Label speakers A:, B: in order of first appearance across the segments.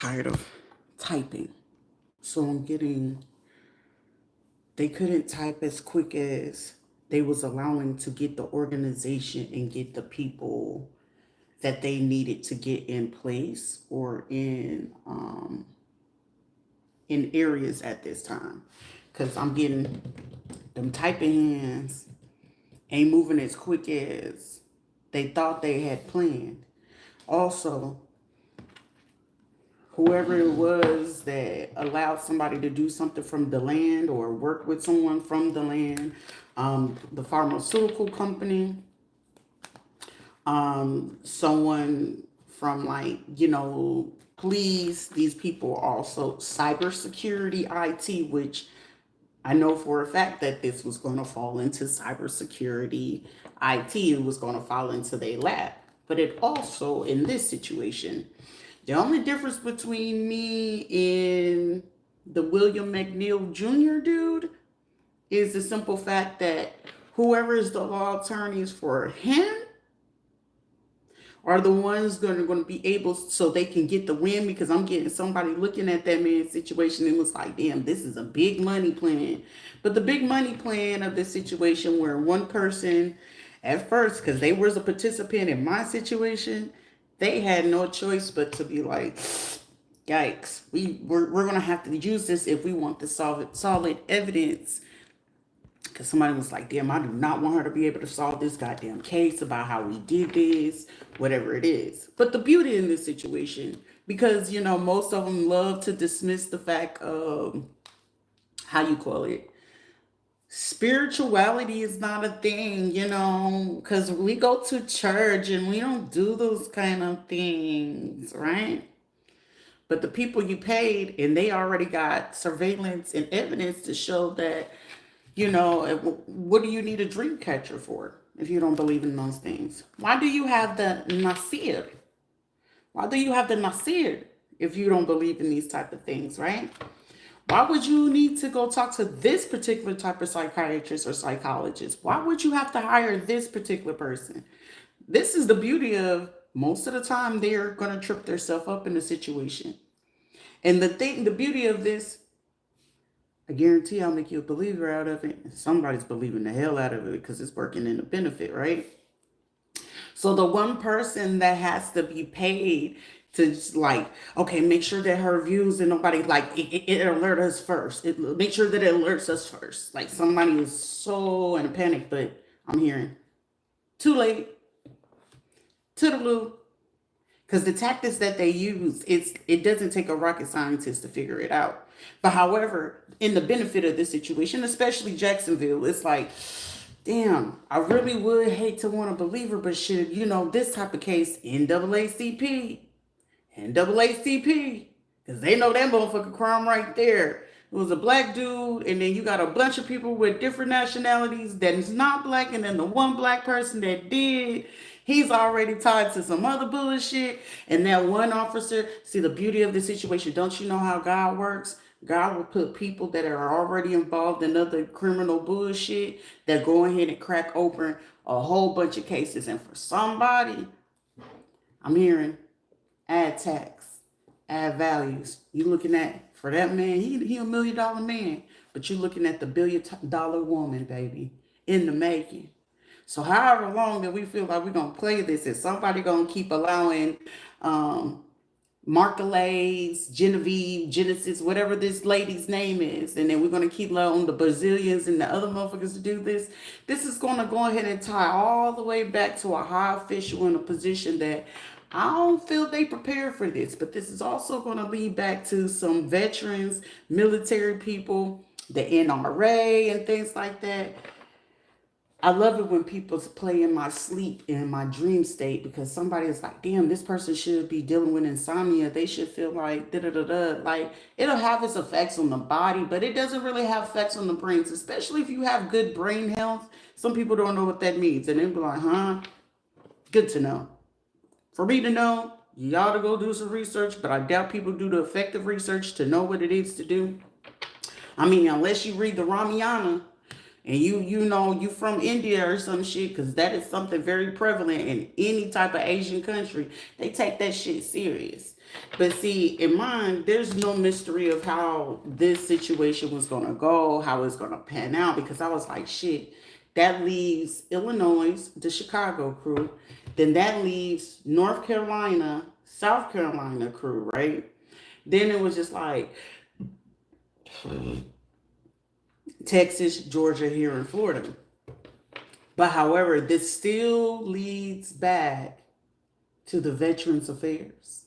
A: tired of typing. So I'm getting, they couldn't type as quick as they was allowing to get the organization and get the people that they needed to get in place or in areas at this time. Cause I'm getting them typing hands ain't moving as quick as they thought they had planned. Also, whoever it was that allowed somebody to do something from the land or work with someone from the land, the pharmaceutical company, someone from like, police, these people are also cybersecurity IT, which I know for a fact that this was going to fall into cybersecurity IT and was going to fall into their lap. But it also, in this situation, the only difference between me and the William McNeil Jr. dude is the simple fact that whoever is the law attorneys for him are the ones that are going to be able so they can get the win, because I'm getting somebody looking at that man's situation and was like, damn, this is a big money plan. But the big money plan of this situation where one person at first, because they was a participant in my situation, they had no choice but to be like, yikes, we're going to have to use this if we want the solid evidence. Because somebody was like, damn, I do not want her to be able to solve this goddamn case about how we did this, whatever it is. But the beauty in this situation, because, most of them love to dismiss the fact of, how you call it, spirituality is not a thing, because we go to church and we don't do those kind of things, right? But the people you paid, and they already got surveillance and evidence to show that, what do you need a dream catcher for if you don't believe in those things? Why do you have the Nasir? Why do you have the Nasir if you don't believe in these type of things, right? Why would you need to go talk to this particular type of psychiatrist or psychologist? Why would you have to hire this particular person? This is the beauty of, most of the time they're going to trip themselves up in the situation. And the beauty of this, I guarantee I'll make you a believer out of it. Somebody's believing the hell out of it because it's working in the benefit, right? So the one person that has to be paid to just like, okay, make sure that her views and nobody like it alert us first. Make sure that it alerts us first. Like somebody is so in a panic, but I'm hearing too late, toodaloo. Because the tactics that they use, it doesn't take a rocket scientist to figure it out. But however, in the benefit of this situation, especially Jacksonville, it's like, damn, I really would hate to want a believer, but should, this type of case, NAACP, because they know that motherfucking crime right there. It was a black dude, and then you got a bunch of people with different nationalities that is not black, and then the one black person that did, he's already tied to some other bullshit. And that one officer, see the beauty of the situation, don't you know how God works? God will put people that are already involved in other criminal bullshit that go ahead and crack open a whole bunch of cases. And for somebody, I'm hearing add tax, add values. You looking at, for that man, he $1 million man, but you looking at the $1 billion woman, baby, in the making. So however long that we feel like we're gonna play this, is somebody gonna keep allowing Markelays, Genevieve, Genesis, whatever this lady's name is, and then we're gonna keep allowing the Brazilians and the other motherfuckers to do this. This is gonna go ahead and tie all the way back to a high official in a position that I don't feel they prepared for this. But this is also gonna lead back to some veterans, military people, the NRA, and things like that. I love it when people play in my sleep, in my dream state, because somebody is like, damn, this person should be dealing with insomnia. They should feel like da da da da. Like, it'll have its effects on the body, but it doesn't really have effects on the brains, especially if you have good brain health. Some people don't know what that means. And they'll be like, huh? Good to know. For me to know, you ought to go do some research, but I doubt people do the effective research to know what it is to do. I mean, unless you read the Ramayana, and you know you from India or some shit, because that is something very prevalent in any type of Asian country. They take that shit serious. But see, in mine, there's no mystery of how this situation was gonna go, how it's gonna pan out, because I was like, shit, that leaves Illinois, the Chicago crew, then that leaves North Carolina, South Carolina crew, right? Then it was just like Texas, Georgia, here in Florida. But however, this still leads back to the Veterans Affairs.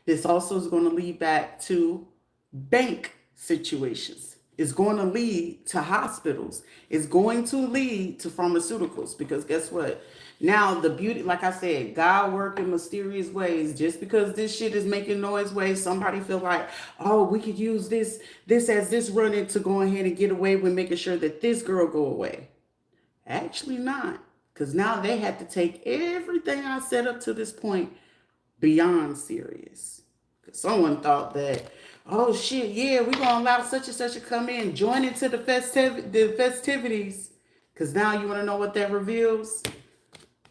A: This also is going to lead back to bank situations. It's going to lead to hospitals. It's going to lead to pharmaceuticals, because guess what? Now the beauty, like I said, God work in mysterious ways. Just because this shit is making noise waves, somebody feel like, oh, we could use this as this running to go ahead and get away with making sure that this girl go away. Actually not, because now they had to take everything I set up to this point beyond serious. Because someone thought that, oh shit, yeah, we're gonna allow such and such to come in, join into the festivities. Because now you want to know what that reveals?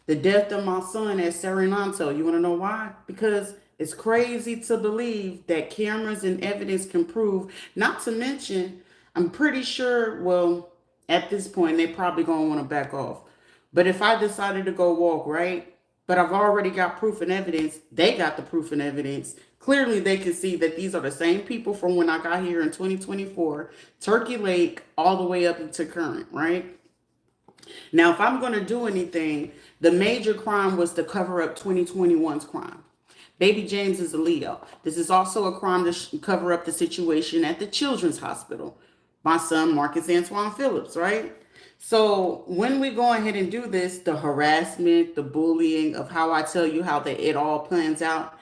A: The death of my son at Serenanto. You want to know why? Because it's crazy to believe that cameras and evidence can prove, not to mention, I'm pretty sure, well, at this point, they probably going to want to back off. But if I decided to go walk, right? But I've already got proof and evidence. They got the proof and evidence. Clearly, they can see that these are the same people from when I got here in 2024, Turkey Lake, all the way up into current, right? Now, if I'm going to do anything, the major crime was to cover up 2021's crime. Baby James is a Leo. This is also a crime to cover up the situation at the Children's Hospital. My son, Marcus Antoine Phillips, right? So when we go ahead and do this, the harassment, the bullying of how I tell you how it all plans out,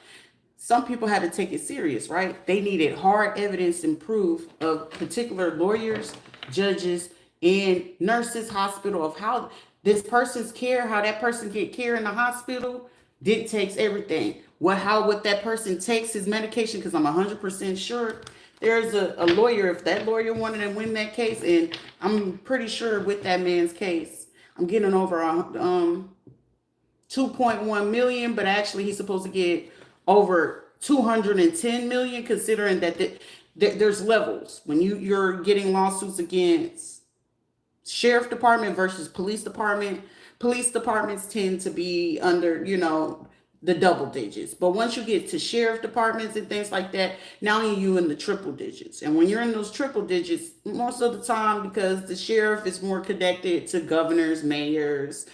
A: some people had to take it serious, right? They needed hard evidence and proof of particular lawyers, judges, and nurses, hospital, of how this person's care, how that person get care in the hospital dictates everything. What that person takes his medication, because I'm 100% sure there's a lawyer, if that lawyer wanted to win that case, and I'm pretty sure with that man's case, I'm getting over 2.1 million, but actually he's supposed to get over 210 million, considering that there's levels when you're getting lawsuits against sheriff department versus police department. Police departments tend to be under, the double digits. But once you get to sheriff departments and things like that, now you in the triple digits. And when you're in those triple digits, most of the time, because the sheriff is more connected to governors, mayors,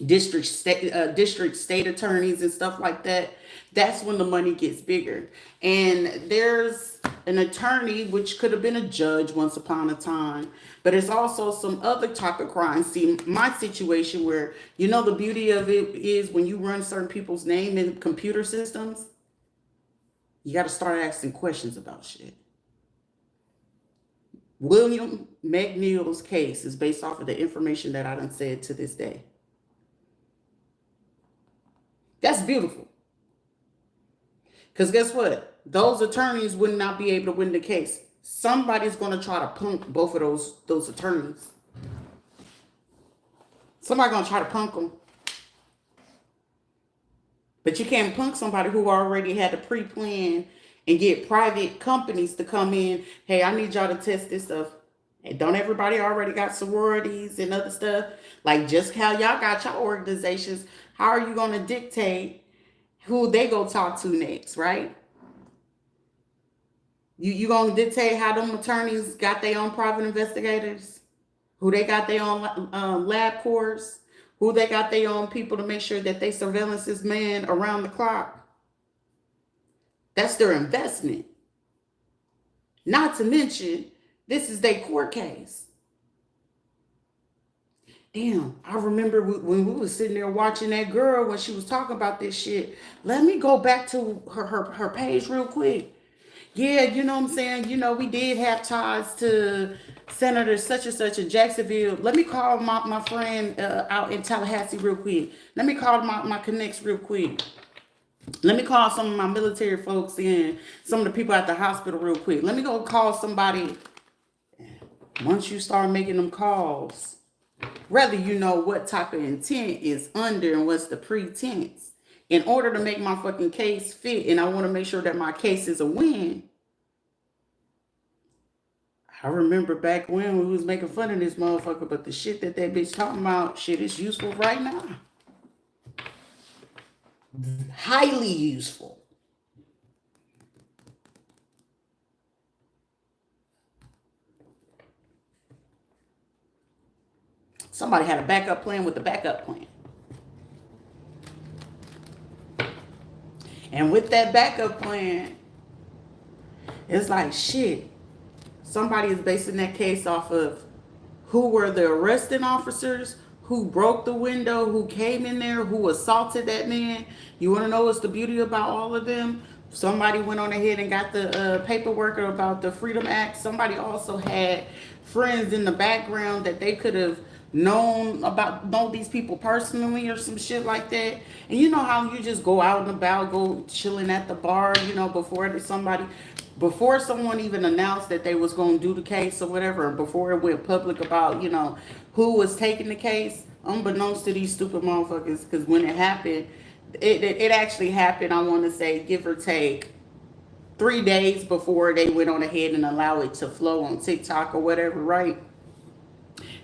A: district state attorneys and stuff like that, that's when the money gets bigger. And there's an attorney, which could have been a judge once upon a time, but it's also some other type of crime. See, my situation where, the beauty of it is when you run certain people's name in computer systems, you got to start asking questions about shit. William McNeil's case is based off of the information that I done said to this day. That's beautiful. Because guess what? Those attorneys would not be able to win the case. Somebody's going to try to punk both of those attorneys. Somebody's going to try to punk them. But you can't punk somebody who already had a pre-plan and get private companies to come in. Hey, I need y'all to test this stuff. And don't everybody already got sororities and other stuff? Like, just how y'all got your organizations, how are you going to dictate who they go talk to next, right? You going to dictate how them attorneys got their own private investigators? Who they got their own lab courts? Who they got their own people to make sure that they surveillance this man around the clock? That's their investment. Not to mention, this is their court case. Damn, I remember when we was sitting there watching that girl when she was talking about this shit. Let me go back to her page real quick. Yeah, you know what I'm saying? We did have ties to Senator such and such in Jacksonville. Let me call my friend out in Tallahassee real quick. Let me call my connects real quick. Let me call some of my military folks and some of the people at the hospital real quick. Let me go call somebody. Once you start making them calls, whether you know what type of intent is under and what's the pretense, in order to make my fucking case fit, and I want to make sure that my case is a win. I remember back when we was making fun of this motherfucker, but the shit that bitch talking about, shit is useful right now. Highly useful. Somebody had a backup plan with the backup plan. And with that backup plan, it's like, shit, somebody is basing that case off of who were the arresting officers, who broke the window, who came in there, who assaulted that man. You want to know what's the beauty about all of them? Somebody went on ahead and got the paperwork about the Freedom Act. Somebody also had friends in the background that they could have know these people personally or some shit like that. And you know how you just go out and about, go chilling at the bar, before someone even announced that they was going to do the case or whatever, before it went public about, who was taking the case, unbeknownst to these stupid motherfuckers, because when it happened, it actually happened, I want to say, give or take 3 days before they went on ahead and allow it to flow on TikTok or whatever, right?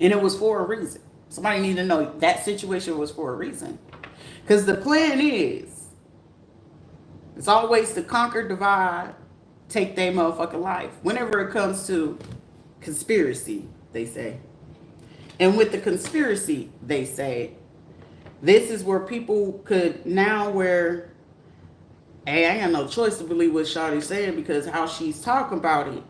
A: And it was for a reason. Somebody need to know that situation was for a reason. Because the plan is, it's always to conquer, divide, take their motherfucking life. Whenever it comes to conspiracy, they say. And with the conspiracy, they say, this is where people could now where, hey, I got no choice to believe what Shawty's saying, because how she's talking about it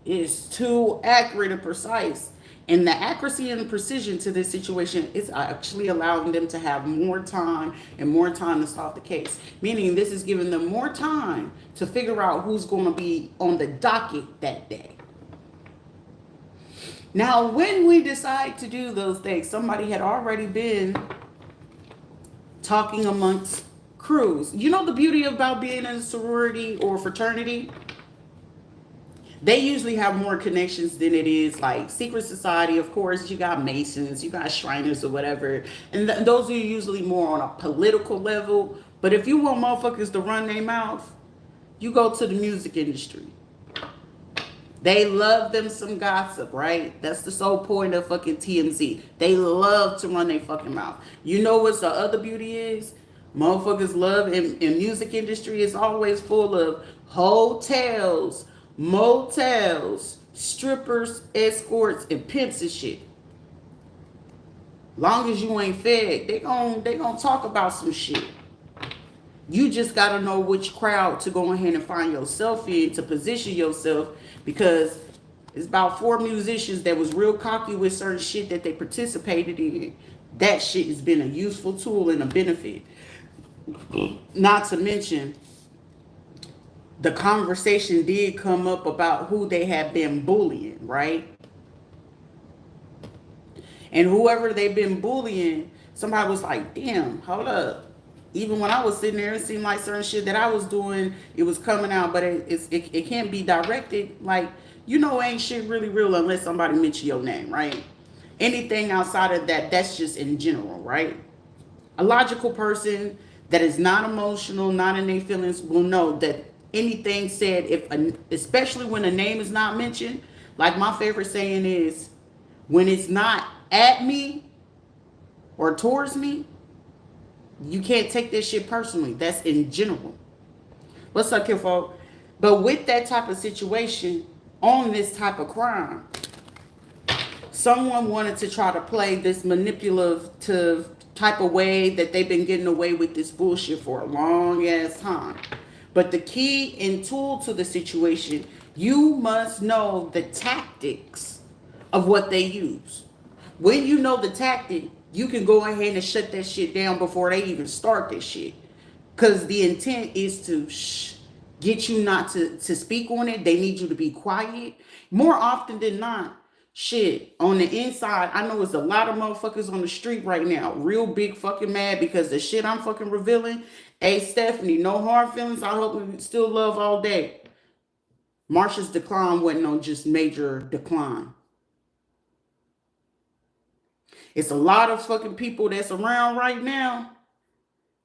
A: is too accurate and precise. And the accuracy and the precision to this situation is actually allowing them to have more time and more time to solve the case. Meaning this is giving them more time to figure out who's going to be on the docket that day. Now, when we decide to do those things, somebody had already been talking amongst crews. You know the beauty about being in a sorority or fraternity? They usually have more connections than it is like secret society. Of course, you got Masons, you got Shriners or whatever. And those are usually more on a political level. But if you want motherfuckers to run their mouth, you go to the music industry. They love them some gossip, right? That's the sole point of fucking TMZ. They love to run their fucking mouth. You know what the other beauty is? Motherfuckers love in music industry is always full of hotels, motels, strippers, escorts, and pimps and shit. Long as you ain't fed, they gon' talk about some shit. You just gotta know which crowd to go ahead and find yourself in to position yourself, because it's about 4 musicians that was real cocky with certain shit that they participated in. That shit has been a useful tool and a benefit. Not to mention, the conversation did come up about who they had been bullying, right? And whoever they've been bullying, somebody was like, damn, hold up. Even when I was sitting there, it seemed like certain shit that I was doing, it was coming out, but it can't be directed. Like, ain't shit really real unless somebody mention your name, right? Anything outside of that, that's just in general, right? A logical person that is not emotional, not in their feelings, will know that anything said, especially when a name is not mentioned, like my favorite saying is, when it's not at me or towards me, you can't take this shit personally. That's in general. What's up, kinfolk? But with that type of situation, on this type of crime, someone wanted to try to play this manipulative type of way that they've been getting away with this bullshit for a long ass time. But the key and tool to the situation, you must know the tactics of what they use. When you know the tactic, you can go ahead and shut that shit down before they even start this shit. Because the intent is to get you not to speak on it. They need you to be quiet. More often than not, shit, on the inside, I know it's a lot of motherfuckers on the street right now, real big fucking mad because the shit I'm fucking revealing. Hey, Stephanie, no hard feelings. I hope we still love all day. Marsha's decline wasn't no just major decline. It's a lot of fucking people that's around right now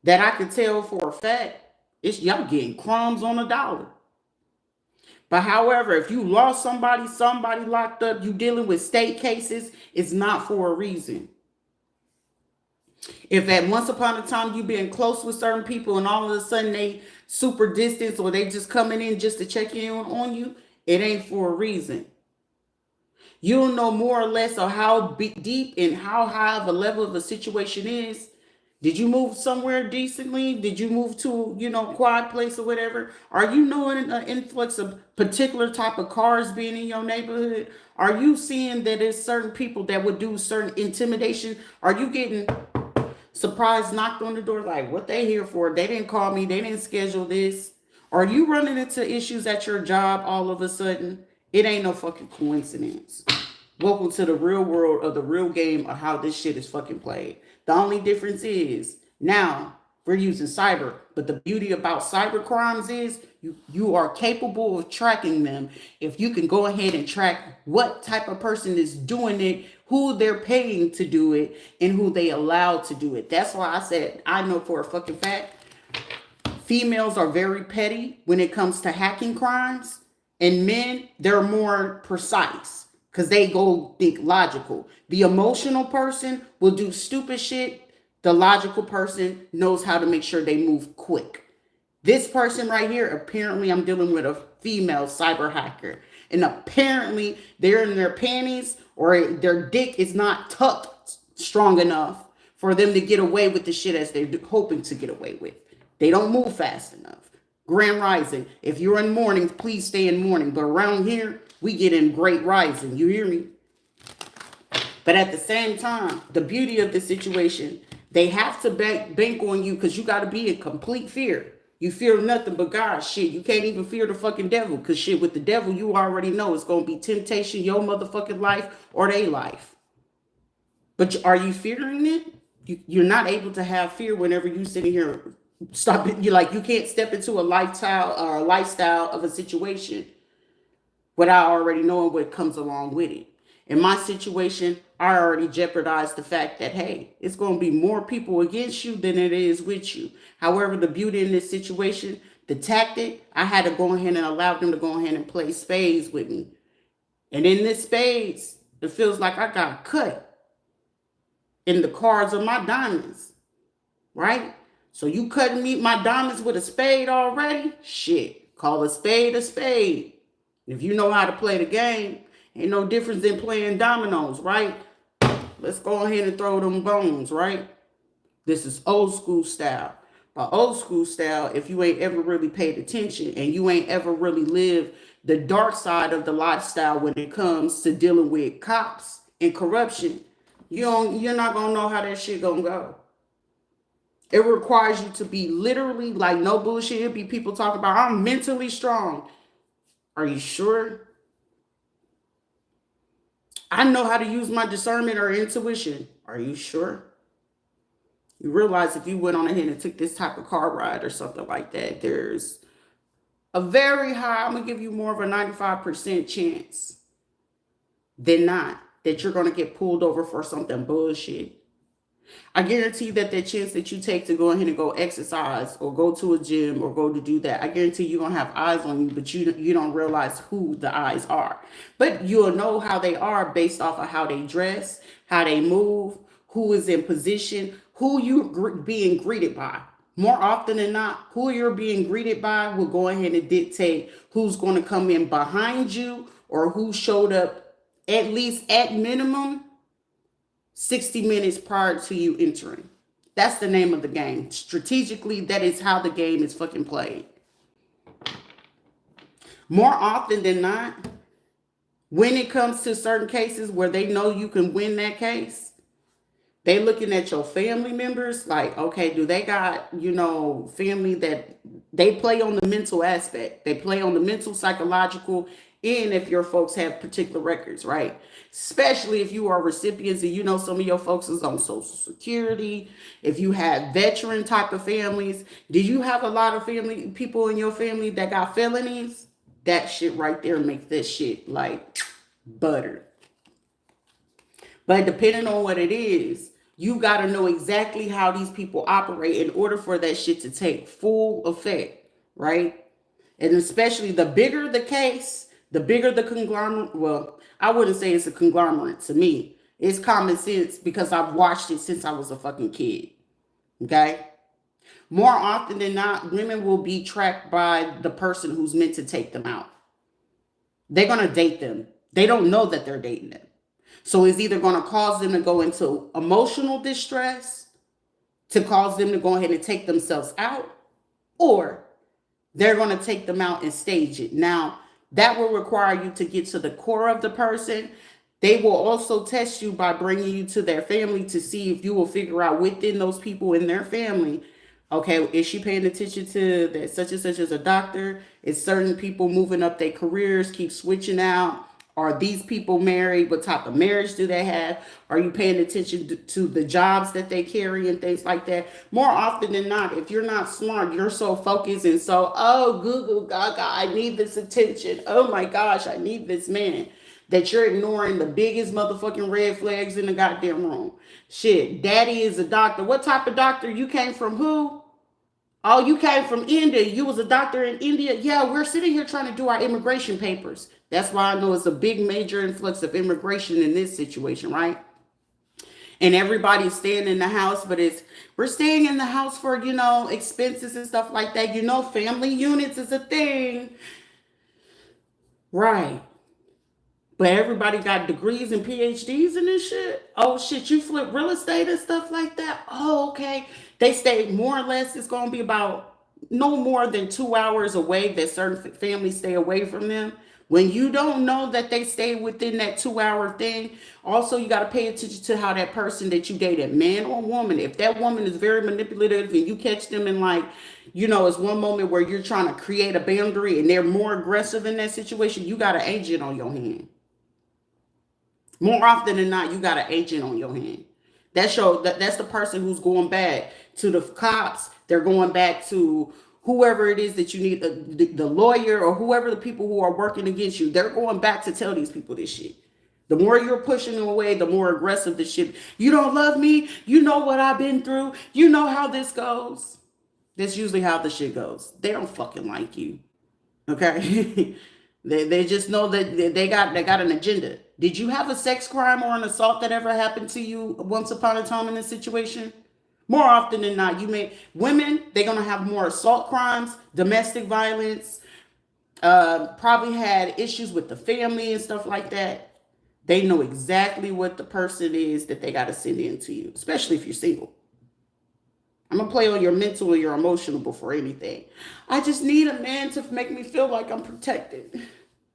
A: that I can tell for a fact it's y'all getting crumbs on a dollar. But however, if you lost somebody locked up, you dealing with state cases, it's not for a reason. If at once upon a time you've been close with certain people and all of a sudden they super distance or they just coming in just to check in on you, it ain't for a reason. You'll know more or less of how deep and how high of a level of a situation is. Did you move somewhere decently? Did you move to, quiet place or whatever? Are you knowing an influx of particular type of cars being in your neighborhood? Are you seeing that there's certain people that would do certain intimidation? Are you getting surprise knocked on the door like, what they here for? They didn't call me. They didn't schedule this. Are you running into issues at your job all of a sudden? It ain't no fucking coincidence. Welcome to the real world of the real game of how this shit is fucking played. The only difference is now we're using cyber, but the beauty about cyber crimes is you are capable of tracking them if you can go ahead and track what type of person is doing it, who they're paying to do it, and who they allow to do it. That's why I said I know for a fucking fact females are very petty when it comes to hacking crimes, and men, they're more precise because they go think logical. The emotional person will do stupid shit. The logical person knows how to make sure they move quick. This person right here, apparently I'm dealing with a female cyber hacker. And apparently they're in their panties or their dick is not tucked strong enough for them to get away with the shit as they're hoping to get away with. They don't move fast enough. Grand rising. If you're in mourning, please stay in mourning. But around here, we get in great rising. You hear me? But at the same time, the beauty of the situation, they have to bank on you because you got to be in complete fear. You fear nothing but God. Shit, you can't even fear the fucking devil because shit, with the devil, you already know it's going to be temptation, your motherfucking life or their life. But are you fearing it? You're not able to have fear whenever you sitting here. Stop it. You can't step into a lifestyle of a situation without already knowing what comes along with it. In my situation, I already jeopardized the fact that, hey, it's going to be more people against you than it is with you. However, the beauty in this situation, the tactic, I had to go ahead and allow them to go ahead and play spades with me. And in this spades, it feels like I got cut in the cards of my diamonds, right? So you cutting me my diamonds with a spade already? Shit, call a spade a spade. If you know how to play the game, ain't no difference than playing dominoes, right? Let's go ahead and throw them bones, right? This is old school style. By old school style, if you ain't ever really paid attention and you ain't ever really lived the dark side of the lifestyle when it comes to dealing with cops and corruption, you're not gonna know how that shit gonna go. It requires you to be literally, like, no bullshit. It'd be people talking about, I'm mentally strong. Are you sure? I know how to use my discernment or intuition. Are you sure? You realize if you went on ahead and took this type of car ride or something like that, there's a very high, I'm going to give you more of a 95% chance than not that you're going to get pulled over for something bullshit. I guarantee that chance that you take to go ahead and go exercise or go to a gym or go to do that, I guarantee you're going to have eyes on you, but you don't realize who the eyes are. But you'll know how they are based off of how they dress, how they move, who is in position, who you're being greeted by. More often than not, who you're being greeted by will go ahead and dictate who's going to come in behind you or who showed up at least at minimum 60 minutes prior to you entering. That's the name of the game. Strategically, that is how the game is fucking played. More often than not, when it comes to certain cases where they know you can win that case, they looking at your family members like, okay, do they got, family that they play on the mental aspect. They play on the mental, psychological, and if your folks have particular records, right? Especially if you are recipients and some of your folks is on Social Security, if you have veteran type of families, did you have a lot of people in your family that got felonies? That shit right there makes this shit like butter. But depending on what it is, you got to know exactly how these people operate in order for that shit to take full effect, right? And especially the bigger the case, the bigger the conglomerate. Well, I wouldn't say it's a conglomerate to me. It's common sense because I've watched it since I was a fucking kid. Okay? More often than not, women will be tracked by the person who's meant to take them out. They're going to date them. They don't know that they're dating them. So it's either going to cause them to go into emotional distress, to cause them to go ahead and take themselves out, or they're going to take them out and stage it. Now, that will require you to get to the core of the person. They will also test you by bringing you to their family to see if you will figure out within those people in their family, okay, is she paying attention to that such and such as a doctor? Is certain people moving up their careers, keep switching out? Are these people married? What type of marriage do they have? Are you paying attention to the jobs that they carry and things like that? More often than not, if you're not smart, you're so focused and so, oh, Google Gaga, I need this attention. Oh my gosh, I need this man. That you're ignoring the biggest motherfucking red flags in the goddamn room. Shit, daddy is a doctor. What type of doctor? You came from who? Oh, you came from India. You was a doctor in India. Yeah, we're sitting here trying to do our immigration papers. That's why I know it's a big major influx of immigration in this situation, right? And everybody's staying in the house, but we're staying in the house for, expenses and stuff like that. Family units is a thing. Right. But everybody got degrees and PhDs in this shit. Oh shit, you flip real estate and stuff like that. Oh, okay. They stay more or less, it's going to be about no more than 2 hours away that certain families stay away from them. When you don't know that they stay within that 2 hour thing, also you got to pay attention to how that person that you dated, man or woman, if that woman is very manipulative and you catch them in it's one moment where you're trying to create a boundary and they're more aggressive in that situation, you got an agent on your hand. More often than not, you got an agent on your hand. That's the person who's going back to the cops. They're going back to whoever it is that you need, the lawyer or whoever the people who are working against you. They're going back to tell these people this shit. The more you're pushing them away, the more aggressive the shit. You don't love me. You know what I've been through. You know how this goes. That's usually how the shit goes. They don't fucking like you. Okay? They just know that they got an agenda. Did you have a sex crime or an assault that ever happened to you once upon a time in this situation? More often than not, women, they're going to have more assault crimes, domestic violence, probably had issues with the family and stuff like that. They know exactly what the person is that they got to send in to you, especially if you're single. I'm going to play on your mental or your emotional before anything. I just need a man to make me feel like I'm protected.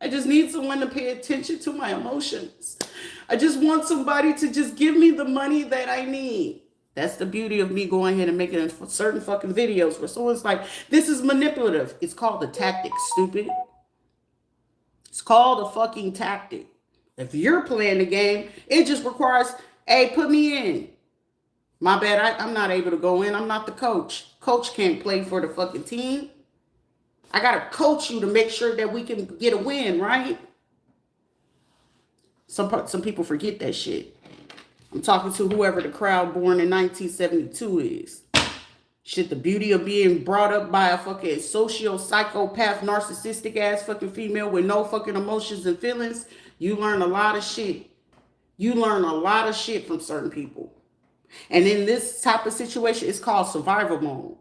A: I just need someone to pay attention to my emotions. I just want somebody to just give me the money that I need. That's the beauty of me going ahead and making certain fucking videos where someone's like, this is manipulative. It's called a tactic, stupid. It's called a fucking tactic. If you're playing the game, it just requires, hey, put me in. My bad, I'm not able to go in. I'm not the coach. Coach can't play for the fucking team. I got to coach you to make sure that we can get a win, right? Some people forget that shit. I'm talking to whoever the crowd born in 1972 is. Shit, the beauty of being brought up by a fucking psychopath, narcissistic ass fucking female with no fucking emotions and feelings, you learn a lot of shit. You learn a lot of shit from certain people. And in this type of situation, it's called survival mode.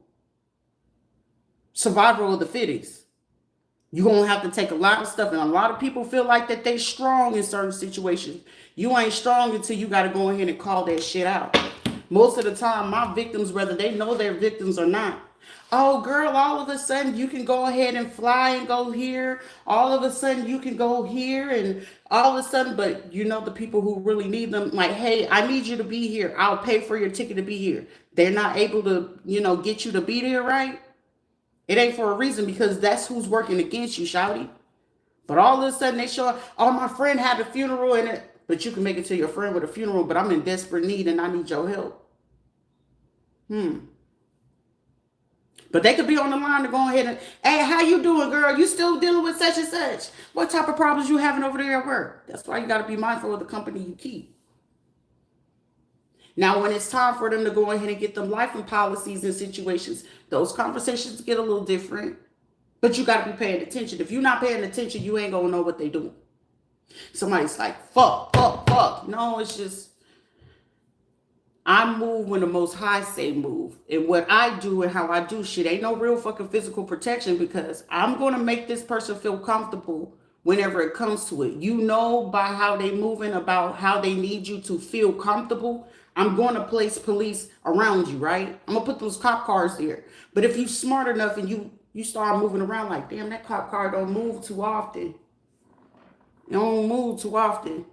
A: Survival of the fittest. You're going to have to take a lot of stuff. And a lot of people feel like that they strong in certain situations. You ain't strong until you got to go ahead and call that shit out. Most of the time, my victims, whether they know they're victims or not, oh, girl, all of a sudden you can go ahead and fly and go here. All of a sudden you can go here and all of a sudden, but the people who really need them, like, hey, I need you to be here. I'll pay for your ticket to be here. They're not able to, get you to be there, right? It ain't for a reason because that's who's working against you, shouty. But all of a sudden they show up, oh, my friend had a funeral in it. But you can make it to your friend with a funeral, but I'm in desperate need and I need your help. But they could be on the line to go ahead and, hey, how you doing, girl? You still dealing with such and such? What type of problems you having over there at work? That's why you got to be mindful of the company you keep. Now, when it's time for them to go ahead and get them life and policies and situations, those conversations get a little different. But you got to be paying attention. If you're not paying attention, you ain't going to know what they doing. Somebody's like, fuck, fuck, fuck. No, it's just, I move when the Most High say move. And what I do and how I do shit ain't no real fucking physical protection, because I'm going to make this person feel comfortable whenever it comes to it. You know, by how they moving, about how they need you to feel comfortable. I'm going to place police around you, right? I'm going to put those cop cars there. But if you smart enough and you start moving around like, damn, that cop car don't move too often. It don't move too often.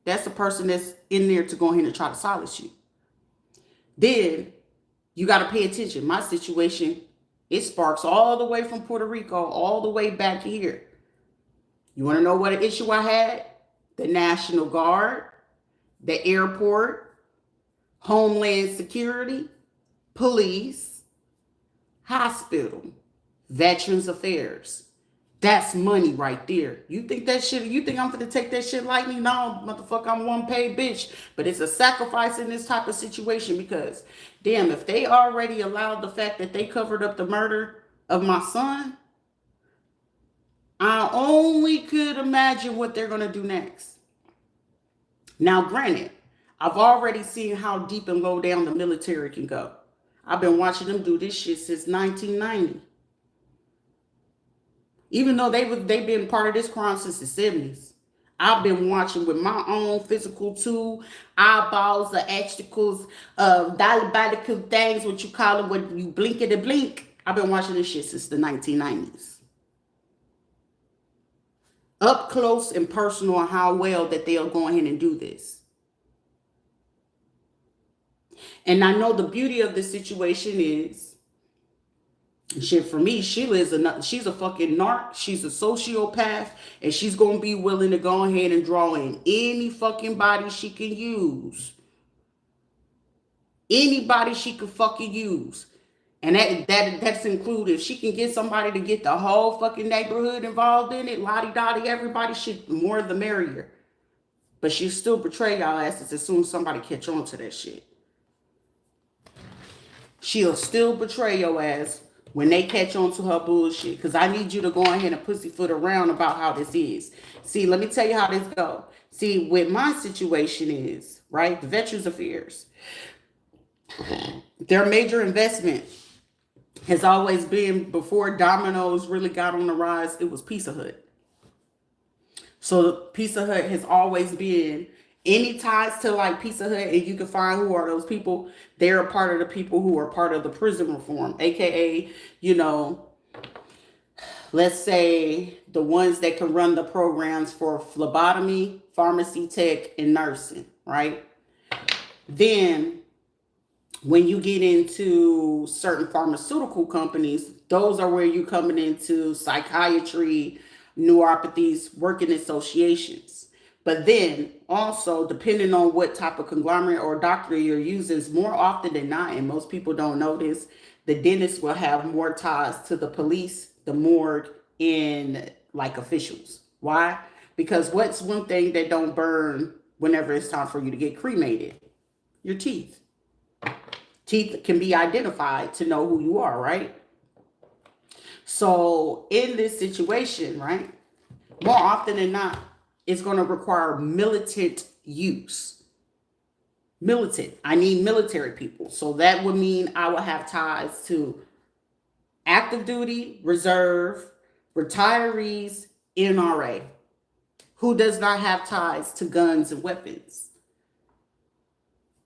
A: That's the person that's in there to go ahead and try to solace you. Then you got to pay attention. My situation, it sparks all the way from Puerto Rico, all the way back here. You want to know what an issue I had? The National Guard, the airport, Homeland Security, police, hospital, Veterans Affairs. That's money right there. You think that shit, you think I'm gonna take that shit lightly? No, motherfucker, I'm one paid bitch. But it's a sacrifice in this type of situation, because damn, if they already allowed the fact that they covered up the murder of my son, I only could imagine what they're gonna do next. Now, granted, I've already seen how deep and low down the military can go. I've been watching them do this shit since 1990. Even though they've been part of this crime since the 70s. I've been watching with my own physical two eyeballs, the extracles, diabolical things, what you call it, when you blink at a blink. I've been watching this shit since the 1990s. Up close and personal on how well that they'll go ahead and do this. And I know the beauty of this situation is, shit, for me, she's a fucking narc. She's a sociopath, and she's gonna be willing to go ahead and draw in any fucking body she can use. Anybody she could fucking use. And that's included. If she can get somebody to get the whole fucking neighborhood involved in it, lottie-dottie, everybody, shit, more the merrier. But she'll still betray y'all asses as soon as somebody catch on to that shit. She'll still betray your ass when they catch on to her bullshit. Because I need you to go ahead and pussyfoot around about how this is. See, let me tell you how this go. See, what my situation is, right? The Veterans Affairs. Their major investment has always been, before Domino's really got on the rise, it was Pizza Hut. So Pizza Hut has always been, any ties to like Pizza Hut, and you can find who are those people. They're a part of the people who are part of the prison reform, aka, you know, let's say the ones that can run the programs for phlebotomy, pharmacy tech, and nursing, right? Then when you get into certain pharmaceutical companies, those are where you're coming into psychiatry, neuropathies, working associations. But then also, depending on what type of conglomerate or doctor you're using, is more often than not, and most people don't know this, the dentist will have more ties to the police, the morgue, and like officials. Why? Because what's one thing that don't burn whenever it's time for you to get cremated? Your teeth. Teeth can be identified to know who you are, right? So in this situation, right, more often than not, it's going to require militant use. Militant. I need military people. So that would mean I will have ties to active duty, reserve, retirees, NRA. Who does not have ties to guns and weapons?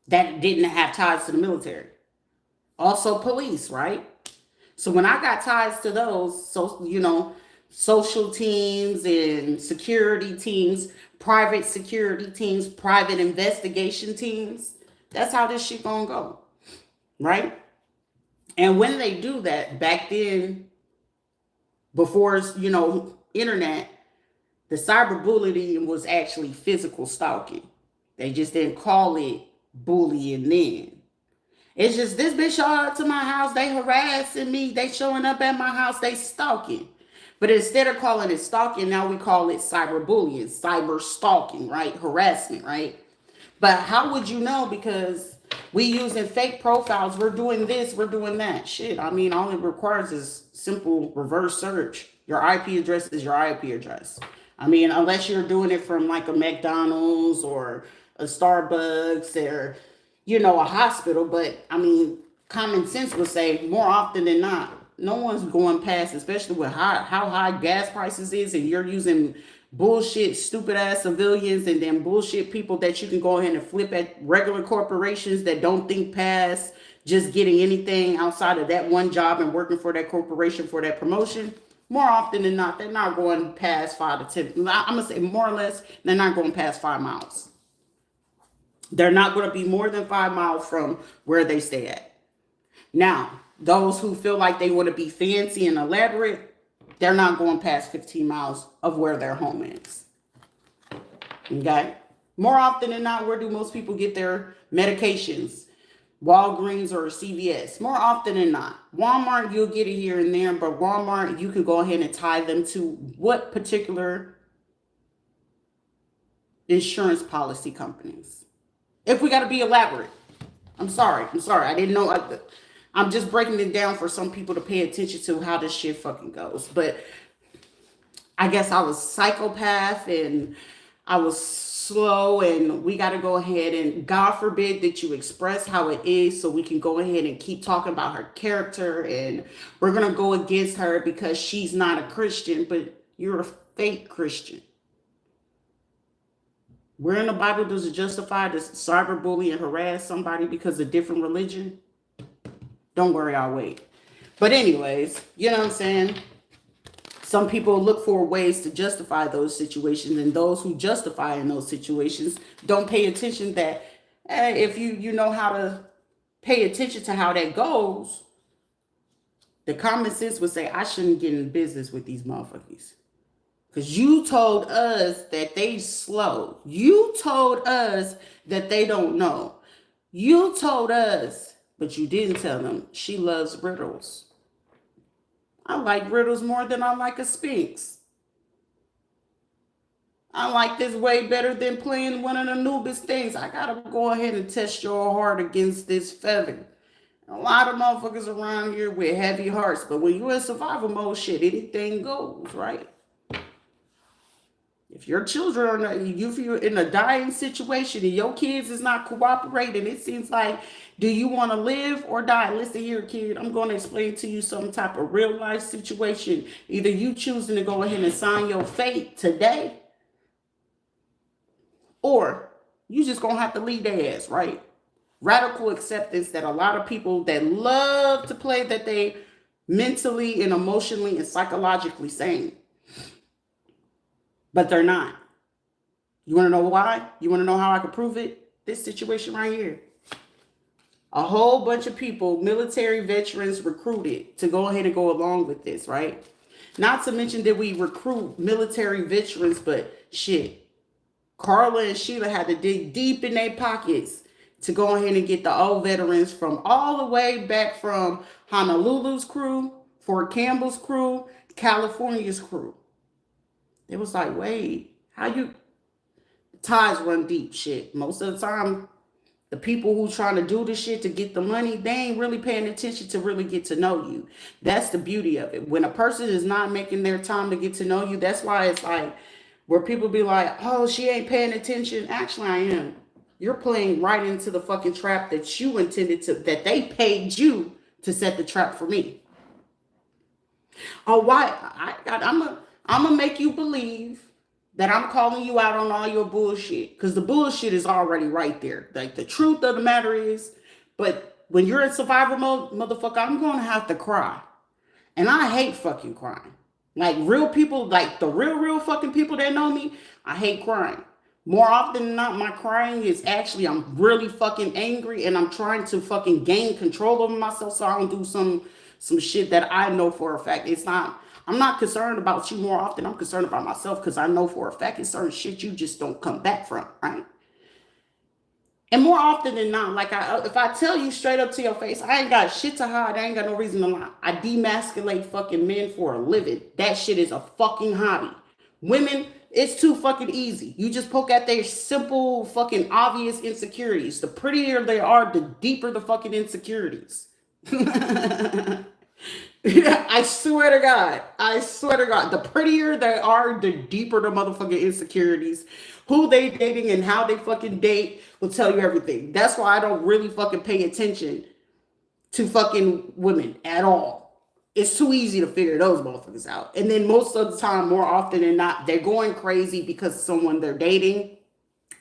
A: That didn't have ties to the military. Also police, right? So when I got ties to those, so, you know, social teams and security teams, private security teams, private investigation teams, that's how this shit gonna go, right? And when they do that, back then, before, you know, internet, the cyberbullying was actually physical stalking. They just didn't call it bullying then. It's just, this bitch showed up to my house, they harassing me, they showing up at my house, they stalking. But instead of calling it stalking, now we call it cyberbullying, cyber stalking, right? Harassment, right? But how would you know? Because We using fake profiles. We're doing this. We're doing that. Shit. I mean, all it requires is simple reverse search. Your IP address is your IP address. I mean, unless you're doing it from like a McDonald's or a Starbucks or, a hospital. But I mean, common sense would say more often than not, no one's going past, especially with how high gas prices is, and you're using bullshit, stupid ass civilians, and then bullshit people that you can go ahead and flip at regular corporations that don't think past just getting anything outside of that one job and working for that corporation for that promotion. More often than not, they're not going past 5 to 10. I'm gonna say more or less, they're not going past 5 miles. They're not going to be more than 5 miles from where they stay at. Now, those who feel like they want to be fancy and elaborate, they're not going past 15 miles of where their home is. Okay? More often than not, where do most people get their medications? Walgreens or CVS. More often than not. Walmart, you'll get it here and there, but Walmart, you can go ahead and tie them to what particular insurance policy companies. If we got to be elaborate. I'm sorry. I didn't know. I'm just breaking it down for some people to pay attention to how this shit fucking goes. But I guess I was psychopath and I was slow, and we got to go ahead and God forbid that you express how it is so we can go ahead and keep talking about her character, and we're going to go against her because she's not a Christian, but you're a fake Christian. Where in the Bible does it justify to cyberbully and harass somebody because of different religion? Don't worry, I'll wait. But anyways, you know what I'm saying? Some people look for ways to justify those situations, and those who justify in those situations don't pay attention that if you know how to pay attention to how that goes, the common sense would say, I shouldn't get in business with these motherfuckers. Because you told us that they slow. You told us that they don't know. You told us, but you didn't tell them she loves riddles. I like riddles more than I like a Sphinx. I like this way better than playing one of the Anubis things. I gotta go ahead and test your heart against this feather. A lot of motherfuckers around here with heavy hearts, but when you're in survival mode, shit, anything goes, right? If your children are not, if you're in a dying situation and your kids is not cooperating, it seems like, do you want to live or die? Listen here, kid, I'm going to explain to you some type of real life situation. Either you choosing to go ahead and sign your fate today, or you just going to have to leave their ass, right? Radical acceptance that a lot of people that love to play that they mentally and emotionally and psychologically sane. But they're not. You want to know why? You want to know how I can prove it? This situation right here. A whole bunch of people, military veterans recruited to go ahead and go along with this, right? Not to mention that we recruit military veterans, but shit. Carla and Sheila had to dig deep in their pockets to go ahead and get the old veterans from all the way back from Honolulu's crew, Fort Campbell's crew, California's crew. It was like, wait, how you, ties run deep, shit. Most of the time, the people who trying to do this shit to get the money, they ain't really paying attention to really get to know you. That's the beauty of it. When a person is not making their time to get to know you, that's why it's like, where people be like, oh, she ain't paying attention. Actually, I am. You're playing right into the fucking trap that you intended to, that they paid you to set the trap for me. Oh, why? I'm gonna make you believe that I'm calling you out on all your bullshit, because the bullshit is already right there. Like, the truth of the matter is, but when you're in survival mode, motherfucker, I'm gonna have to cry. And I hate fucking crying. Like, real people, like the real fucking people that know me, I hate crying. More often than not, my crying is actually, I'm really fucking angry and I'm trying to fucking gain control over myself so I don't do some shit that I know for a fact. I'm not concerned about you more often. I'm concerned about myself, because I know for a fact it's certain shit you just don't come back from, right? And more often than not, like, if I tell you straight up to your face, I ain't got shit to hide. I ain't got no reason to lie. I demasculate fucking men for a living. That shit is a fucking hobby. Women, it's too fucking easy. You just poke at their simple fucking obvious insecurities. The prettier they are, the deeper the fucking insecurities. I swear to God. I swear to God. The prettier they are, the deeper the motherfucking insecurities. Who they dating and how they fucking date will tell you everything. That's why I don't really fucking pay attention to fucking women at all. It's too easy to figure those motherfuckers out. And then most of the time, more often than not, they're going crazy because of someone they're dating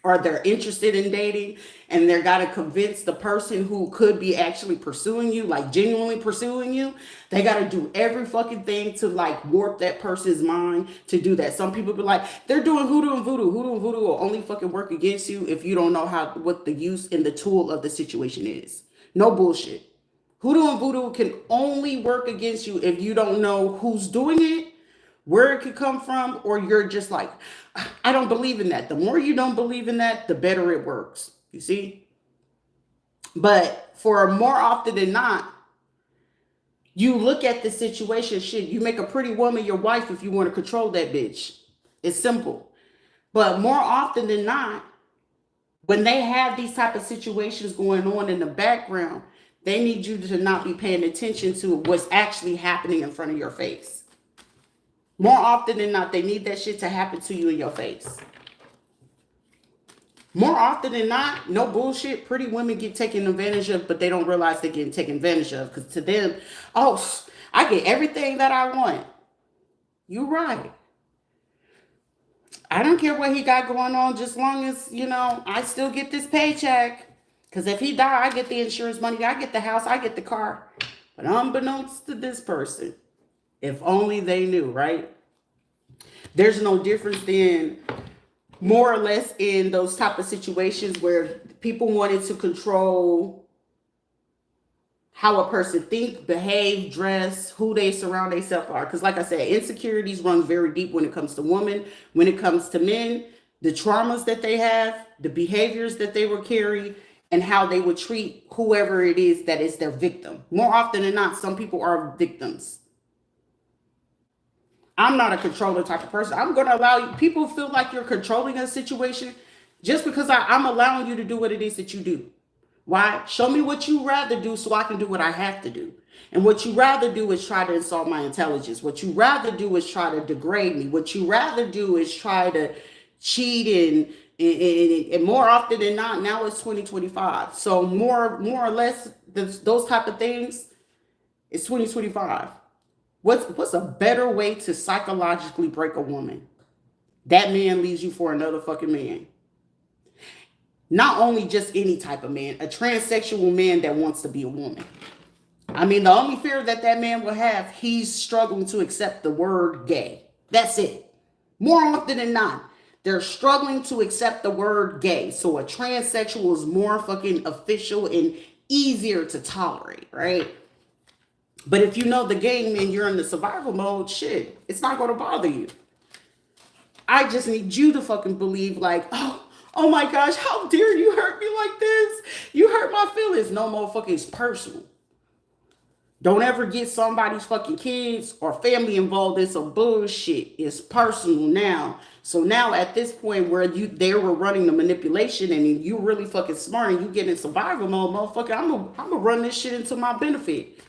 A: or they're interested in dating, and they're got to convince the person who could be actually pursuing you, like genuinely pursuing you. They got to do every fucking thing to like warp that person's mind to do that. Some people be like, they're doing hoodoo and voodoo. Hoodoo and voodoo will only fucking work against you if you don't know what the use and the tool of the situation is. No bullshit. Hoodoo and voodoo can only work against you if you don't know who's doing it, where it could come from, or you're just like, I don't believe in that. The more you don't believe in that, the better it works. You see? But for more often than not, you look at the situation, shit, you make a pretty woman your wife if you want to control that bitch. It's simple. But more often than not, when they have these type of situations going on in the background, they need you to not be paying attention to what's actually happening in front of your face. More often than not, they need that shit to happen to you in your face. More often than not, no bullshit, pretty women get taken advantage of, but they don't realize they're getting taken advantage of. Because to them, oh, I get everything that I want. You're right. I don't care what he got going on, just long as, I still get this paycheck. Because if he die, I get the insurance money, I get the house, I get the car. But unbeknownst to this person, if only they knew, right? There's no difference than more or less in those type of situations where people wanted to control how a person think, behave, dress, who they surround themselves are. Because like I said, insecurities run very deep when it comes to women. When it comes to men, the traumas that they have, the behaviors that they will carry, and how they would treat whoever it is that is their victim. More often than not, some people are victims. I'm not a controller type of person. I'm going to allow you, people feel like you're controlling a situation just because I'm allowing you to do what it is that you do. Why? Show me what you rather do so I can do what I have to do. And what you rather do is try to insult my intelligence. What you rather do is try to degrade me. What you rather do is try to cheat and more often than not, now it's 2025. So more or less, those type of things, it's 2025. What's a better way to psychologically break a woman? That man leaves you for another fucking man. Not only just any type of man, a transsexual man that wants to be a woman. I mean, the only fear that man will have, he's struggling to accept the word gay. That's it. More often than not, they're struggling to accept the word gay. So a transsexual is more fucking official and easier to tolerate, right? But if you know the game and you're in the survival mode, shit, it's not going to bother you. I just need you to fucking believe like, oh my gosh, how dare you hurt me like this? You hurt my feelings. No motherfucking, it's personal. Don't ever get somebody's fucking kids or family involved in some bullshit. It's personal now. So now at this point where they were running the manipulation and you really fucking smart and you get in survival mode, motherfucker, I'm gonna run this shit into my benefit.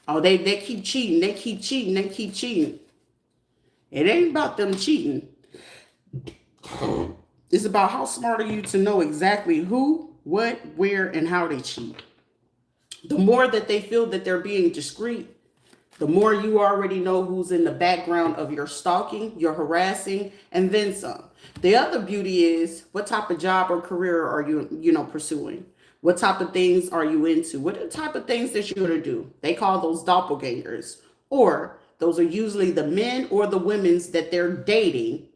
A: Oh, they keep cheating. They keep cheating. They keep cheating. It ain't about them cheating. It's about how smart are you to know exactly who, what, where, and how they cheat. The more that they feel that they're being discreet, the more you already know who's in the background of your stalking, your harassing, and then some. The other beauty is what type of job or career are you pursuing? What type of things are you into? What are the type of things that you're going to do? They call those doppelgangers. Or those are usually the men or the women's that they're dating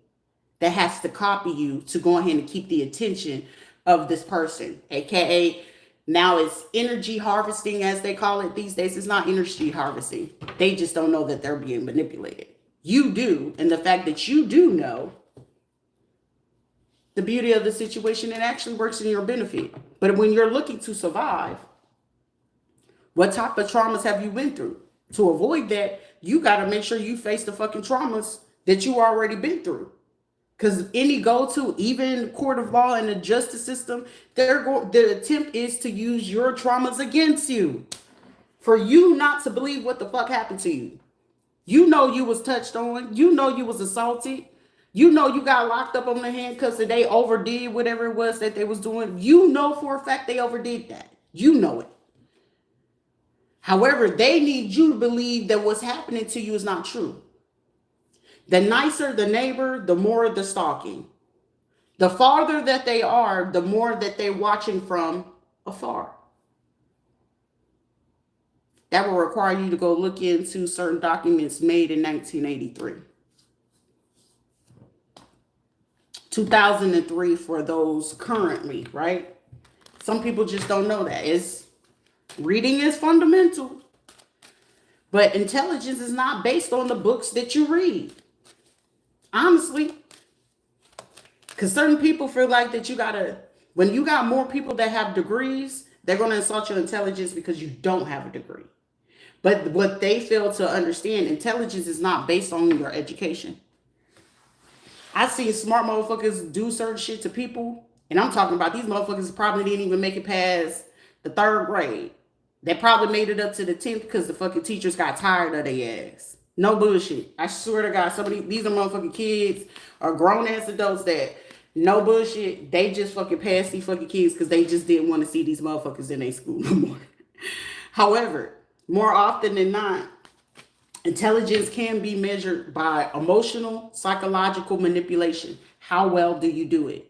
A: that has to copy you to go ahead and keep the attention of this person. AKA, now it's energy harvesting, as they call it these days. It's not energy harvesting. They just don't know that they're being manipulated. You do. And the fact that you do know, the beauty of the situation, it actually works in your benefit. But when you're looking to survive, what type of traumas have you been through? To avoid that, you got to make sure you face the fucking traumas that you already been through. Because any go-to, even court of law and the justice system, the attempt is to use your traumas against you. For you not to believe what the fuck happened to you. You know you was touched on. You know you was assaulted. You know you got locked up on the handcuffs and they overdid whatever it was that they was doing. You know for a fact they overdid that. You know it. However, they need you to believe that what's happening to you is not true. The nicer the neighbor, the more the stalking. The farther that they are, the more that they're watching from afar. That will require you to go look into certain documents made in 1983. 2003 for those currently, right? Some people just don't know that. Reading is fundamental. But intelligence is not based on the books that you read. Honestly. Because certain people feel like that when you got more people that have degrees, they're going to insult your intelligence because you don't have a degree. But what they fail to understand, intelligence is not based on your education. I've seen smart motherfuckers do certain shit to people, and I'm talking about these motherfuckers probably didn't even make it past the 3rd grade. They probably made it up to the 10th because the fucking teachers got tired of their ass. No bullshit. I swear to God, these are motherfucking kids or grown ass adults that, no bullshit, they just fucking passed these fucking kids because they just didn't want to see these motherfuckers in their school no more. However, more often than not, intelligence can be measured by emotional, psychological manipulation. How well do you do it?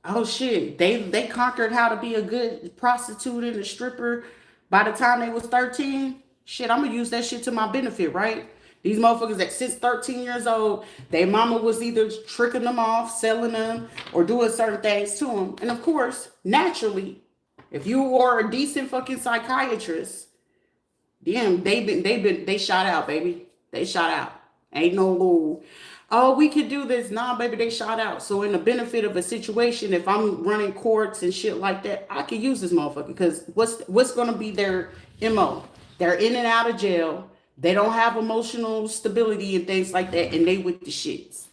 A: Oh shit, they conquered how to be a good prostitute and a stripper by the time they was 13. Shit, I'm gonna use that shit to my benefit, right? These motherfuckers that since 13 years old, their mama was either tricking them off, selling them, or doing certain things to them. And of course, naturally, if you are a decent fucking psychiatrist, damn, they shot out, baby. They shot out. Ain't no little, oh, we could do this. Nah, baby, they shot out. So in the benefit of a situation, if I'm running courts and shit like that, I could use this motherfucker because what's gonna be their MO? They're in and out of jail. They don't have emotional stability and things like that, and they with the shits.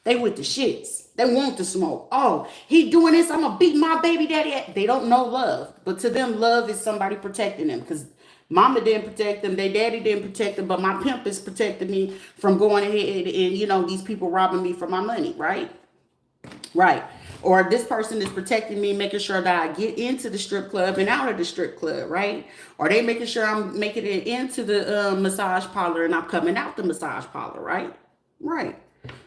A: They with the shits. They want the smoke. Oh, he doing this. I'm gonna beat my baby daddy. They don't know love, but to them, love is somebody protecting them because mama didn't protect them. Their daddy didn't protect them, but my pimp is protecting me from going ahead and these people robbing me for my money, right? Right. Or this person is protecting me, making sure that I get into the strip club and out of the strip club, right? Or they making sure I'm making it into the massage parlor and I'm coming out the massage parlor, right? Right.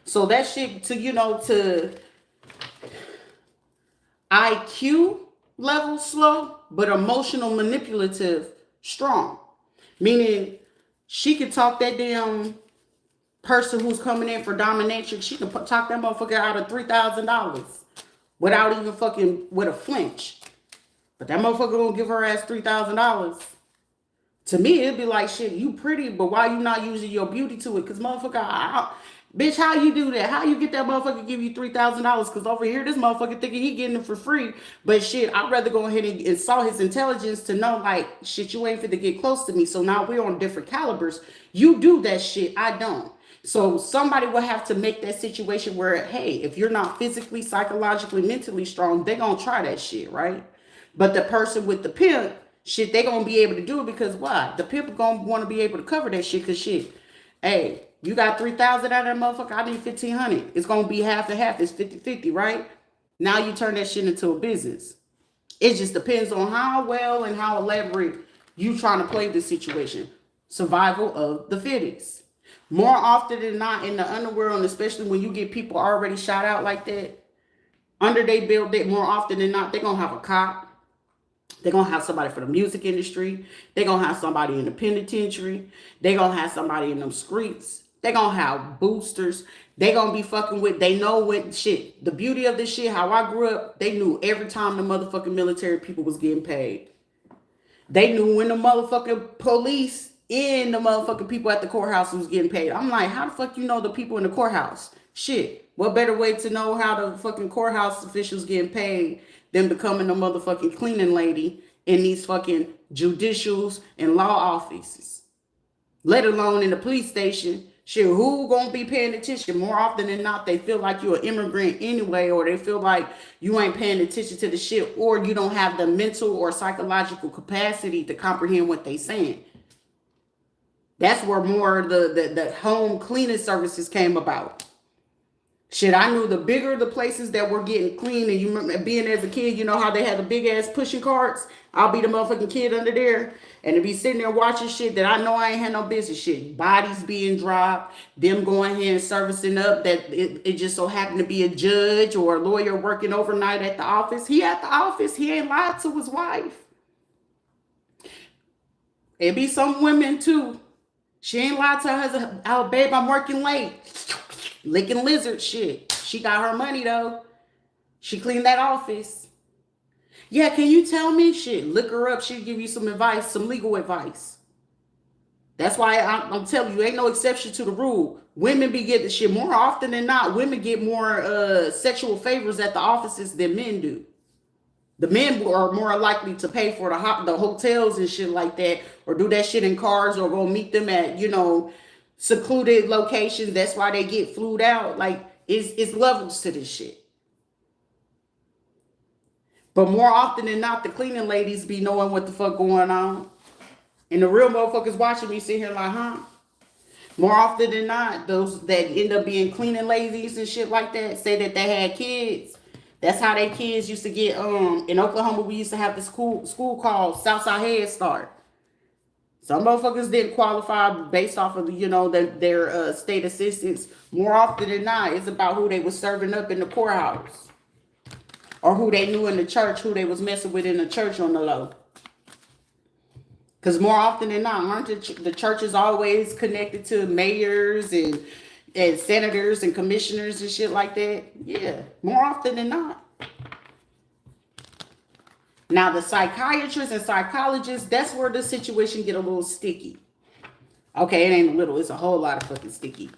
A: So that shit to IQ level slow, but emotional manipulative strong. Meaning she could talk that damn person who's coming in for domination, she can talk that motherfucker out of $3,000 without even fucking with a flinch. But that motherfucker gonna give her ass $3,000. To me, it'd be like, shit, you pretty, but why you not using your beauty to it? Because motherfucker, bitch, how you do that? How you get that motherfucker to give you $3,000? Because over here, this motherfucker thinking he getting it for free. But shit, I'd rather go ahead and saw his intelligence to know, like, shit, you ain't fit to get close to me. So now we're on different calibers. You do that shit, I don't. So somebody will have to make that situation where, hey, if you're not physically, psychologically, mentally strong, they're going to try that shit, right? But the person with the pimp, shit, they going to be able to do it because why? The pimp going to want to be able to cover that shit because shit, hey, you got 3,000 out of that motherfucker, I need 1,500. It's going to be half and half. It's 50-50, right? Now you turn that shit into a business. It just depends on how well and how elaborate you trying to play this situation. Survival of the fittest. More often than not in the underworld, and especially when you get people already shot out like that, under they build it, more often than not, they're going to have a cop. They're going to have somebody for the music industry. They're going to have somebody in the penitentiary. They're going to have somebody in them streets. They're going to have boosters. They're going to be fucking with, they know when shit. The beauty of this shit, how I grew up, they knew every time the motherfucking military people was getting paid. They knew when the motherfucking police in the motherfucking people at the courthouse was getting paid. I'm like, how the fuck you know the people in the courthouse? Shit, what better way to know how the fucking courthouse officials getting paid than becoming a motherfucking cleaning lady in these fucking judicials and law offices? let alone in the police station. Shit, who gonna be paying attention? More often than not, they feel like you're an immigrant anyway, or they feel like you ain't paying attention to the shit, or you don't have the mental or psychological capacity to comprehend what they saying. That's where more the home cleaning services came about. Shit, I knew the bigger the places that were getting clean, and you remember being as a kid, you know how they had the big ass pushing carts? I'll be the motherfucking kid under there, and to be sitting there watching shit that I know I ain't had no business shit. Bodies being dropped, them going here and servicing up that it just so happened to be a judge or a lawyer working overnight at the office. He at the office, he ain't lied to his wife. It be some women too. She ain't lied to her husband. Oh, babe, I'm working late. Licking lizard shit. She got her money though. She cleaned that office. Yeah, can you tell me? Shit, look her up. She'll give you some advice, some legal advice. That's why I'm telling you, ain't no exception to the rule. Women be getting shit more often than not. Women get more sexual favors at the offices than men do. The men are more likely to pay for the hotels and shit like that, or do that shit in cars, or go meet them at, secluded locations. That's why they get flued out. Like, it's levels to this shit. But more often than not, the cleaning ladies be knowing what the fuck going on. And the real motherfuckers watching me sit here like, huh? More often than not, those that end up being cleaning ladies and shit like that say that they had kids. That's how they kids used to get, in Oklahoma, we used to have this school called Southside Head Start. Some motherfuckers didn't qualify based off of, their state assistance. More often than not, it's about who they was serving up in the courthouse. Or who they knew in the church, who they was messing with in the church on the low. Because more often than not, aren't the churches always connected to mayors and senators and commissioners and shit like that? Yeah, more often than not. Now, the psychiatrists and psychologists, that's where the situation get a little sticky. Okay, it ain't a little, it's a whole lot of fucking sticky.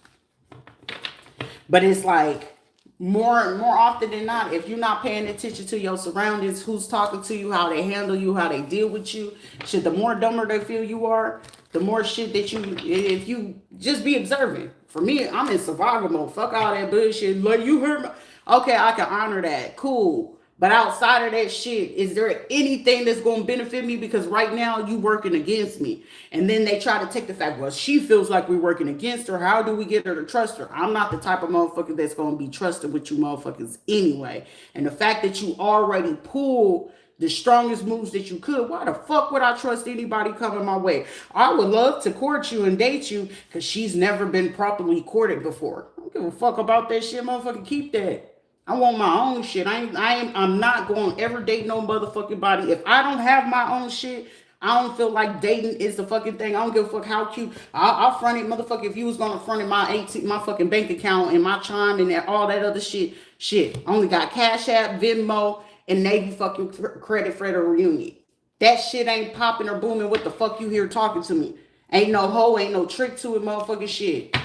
A: But it's like, more often than not, if you're not paying attention to your surroundings, who's talking to you, how they handle you, how they deal with you, shit, the more dumber they feel you are, the more shit that if you just be observant. For me, I'm in survival mode. Fuck all that bullshit. Like, you heard me. Okay, I can honor that. Cool. But outside of that shit, is there anything that's going to benefit me? Because right now you working against me. And then they try to take the fact, well, she feels like we're working against her. How do we get her to trust her? I'm not the type of motherfucker that's going to be trusted with you motherfuckers anyway. And the fact that you already pulled the strongest moves that you could, why the fuck would I trust anybody coming my way? I would love to court you and date you because she's never been properly courted before. I don't give a fuck about that shit, motherfucker. Keep that. I want my own shit. I'm not going to ever date no motherfucking body. If I don't have my own shit, I don't feel like dating is the fucking thing. I don't give a fuck how cute. I'll front it, motherfucker. If you was going to front it, my fucking bank account and my chime and all that other shit. Shit. Only got Cash App, Venmo, and Navy fucking credit for the reunion. That shit ain't popping or booming. What the fuck you here talking to me? Ain't no hoe, ain't no trick to it, motherfucking shit.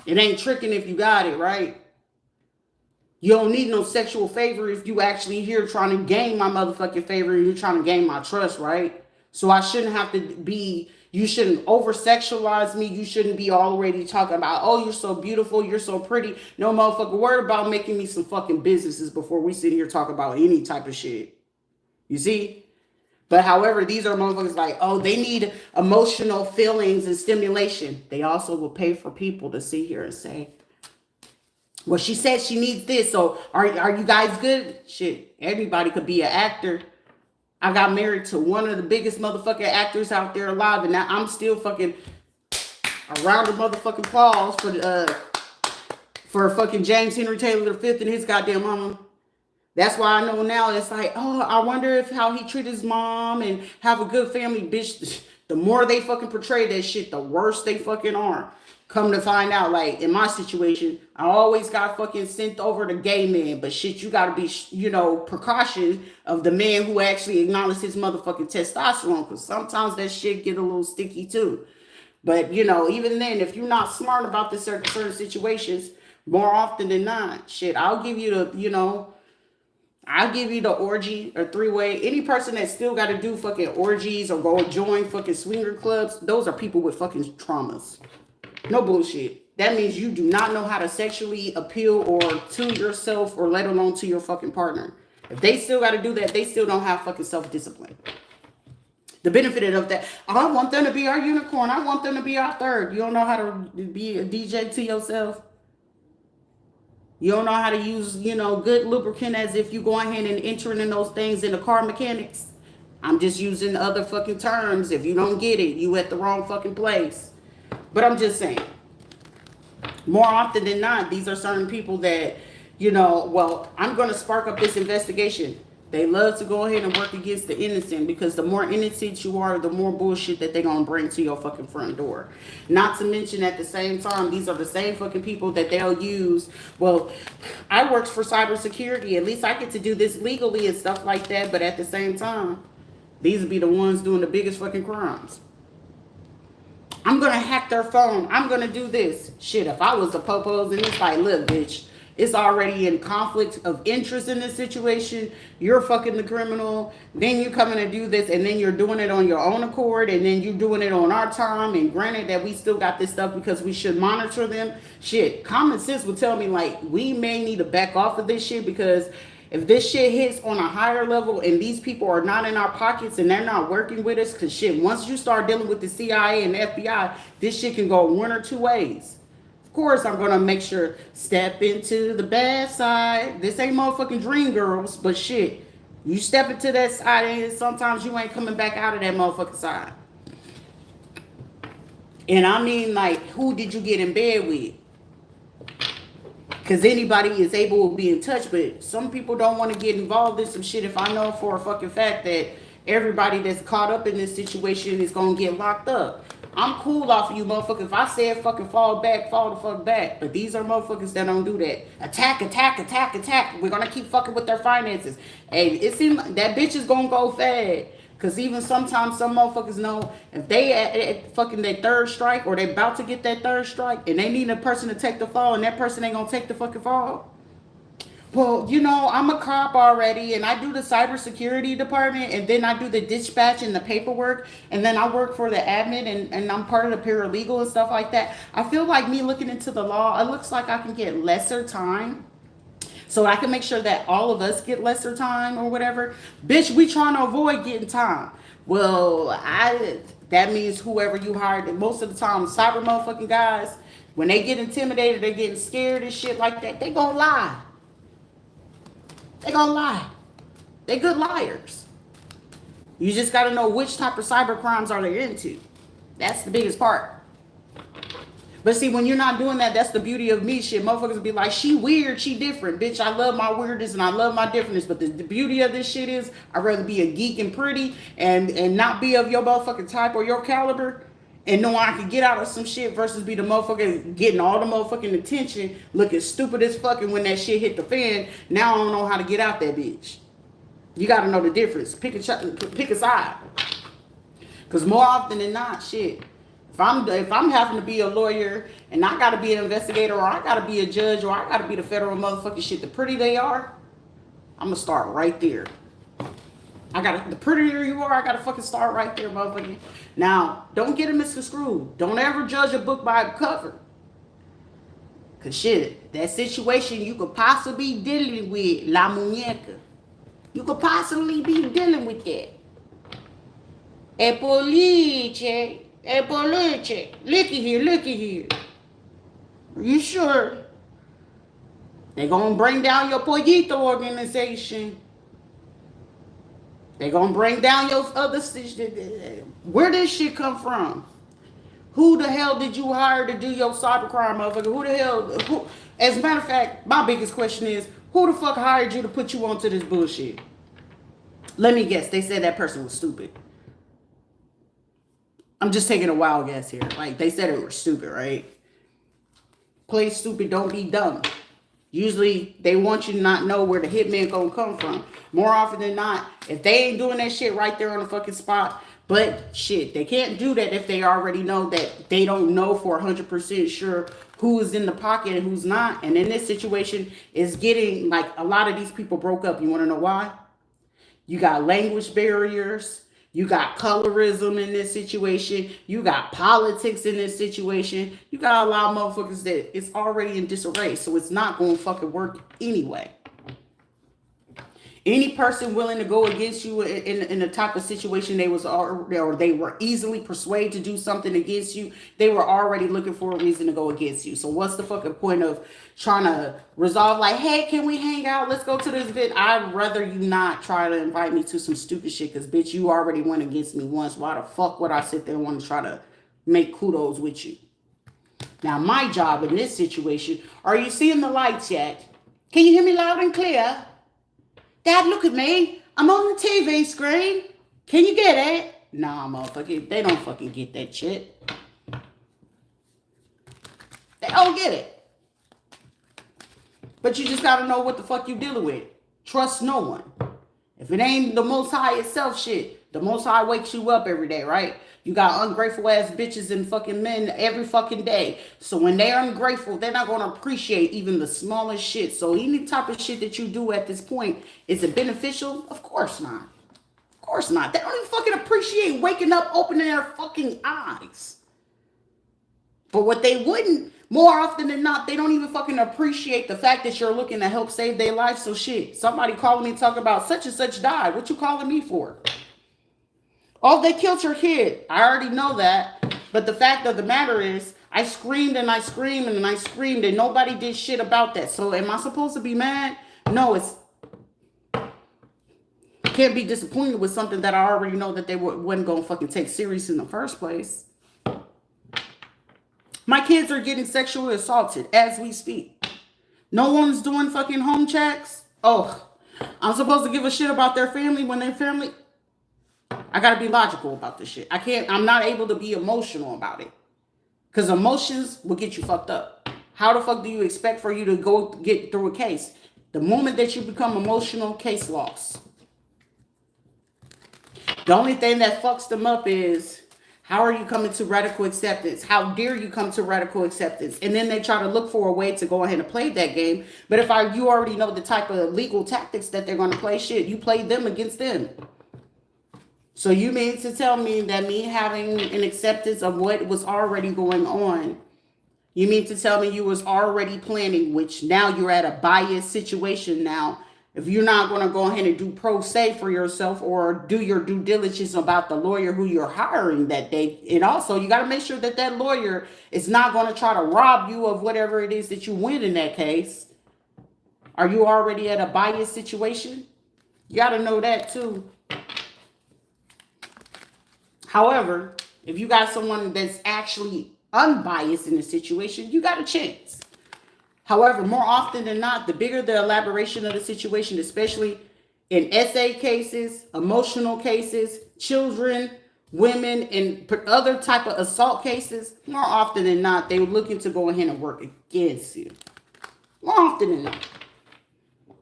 A: It ain't tricking if you got it, right? You don't need no sexual favor if you actually here trying to gain my motherfucking favor and you're trying to gain my trust, right? So I shouldn't have to be, you shouldn't over-sexualize me. You shouldn't be already talking about, oh, you're so beautiful, you're so pretty. No motherfucker, worry about making me some fucking businesses before we sit here talk about any type of shit. You see? But however, these are motherfuckers like, oh, they need emotional feelings and stimulation. They also will pay for people to sit here and say, well, she said she needs this, so are you guys good? Shit, everybody could be an actor. I got married to one of the biggest motherfucking actors out there alive, and now I'm still fucking a round of motherfucking applause for fucking James Henry Taylor V and his goddamn mama. That's why I know now it's like, oh, I wonder if how he treat his mom and have a good family, bitch. The more they fucking portray that shit, the worse they fucking are. Come to find out, like, in my situation, I always got fucking sent over to gay men. But shit, you gotta be, precaution of the man who actually acknowledges his motherfucking testosterone. Because sometimes that shit get a little sticky too. But, even then, if you're not smart about this certain situations, more often than not, shit, I'll give you the, I'll give you the orgy or three-way. Any person that still got to do fucking orgies or go join fucking swinger clubs, those are people with fucking traumas. No bullshit. That means you do not know how to sexually appeal or to yourself or let alone to your fucking partner. If they still got to do that, they still don't have fucking self-discipline. The benefit of that, I want them to be our unicorn. I want them to be our third. You don't know how to be a DJ to yourself. You don't know how to use, good lubricant as if you go ahead and entering in those things in the car mechanics. I'm just using other fucking terms. If you don't get it, you at the wrong fucking place. But I'm just saying, more often than not, these are certain people that, I'm going to spark up this investigation. They love to go ahead and work against the innocent because the more innocent you are, the more bullshit that they're going to bring to your fucking front door. Not to mention at the same time, these are the same fucking people that they'll use. Well, I worked for cybersecurity. At least I get to do this legally and stuff like that. But at the same time, these will be the ones doing the biggest fucking crimes. I'm going to hack their phone. I'm going to do this. Shit, if I was a popos and it's like, look, bitch, it's already in conflict of interest in this situation. You're fucking the criminal. Then you coming to do this, and then you're doing it on your own accord, and then you're doing it on our time. And granted that we still got this stuff because we should monitor them. Shit, common sense would tell me, like, we may need to back off of this shit because if this shit hits on a higher level and these people are not in our pockets and they're not working with us, because shit, once you start dealing with the CIA and the FBI, this shit can go one or two ways. Of course, I'm going to make sure, step into the bad side. This ain't motherfucking dream girls, but shit, you step into that side and sometimes you ain't coming back out of that motherfucking side. And I mean, like, who did you get in bed with? Because anybody is able to be in touch, but some people don't want to get involved in some shit. If I know for a fucking fact that everybody that's caught up in this situation is going to get locked up. I'm cool off of you, motherfucker. If I said fucking fall the fuck back. But these are motherfuckers that don't do that. Attack, attack, attack, attack. We're going to keep fucking with their finances. Hey, it seems like that bitch is going to go fad. Because even sometimes some motherfuckers know if they at fucking their third strike or they about to get that third strike and they need a person to take the fall and that person ain't going to take the fucking fall. Well, I'm a cop already and I do the cybersecurity department and then I do the dispatch and the paperwork and then I work for the admin and I'm part of the paralegal and stuff like that. I feel like me looking into the law, it looks like I can get lesser time. So I can make sure that all of us get lesser time or whatever. Bitch, we trying to avoid getting time. Well, that means whoever you hired, most of the time, cyber motherfucking guys, when they get intimidated, they getting scared and shit like that, they gonna lie. They gonna lie. They good liars. You just gotta know which type of cyber crimes are they into. That's the biggest part. But see, when you're not doing that, that's the beauty of me. Shit, motherfuckers be like, she weird, she different. Bitch, I love my weirdness and I love my differentness. But the beauty of this shit is I'd rather be a geek and pretty and not be of your motherfucking type or your caliber and know I can get out of some shit versus be the motherfucker getting all the motherfucking attention, looking stupid as fucking when that shit hit the fan. Now I don't know how to get out that bitch. You got to know the difference. Pick a side. Because more often than not, shit, if I'm having to be a lawyer and I gotta be an investigator or I gotta be a judge or I gotta be the federal motherfucking shit, the pretty they are, I'm gonna start right there. The prettier you are, I gotta fucking start right there, motherfucker. Now, don't get it misconstrued. Don't ever judge a book by a cover. Cause shit, that situation you could possibly be dealing with, la muñeca. You could possibly be dealing with that. E police. Hey, Bolucci, looky here. Are you sure? They're going to bring down your Pollito organization. They're going to bring down your other... Where did shit come from? Who the hell did you hire to do your cybercrime, motherfucker? Who the hell... As a matter of fact, my biggest question is, who the fuck hired you to put you onto this bullshit? Let me guess. They said that person was stupid. I'm just taking a wild guess here. Like, they said it was stupid, right? Play stupid, don't be dumb. Usually, they want you to not know where the hitman gonna come from. More often than not, if they ain't doing that shit right there on the fucking spot, But shit, they can't do that if they already know that they don't know for 100% sure who is in the pocket and who's not. And in this situation, is getting like a lot of these people broke up. You want to know why? You got language barriers. You got colorism in this situation. You got politics in this situation. You got a lot of motherfuckers that it's already in disarray. So it's not going to fucking work anyway. Any person willing to go against you in the type of situation they was or they were easily persuaded to do something against you, they were already looking for a reason to go against you. So what's the fucking point of trying to resolve like, hey, can we hang out? Let's go to this event. I'd rather you not try to invite me to some stupid shit because, bitch, you already went against me once. Why the fuck would I sit there and want to try to make kudos with you? Now, my job in this situation, are you seeing the lights yet? Can you hear me loud and clear? Dad, look at me. I'm on the TV screen. Can you get it? Nah, motherfucker. They don't fucking get that shit. They don't get it. But you just gotta know what the fuck you dealing with. Trust no one. If it ain't the Most High itself shit, the Most High wakes you up every day, right? You got ungrateful ass bitches and fucking men every fucking day. So when they're ungrateful, they're not going to appreciate even the smallest shit. So any type of shit that you do at this point, is it beneficial? Of course not. Of course not. They don't even fucking appreciate waking up, opening their fucking eyes. But what they wouldn't, more often than not, they don't even fucking appreciate the fact that you're looking to help save their life. So shit, somebody calling me talking about such and such died. What you calling me for? Oh, they killed your kid. I already know that. But the fact of the matter is, I screamed and I screamed and I screamed and nobody did shit about that. So am I supposed to be mad? No, I can't be disappointed with something that I already know that they wasn't going to fucking take serious in the first place. My kids are getting sexually assaulted as we speak. No one's doing fucking home checks. Oh, I'm supposed to give a shit about their family when their family... I gotta be logical about this shit. I'm not able to be emotional about it. Because emotions will get you fucked up. How the fuck do you expect for you to go get through a case? The moment that you become emotional, case loss. The only thing that fucks them up is, how are you coming to radical acceptance? How dare you come to radical acceptance? And then they try to look for a way to go ahead and play that game. But if you already know the type of legal tactics that they're going to play, shit, you play them against them. So you mean to tell me that me having an acceptance of what was already going on, you mean to tell me you was already planning, which now you're at a biased situation now. If you're not going to go ahead and do pro se for yourself or do your due diligence about the lawyer who you're hiring that day. And also you got to make sure that that lawyer is not going to try to rob you of whatever it is that you win in that case. Are you already at a biased situation? You got to know that too. However, if you got someone that's actually unbiased in the situation, you got a chance. However, more often than not, the bigger the elaboration of the situation, especially in essay cases, emotional cases, children, women, and other type of assault cases, more often than not, they were looking to go ahead and work against you. More often than not.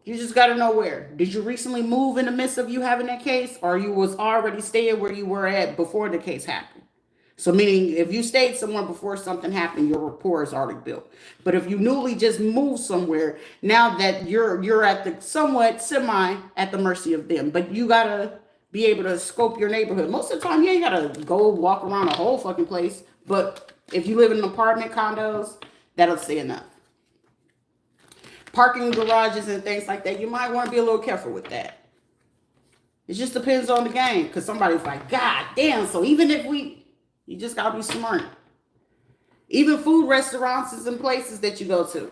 A: You just got to know where. Did you recently move in the midst of you having that case, or you was already staying where you were at before the case happened? So meaning if you stayed somewhere before something happened, your rapport is already built. But if you newly just moved somewhere, now that you're at the somewhat semi at the mercy of them. But you got to be able to scope your neighborhood. Most of the time, you ain't got to go walk around a whole fucking place. But if you live in an apartment, condos, that'll say enough. Parking garages and things like that, you might want to be a little careful with that. It just depends on the game. Because somebody's like, God damn. So even if you just got to be smart. Even food restaurants and places that you go to.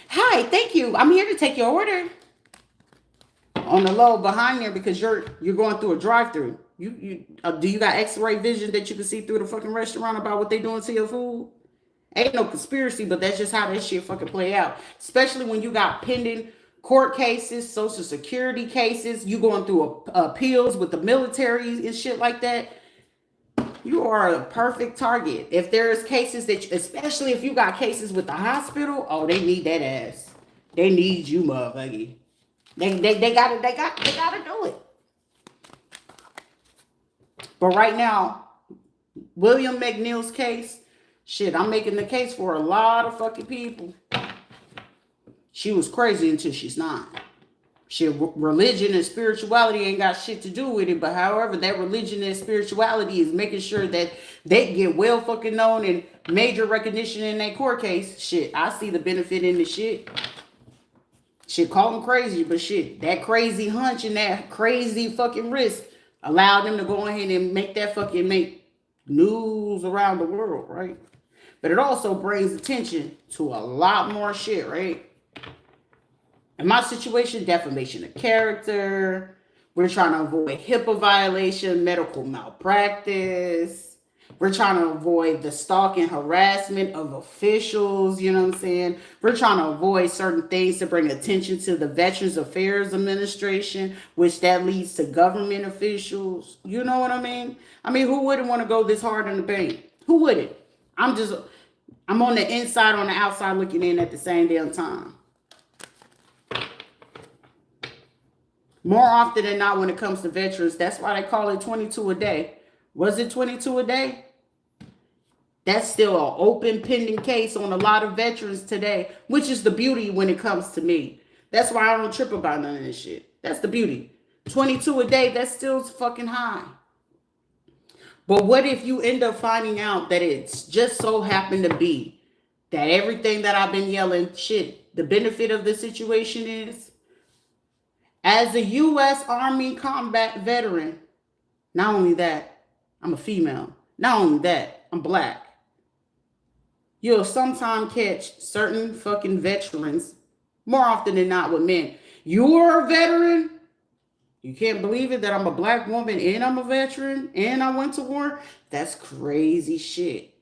A: Hi, thank you. I'm here to take your order. On the low behind there because you're going through a drive-through. Do you got X-ray vision that you can see through the fucking restaurant about what they doing to your food? Ain't no conspiracy, but that's just how that shit fucking play out. Especially when you got pending court cases, social security cases, you going through appeals with the military and shit like that. You are a perfect target. If there's cases that, especially if you got cases with the hospital, oh, they need that ass. They need you, motherfucker. They gotta do it. But right now, William McNeil's case, shit, I'm making the case for a lot of fucking people. She was crazy until she's not. Shit, religion and spirituality ain't got shit to do with it. But however, that religion and spirituality is making sure that they get well fucking known and major recognition in their court case. Shit, I see the benefit in the shit. Shit, call them crazy, but shit, that crazy hunch and that crazy fucking risk allowed them to go ahead and make that fucking make news around the world, right? But it also brings attention to a lot more shit, right? In my situation, defamation of character. We're trying to avoid HIPAA violation, medical malpractice. We're trying to avoid the stalking harassment of officials, you know what I'm saying? We're trying to avoid certain things to bring attention to the Veterans Affairs Administration, which that leads to government officials. You know what I mean? I mean, who wouldn't want to go this hard in the paint? Who wouldn't? I'm on the inside, on the outside looking in at the same damn time. More often than not, when it comes to veterans, that's why they call it 22 a day. Was it 22 a day? That's still an open pending case on a lot of veterans today, which is the beauty when it comes to me. That's why I don't trip about none of this shit. That's the beauty. 22 a day, that's still fucking high. But what if you end up finding out that it's just so happened to be that everything that I've been yelling, shit, the benefit of the situation is, as a U.S. Army combat veteran, not only that, I'm a female. Not only that, I'm black. You'll sometimes catch certain fucking veterans, more often than not with men. You're a veteran? You can't believe it that I'm a black woman and I'm a veteran and I went to war? That's crazy shit.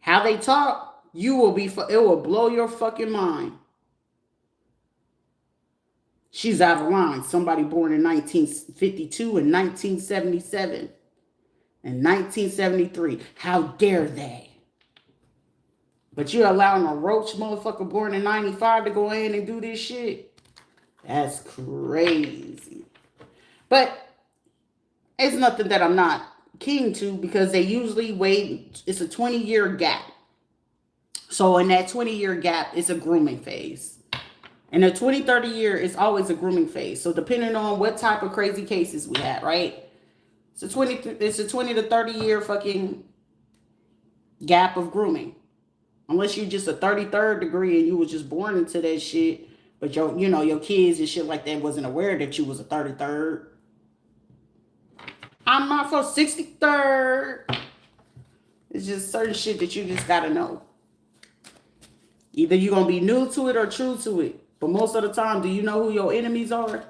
A: How they talk, it will blow your fucking mind. She's out of line. Somebody born in 1952 and 1977 and 1973. How dare they? But you're allowing a roach motherfucker born in 95 to go in and do this shit? That's crazy. But it's nothing that I'm not keen to, because they usually wait. It's a 20-year gap. So in that 20-year gap, it's a grooming phase. And the 20, 30 year is always a grooming phase. So depending on what type of crazy cases we had, right? It's a 20 to 30 year fucking gap of grooming. Unless you're just a 33rd degree and you was just born into that shit, but your kids and shit like that wasn't aware that you was a 33rd. I'm not for 63rd. It's just certain shit that you just gotta know. Either you're gonna be new to it or true to it. But most of the time, do you know who your enemies are?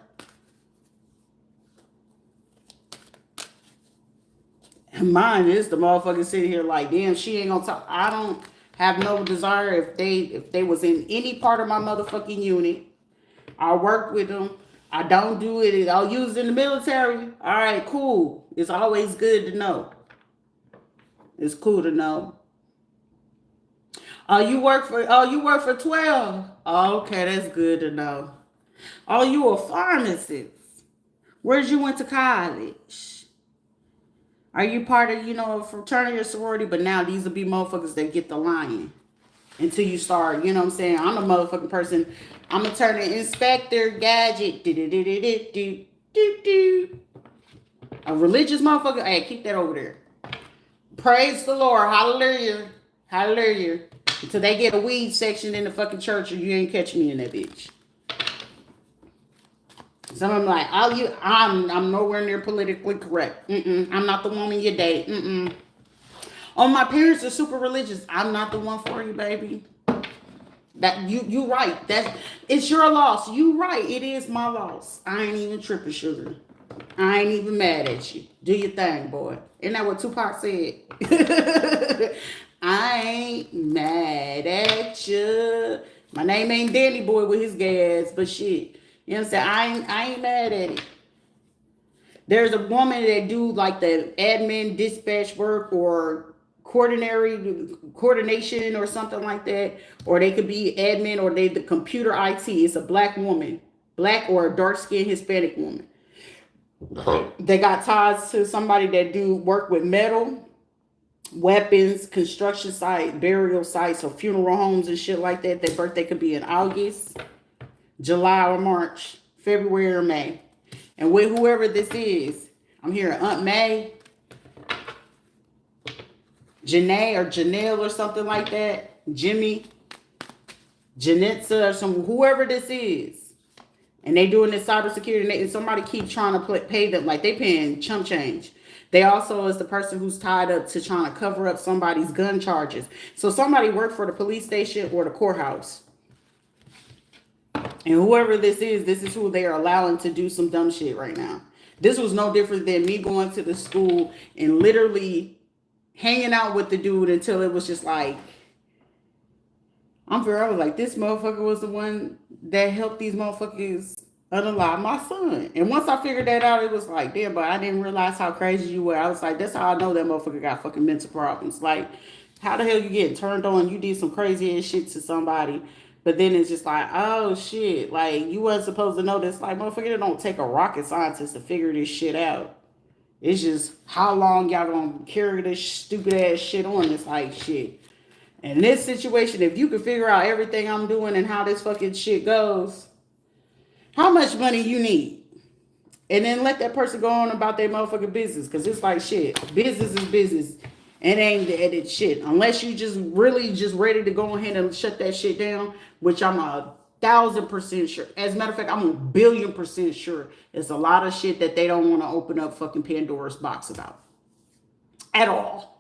A: And mine is the motherfucker sitting here like, damn, she ain't gonna talk. I don't have no desire if they was in any part of my motherfucking unit. I worked with them. I don't do it. I'll use it in the military. All right, cool. It's always good to know. It's cool to know. You work for 12. Oh, okay, that's good to know. Oh, you a pharmacist. Where'd you went to college? Are you part of, a fraternity or sorority? But now these will be motherfuckers that get the lying. Until you start, you know what I'm saying? I'm a motherfucking person. I'm going to turn an Inspector Gadget. A religious motherfucker. Hey, keep that over there. Praise the Lord. Hallelujah. Hallelujah. Until they get a weed section in the fucking church, or you ain't catch me in that bitch. Some of them like, I'm nowhere near politically correct. I'm not the woman you date. Oh, my parents are super religious. I'm not the one for you, baby. That you right. It's your loss. You right. It is my loss. I ain't even tripping, sugar. I ain't even mad at you. Do your thing, boy. Isn't that what Tupac said? I ain't mad at you. My name ain't Danny Boy with his gay ass, but shit. You know what I'm saying? I ain't mad at it. There's a woman that do like the admin dispatch work or coordination or something like that. Or they could be admin or they the computer IT. It's a black woman. Black or a dark-skinned Hispanic woman. They got ties to somebody that do work with metal, weapons, construction site, burial sites, or funeral homes and shit like that. Their birthday could be in August, July, or March, February, or May. And with whoever this is, I'm hearing Aunt May, Janae or Janelle or something like that, Jimmy, Janitza or whoever this is. And they doing this cybersecurity, and somebody keep trying to pay them like they paying chump change. They also is the person who's tied up to trying to cover up somebody's gun charges. So somebody worked for the police station or the courthouse. And whoever this is who they are allowing to do some dumb shit right now. This was no different than me going to the school and literally hanging out with the dude until it was just like, I was like, this motherfucker was the one that helped these motherfuckers unalive my son. And once I figured that out, it was like, damn, but I didn't realize how crazy you were. I was like, that's how I know that motherfucker got fucking mental problems. Like, how the hell you getting turned on? You did some crazy ass shit to somebody. But then it's just like, oh shit, like you wasn't supposed to know this. Like, motherfucker, it don't take a rocket scientist to figure this shit out. It's just how long y'all gonna carry this stupid ass shit on. It's like shit. In this situation, if you can figure out everything I'm doing and how this fucking shit goes, how much money you need? And then let that person go on about their motherfucking business. Cause it's like shit. Business is business. It ain't the edit shit. Unless you just really just ready to go ahead and shut that shit down, which I'm 1,000% sure. As a matter of fact, I'm 1,000,000,000% sure. It's a lot of shit that they don't want to open up fucking Pandora's box about. At all.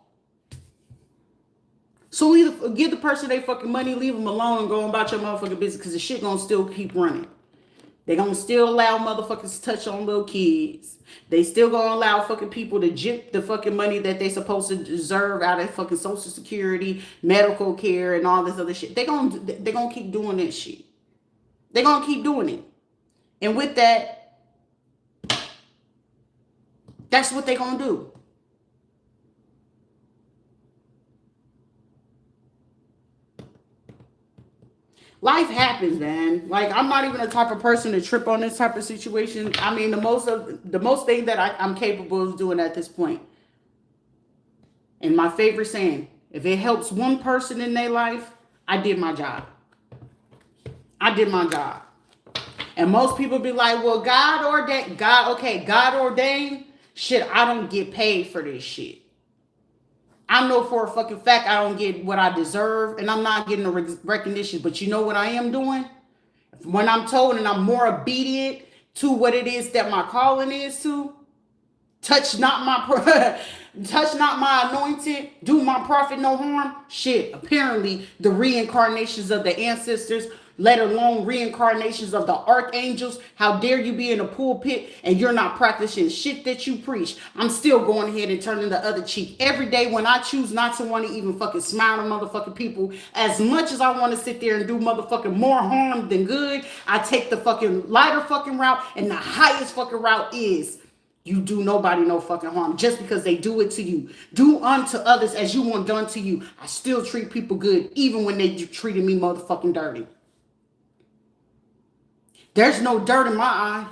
A: So either give the person their fucking money, leave them alone, and go about your motherfucking business, because the shit gonna still keep running. They gonna still allow motherfuckers to touch on little kids. They still gonna allow fucking people to jip the fucking money that they supposed to deserve out of fucking Social Security, medical care, and all this other shit. They gonna keep doing that shit. They gonna keep doing it. And with that, that's what they gonna do. Life happens, man. Like, I'm not even the type of person to trip on this type of situation. I mean, the most thing that I'm capable of doing at this point. And my favorite saying, if it helps one person in their life, I did my job. I did my job. And most people be like, well, God ordained. Shit, I don't get paid for this shit. I know for a fucking fact I don't get what I deserve, and I'm not getting the recognition. But you know what I am doing? When I'm told and I'm more obedient to what it is that my calling is to, touch not my anointing, do my prophet no harm. Shit, apparently the reincarnations of the ancestors, let alone reincarnations of the archangels. How dare you be in a pulpit and you're not practicing shit that you preach? I'm still going ahead and turning the other cheek every day when I choose not to want to even fucking smile at motherfucking people. As much as I want to sit there and do motherfucking more harm than good, I take the fucking lighter fucking route, and the highest fucking route is you do nobody no fucking harm just because they do it to you. Do unto others as you want done to you. I still treat people good even when they treated me motherfucking dirty. There's no dirt in my eye.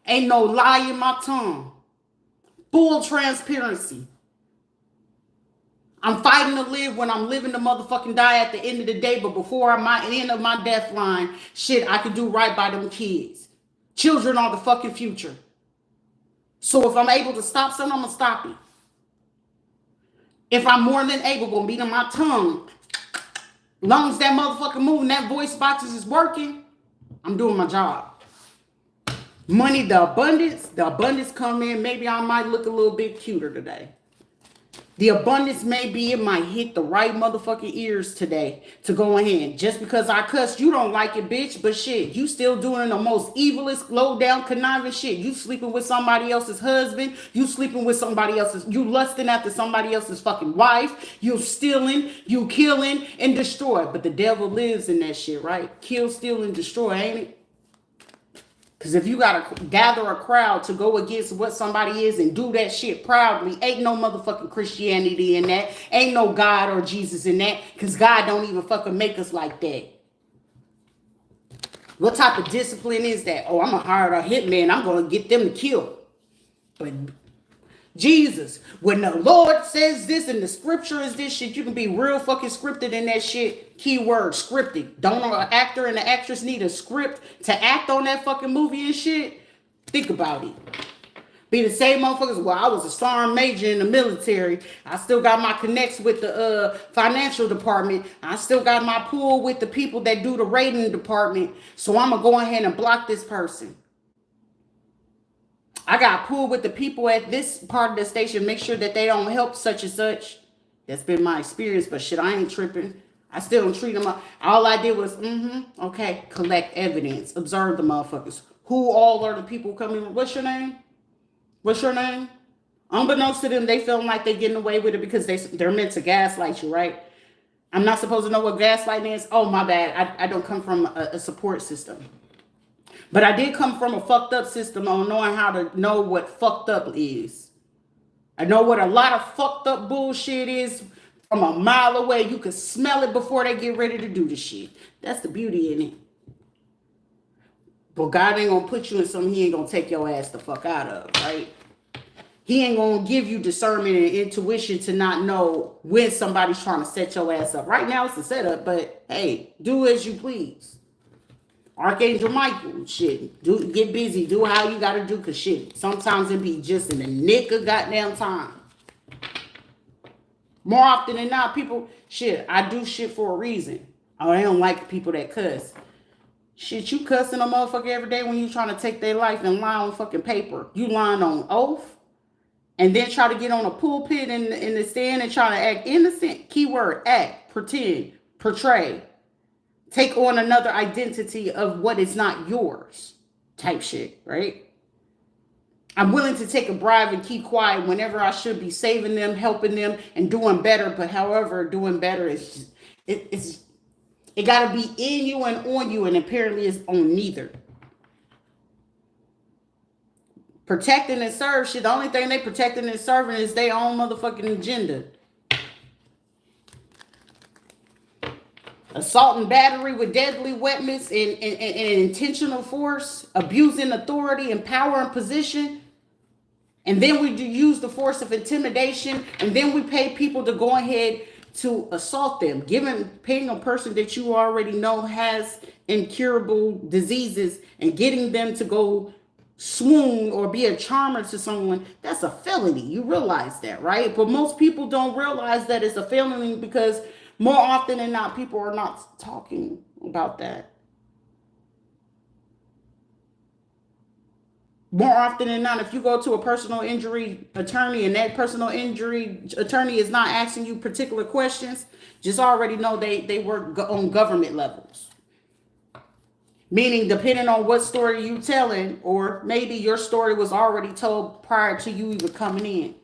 A: Ain't no lie in my tongue. Full transparency. I'm fighting to live when I'm living to motherfucking die at the end of the day. But before end of my death line, shit, I could do right by them kids. Children are the fucking future. So if I'm able to stop something, I'm going to stop it. If I'm more than able, going to beat on my tongue. As long as that motherfucker moving, that voice box is working, I'm doing my job. Money, the abundance come in. Maybe I might look a little bit cuter today. The abundance may be, it might hit the right motherfucking ears today to go ahead. Just because I cussed, you don't like it, bitch. But shit, you still doing the most evilest, low down, conniving shit. You sleeping with somebody else's husband. You sleeping with somebody else's, you lusting after somebody else's fucking wife. You stealing, you killing, and destroy. But the devil lives in that shit, right? Kill, steal, and destroy, ain't it? Because if you got to gather a crowd to go against what somebody is and do that shit proudly, ain't no motherfucking Christianity in that. Ain't no God or Jesus in that. Because God don't even fucking make us like that. What type of discipline is that? Oh, I'm going to hire a hitman. I'm going to get them to kill. But Jesus, when the Lord says this and the scripture is this shit, you can be real fucking scripted in that shit. Keyword scripted. Don't an actor and an actress need a script to act on that fucking movie and shit? Think about it. Be the same motherfuckers. Well, I was a sergeant major in the military. I still got my connects with the financial department. I still got my pool with the people that do the rating department. So I'm going to go ahead and block this person. I got pulled with the people at this part of the station, make sure that they don't help such and such. That's been my experience, but shit, I ain't tripping. I still don't treat them up. All I did was, okay, collect evidence, observe the motherfuckers. Who all are the people coming? What's your name? What's your name? Unbeknownst to them, they feel like they're getting away with it because they're meant to gaslight you, right? I'm not supposed to know what gaslighting is. Oh, my bad. I don't come from a support system. But I did come from a fucked up system on knowing how to know what fucked up is. I know what a lot of fucked up bullshit is from a mile away. You can smell it before they get ready to do the shit. That's the beauty in it. But God ain't gonna put you in something he ain't gonna take your ass the fuck out of, right? He ain't gonna give you discernment and intuition to not know when somebody's trying to set your ass up. Right now it's a setup, but hey, do as you please. Archangel Michael, shit, get busy, do how you gotta do, cause shit, sometimes it be just in the nick of goddamn time. More often than not, people, shit, I do shit for a reason. I don't like people that cuss. Shit, you cussing a motherfucker every day when you trying to take their life and lie on fucking paper. You lying on oath, and then try to get on a pulpit in the stand and try to act innocent. Keyword, act, pretend, portray. Take on another identity of what is not yours type shit, right? I'm willing to take a bribe and keep quiet whenever I should be saving them, helping them, and doing better. But however, doing better is just, it got to be in you and on you, and apparently it's on neither. Protecting and serve shit. The only thing they protecting and serving is their own motherfucking agenda. Assault and battery with deadly weapons and intentional force, abusing authority and power and position. And then we use the force of intimidation, and then we pay people to go ahead to assault them, paying a person that you already know has incurable diseases and getting them to go swoon or be a charmer to someone. That's a felony. You realize that, right? But most people don't realize that it's a felony because more often than not, people are not talking about that. More often than not, if you go to a personal injury attorney and that personal injury attorney is not asking you particular questions, just already know they work on government levels. Meaning, depending on what story you telling, or maybe your story was already told prior to you even coming in.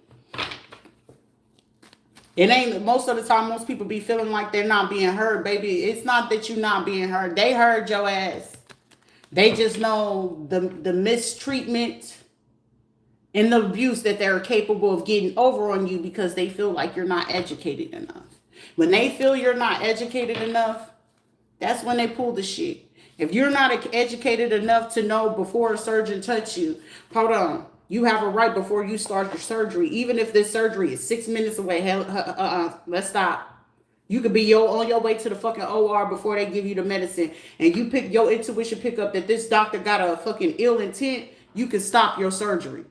A: It ain't, most of the time, most people be feeling like they're not being heard, baby. It's not that you're not being heard. They heard your ass. They just know the mistreatment and the abuse that they're capable of getting over on you because they feel like you're not educated enough. When they feel you're not educated enough, that's when they pull the shit. If you're not educated enough to know before a surgeon touch you, hold on. You have a right before you start your surgery. Even if this surgery is 6 minutes away, let's stop. You could be on your way to the fucking OR before they give you the medicine, and you pick your intuition pick up that this doctor got a fucking ill intent. You can stop your surgery.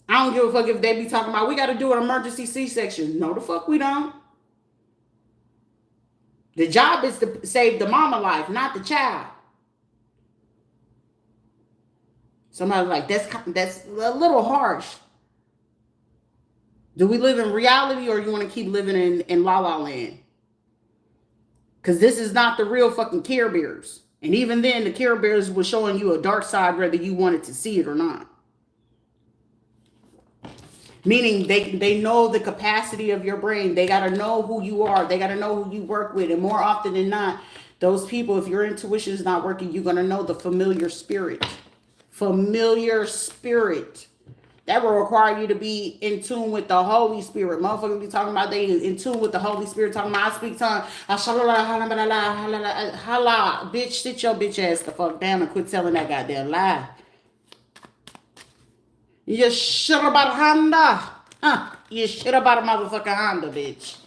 A: I don't give a fuck if they be talking about we got to do an emergency C-section. No, the fuck we don't. The job is to save the mama life, not the child. Somebody's like, that's a little harsh. Do we live in reality, or you want to keep living in La La Land? Because this is not the real fucking Care Bears. And even then, the Care Bears were showing you a dark side whether you wanted to see it or not. Meaning they know the capacity of your brain. They got to know who you are. They got to know who you work with. And more often than not, those people, if your intuition is not working, you're going to know the familiar spirit. Familiar spirit. That will require you to be in tune with the Holy Spirit. Motherfuckers be talking about they in tune with the Holy Spirit, talking about I speak tongue. Bitch, sit your bitch ass the fuck down and quit telling that goddamn lie. You shit about a Honda. Huh. You shit about a motherfucking Honda, bitch.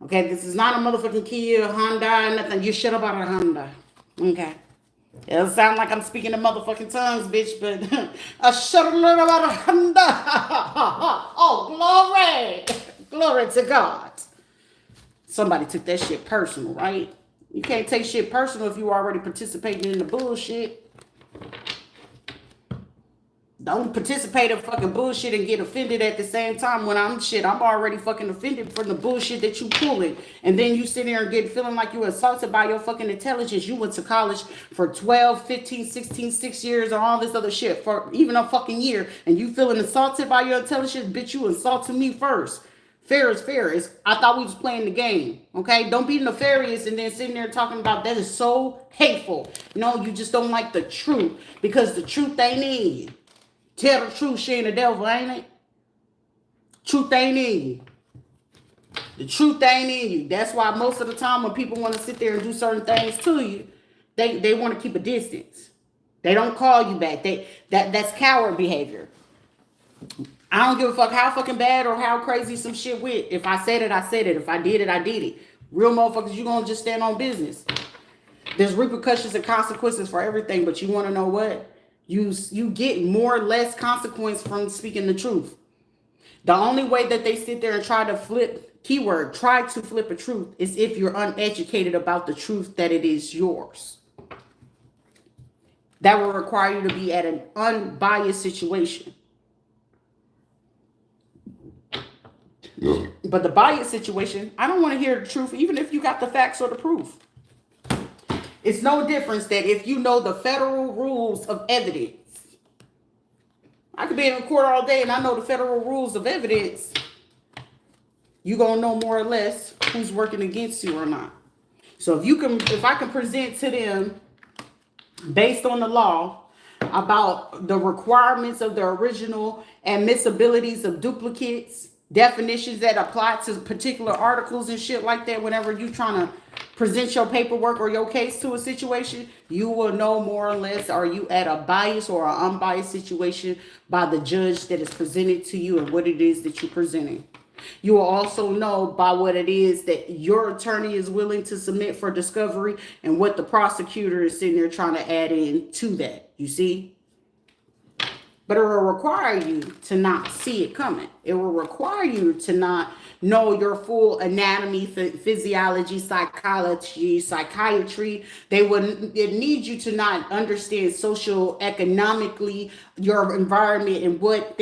A: Okay, this is not a motherfucking Kia, Honda, nothing. You shit about a Honda. Okay. It'll sound like I'm speaking in motherfucking tongues, bitch, but I shit about a Honda. Oh, glory. Glory to God. Somebody took that shit personal, right? You can't take shit personal if you already participating in the bullshit. Don't participate in fucking bullshit and get offended at the same time when I'm already fucking offended from the bullshit that you pulling. And then you sit there and get feeling like you assaulted by your fucking intelligence. You went to college for 12, 15, 16, 6 years or all this other shit for even a fucking year. And you feeling assaulted by your intelligence, bitch, you insulted me first. Fair is fair. I thought we was playing the game. Okay? Don't be nefarious and then sitting there talking about that is so hateful. No, you just don't like the truth because the truth ain't in you. Tell the truth, she ain't the devil, ain't it? Truth ain't in you. The truth ain't in you. That's why most of the time when people want to sit there and do certain things to you, they want to keep a distance. They don't call you back. That's coward behavior. I don't give a fuck how fucking bad or how crazy some shit went. If I said it, I said it. If I did it, I did it. Real motherfuckers, you gonna just stand on business. There's repercussions and consequences for everything, but you want to know what? You get more or less consequence from speaking the truth. The only way that they sit there and try to flip a truth is if you're uneducated about the truth that it is yours. That will require you to be at an unbiased situation. But the biased situation, I don't want to hear the truth, even if you got the facts or the proof. It's no difference that if you know the federal rules of evidence. I could be in court all day and I know the federal rules of evidence. You gonna know more or less who's working against you or not. So if I can present to them based on the law about the requirements of the original admissibilities of duplicates, definitions that apply to particular articles and shit like that, whenever you trying to present your paperwork or your case to a situation, you will know more or less are you at a biased or an unbiased situation by the judge that is presented to you and what it is that you're presenting. You will also know by what it is that your attorney is willing to submit for discovery and what the prosecutor is sitting there trying to add in to that. You see? But it will require you to not see it coming. It will require you to not know your full anatomy, physiology, psychology, psychiatry. It needs you to not understand socio-economically your environment and what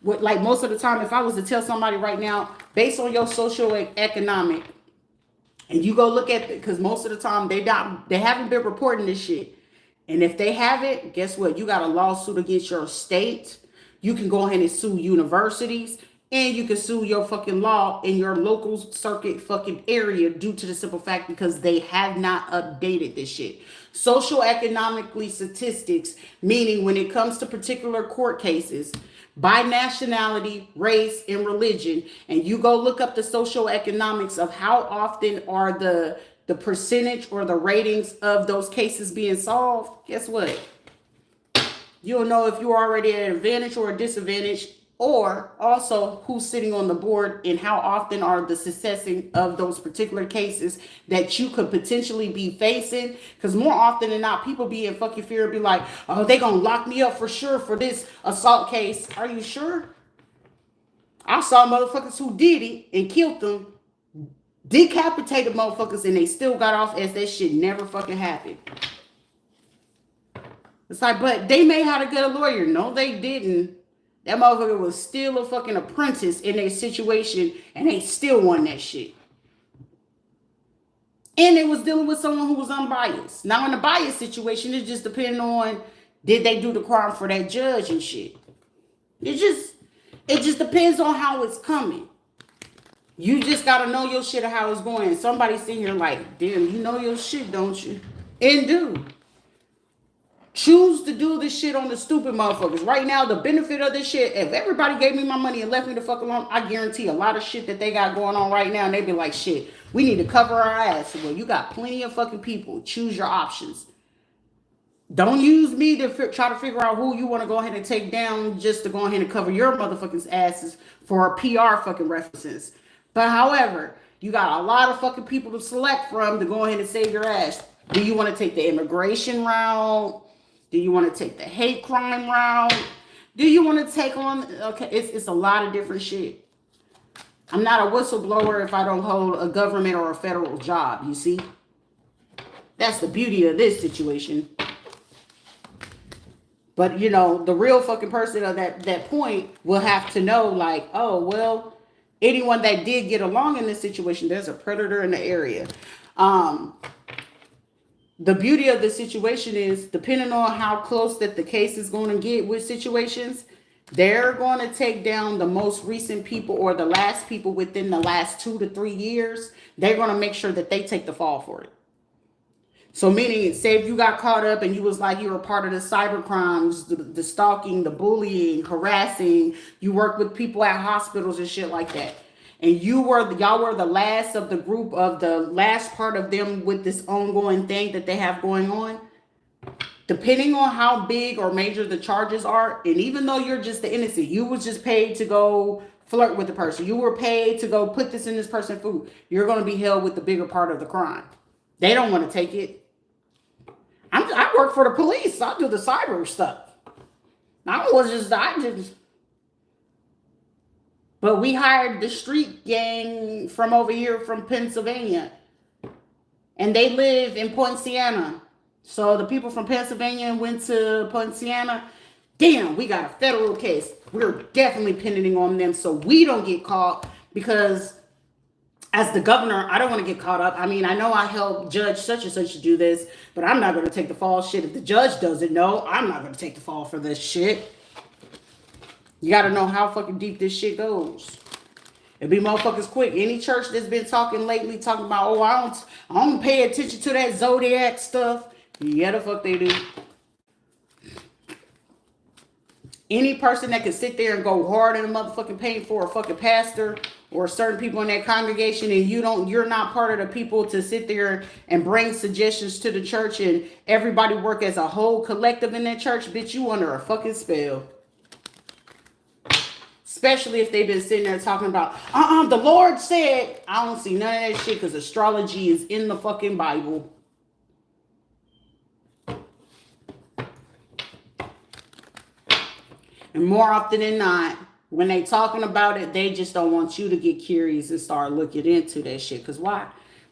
A: like most of the time, if I was to tell somebody right now, based on your socio-economic, and you go look at it, because most of the time they haven't been reporting this shit. And if they haven't, guess what? You got a lawsuit against your state. You can go ahead and sue universities. And you can sue your fucking law in your local circuit fucking area due to the simple fact because they have not updated this shit. Social economically statistics, meaning when it comes to particular court cases, by nationality, race, and religion, and you go look up the social economics of how often are the percentage or the ratings of those cases being solved, guess what? You'll know if you're already at an advantage or a disadvantage, or also who's sitting on the board and how often are the successing of those particular cases that you could potentially be facing. Because more often than not, people be in fucking fear and be like, oh, they gonna lock me up for sure for this assault case. Are you sure? I saw motherfuckers who did it and killed them, decapitated motherfuckers, and they still got off as that shit never fucking happened. It's like, but they may have to get a lawyer. No, they didn't. That motherfucker was still a fucking apprentice in their situation, and they still won that shit. And it was dealing with someone who was unbiased. Now, in a biased situation, it just depends on did they do the crime for that judge and shit. It just depends on how it's coming. You just gotta know your shit or how it's going. Somebody sitting here like, damn, you know your shit, don't you? And do. Choose to do this shit on the stupid motherfuckers. Right now, the benefit of this shit, if everybody gave me my money and left me the fuck alone, I guarantee a lot of shit that they got going on right now, and they be like, shit, we need to cover our ass. Well, you got plenty of fucking people. Choose your options. Don't use me to try to figure out who you want to go ahead and take down just to go ahead and cover your motherfucking asses for PR fucking references. But however, you got a lot of fucking people to select from to go ahead and save your ass. Do you want to take the immigration route? Do you want to take the hate crime route? Do you want to take on, okay, it's a lot of different shit. I'm not a whistleblower if I don't hold a government or a federal job, you see? That's the beauty of this situation. But, you know, the real fucking person at that point will have to know, like, oh, well, anyone that did get along in this situation, there's a predator in the area. The beauty of the situation is, depending on how close that the case is going to get with situations, they're going to take down the most recent people or the last people within the last 2 to 3 years. They're going to make sure that they take the fall for it. So meaning, say if you got caught up and you was like you were part of the cyber crimes, the stalking, the bullying, harassing, you worked with people at hospitals and shit like that. And y'all were the last of the group of the last part of them with this ongoing thing that they have going on. Depending on how big or major the charges are, and even though you're just the innocent, you was just paid to go flirt with the person. You were paid to go put this in this person's food. You're going to be held with the bigger part of the crime. They don't want to take it. I work for the police. I do the cyber stuff. But we hired the street gang from over here from Pennsylvania. And they live in Poinciana. So the people from Pennsylvania went to Poinciana. Damn, we got a federal case. We're definitely pinning on them so we don't get caught, because as the governor, I don't want to get caught up. I mean, I know I helped Judge such and such to do this, but I'm not going to take the fall shit. If the judge doesn't know, I'm not going to take the fall for this shit. You got to know how fucking deep this shit goes. It'd be motherfuckers quick. Any church that's been talking lately, talking about, oh, I don't pay attention to that zodiac stuff. Yeah, the fuck they do. Any person that can sit there and go hard in the motherfucking paint for a fucking pastor or certain people in that congregation, and you're not part of the people to sit there and bring suggestions to the church and everybody work as a whole collective in that church, bitch, you under a fucking spell. Especially if they've been sitting there talking about, the Lord said. I don't see none of that shit, because astrology is in the fucking Bible. And more often than not, when they talking about it, they just don't want you to get curious and start looking into that shit. Because why?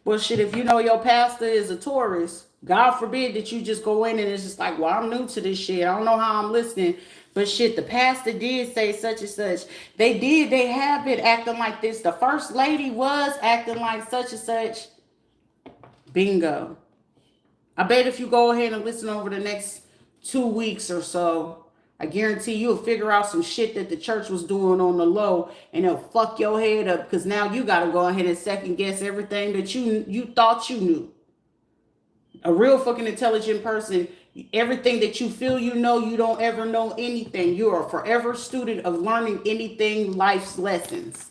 A: Well, shit, if you know your pastor is a Taurus, God forbid that you just go in and it's just like, well, I'm new to this shit. I don't know how I'm listening. But shit, the pastor did say such and such. They have been acting like this. The first lady was acting like such and such. Bingo. I bet if you go ahead and listen over the next 2 weeks or so, I guarantee you'll figure out some shit that the church was doing on the low, and it'll fuck your head up, because now you got to go ahead and second guess everything that you thought you knew. A real fucking intelligent person, everything that you feel you know, you don't ever know anything. You are a forever student of learning anything, life's lessons.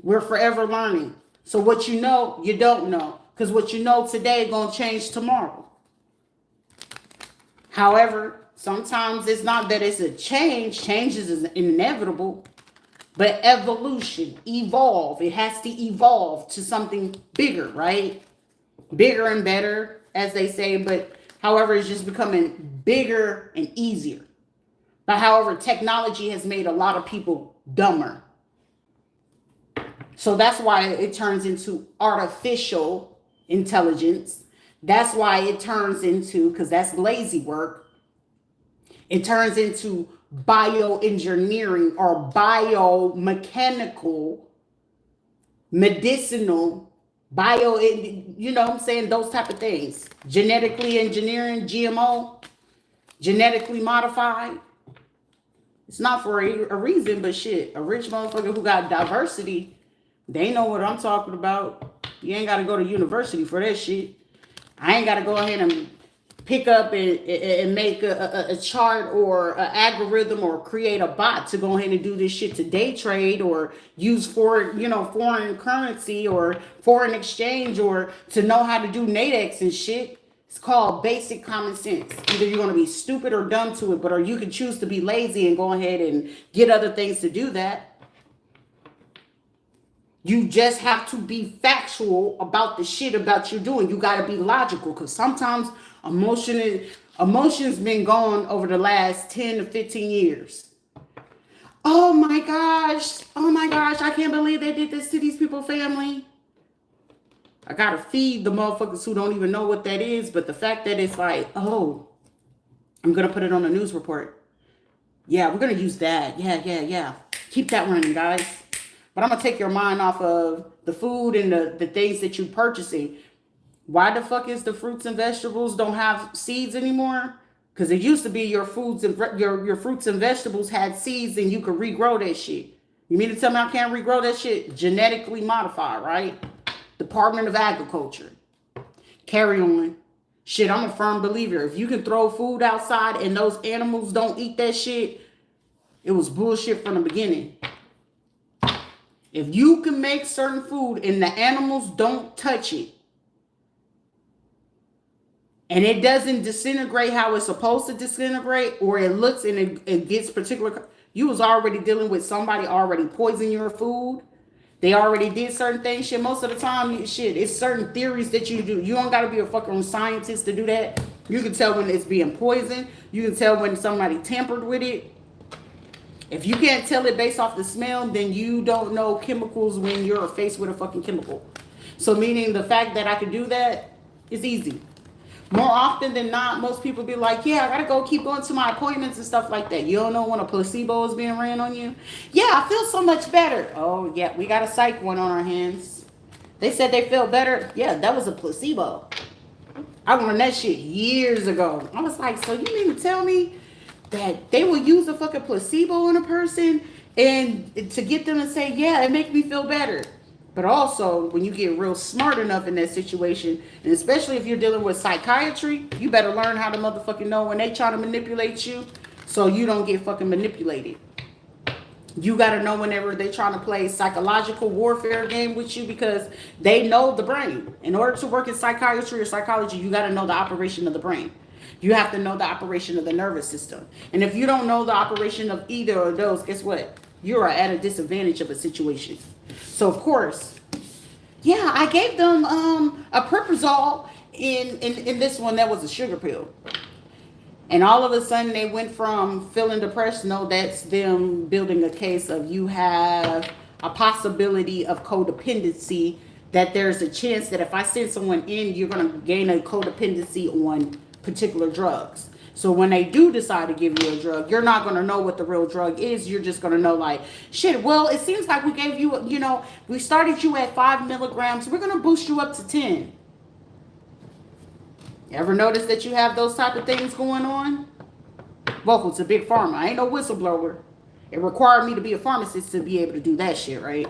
A: We're forever learning. So what you know, you don't know. Because what you know today is going to change tomorrow. However, sometimes it's not that it's a change. Changes is inevitable. But evolution, evolve. It has to evolve to something bigger, right? Bigger and better, as they say. But however, it's just becoming bigger and easier. But however, technology has made a lot of people dumber. So that's why it turns into artificial intelligence. That's why it turns into, because that's lazy work, it turns into bioengineering or biomechanical, medicinal, you know what I'm saying? Those type of things. Genetically engineering, GMO, genetically modified. It's not for a reason, but shit, a rich motherfucker who got diversity, they know what I'm talking about. You ain't got to go to university for that shit. I ain't got to go ahead and pick up and make a chart or an algorithm or create a bot to go ahead and do this shit to day trade or use foreign currency or foreign exchange or to know how to do Nadex and shit. It's called basic common sense. Either you're going to be stupid or dumb to it, or you can choose to be lazy and go ahead and get other things to do that. You just have to be factual about the shit about you're doing. You got to be logical, because sometimes emotion's been gone over the last 10 to 15 years. Oh my gosh. Oh my gosh. I can't believe they did this to these people, family. I gotta feed the motherfuckers who don't even know what that is. But the fact that it's like, oh, I'm gonna put it on a news report. Yeah, we're gonna use that. Yeah. Keep that running, guys. But I'm gonna take your mind off of the food and the things that you're purchasing. Why the fuck is the fruits and vegetables don't have seeds anymore? Because it used to be your foods and your fruits and vegetables had seeds and you could regrow that shit. You mean to tell me I can't regrow that shit? Genetically modified, right? Department of Agriculture. Carry on. Shit, I'm a firm believer. If you can throw food outside and those animals don't eat that shit, it was bullshit from the beginning. If you can make certain food and the animals don't touch it, and it doesn't disintegrate how it's supposed to disintegrate, or it looks and it gets particular, you was already dealing with somebody already poisoning your food. They already did certain things. Shit, most of the time, it's certain theories that you do. You don't got to be a fucking scientist to do that. You can tell when it's being poisoned. You can tell when somebody tampered with it. If you can't tell it based off the smell, then you don't know chemicals when you're faced with a fucking chemical. So meaning the fact that I can do that is easy. More often than not, most people be like, yeah, I gotta keep going to my appointments and stuff like that. You don't know when a placebo is being ran on you? Yeah, I feel so much better. Oh, yeah, we got a psych one on our hands. They said they felt better. Yeah, that was a placebo. I learned that shit years ago. I was like, so you mean to tell me that they will use a fucking placebo on a person and to get them to say, yeah, it makes me feel better? But also, when you get real smart enough in that situation, and especially if you're dealing with psychiatry, you better learn how to motherfucking know when they try to manipulate you so you don't get fucking manipulated. You got to know whenever they trying to play psychological warfare game with you, because they know the brain. In order to work in psychiatry or psychology, you got to know the operation of the brain. You have to know the operation of the nervous system. And if you don't know the operation of either of those, guess what? You are at a disadvantage of a situation. So, of course, yeah, I gave them a Preprazole in this one that was a sugar pill. And all of a sudden they went from feeling depressed. No, that's them building a case of you have a possibility of codependency, that there's a chance that if I send someone in, you're going to gain a codependency on particular drugs. So when they do decide to give you a drug, you're not going to know what the real drug is. You're just going to know like, shit, well, it seems like we gave you, we started you at 5 milligrams. We're going to boost you up to 10. Ever notice that you have those type of things going on? Well, it's a big pharma. I ain't no whistleblower. It required me to be a pharmacist to be able to do that shit, right?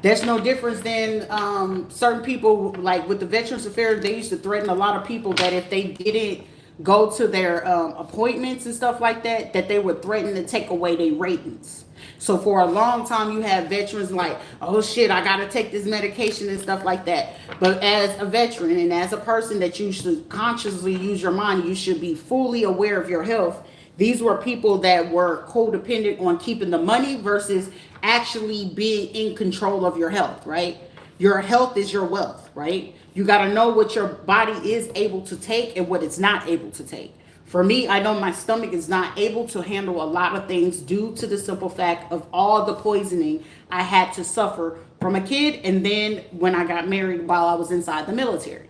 A: There's no difference than certain people, like with the Veterans Affairs, they used to threaten a lot of people that if they didn't go to their appointments and stuff like that, that they would threaten to take away their ratings. So for a long time, you have veterans like, oh shit, I got to take this medication and stuff like that. But as a veteran and as a person that you should consciously use your mind, you should be fully aware of your health. These were people that were codependent on keeping the money versus actually being in control of your health, right? Your health is your wealth, right? You got to know what your body is able to take and what it's not able to take. For me, I know my stomach is not able to handle a lot of things due to the simple fact of all the poisoning I had to suffer from a kid and then when I got married while I was inside the military.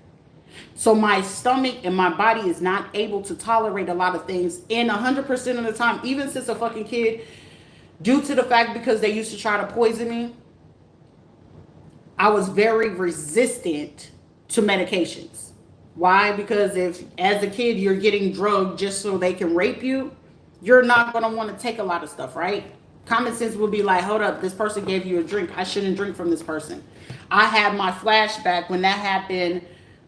A: So my stomach and my body is not able to tolerate a lot of things. And 100% of the time, even since a fucking kid, due to the fact because they used to try to poison me, I was very resistant to medications. Why? Because if as a kid you're getting drugged just so they can rape you, you're not going to want to take a lot of stuff, right? Common sense will be like, hold up, this person gave you a drink. I shouldn't drink from this person. I had my flashback when that happened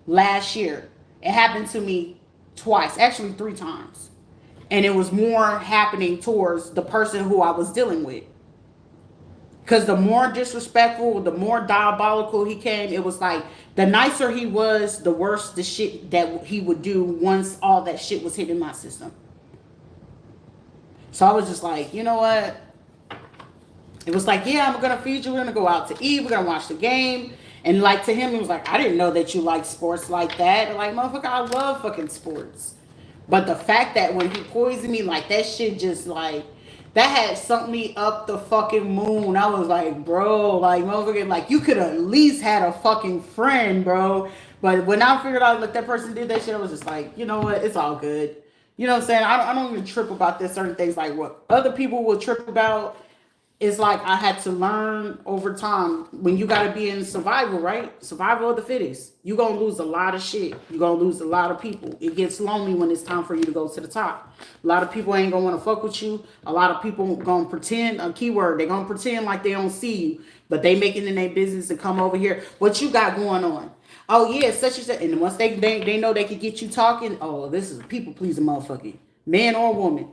A: last year. It happened to me twice, actually 3 times. And it was more happening towards the person who I was dealing with. Because the more disrespectful, the more diabolical he came, it was like the nicer he was, the worse the shit that he would do once all that shit was hitting my system. So I was just like, you know what? It was like, yeah, I'm gonna feed you. We're gonna go out to eat. We're gonna watch the game. And like to him, it was like, I didn't know that you like sports like that. And like, motherfucker, I love fucking sports. But the fact that when he poisoned me, like that shit just like that had sunk me up the fucking moon. I was like, bro, like motherfucker, like you could at least had a fucking friend, bro. But when I figured out like that person did that shit, I was just like, you know what, it's all good. You know what I'm saying? I don't even trip about this certain things like what other people will trip about. It's like I had to learn over time when you got to be in survival, right? Survival of the fittest. You're going to lose a lot of shit. You're going to lose a lot of people. It gets lonely when it's time for you to go to the top. A lot of people ain't going to want to fuck with you. A lot of people going to pretend, a keyword, they're going to pretend like they don't see you, but they making it in their business to come over here. What you got going on? Oh, yeah, such and such. And once they know they can get you talking, oh, this is people pleasing motherfucker. Man or woman.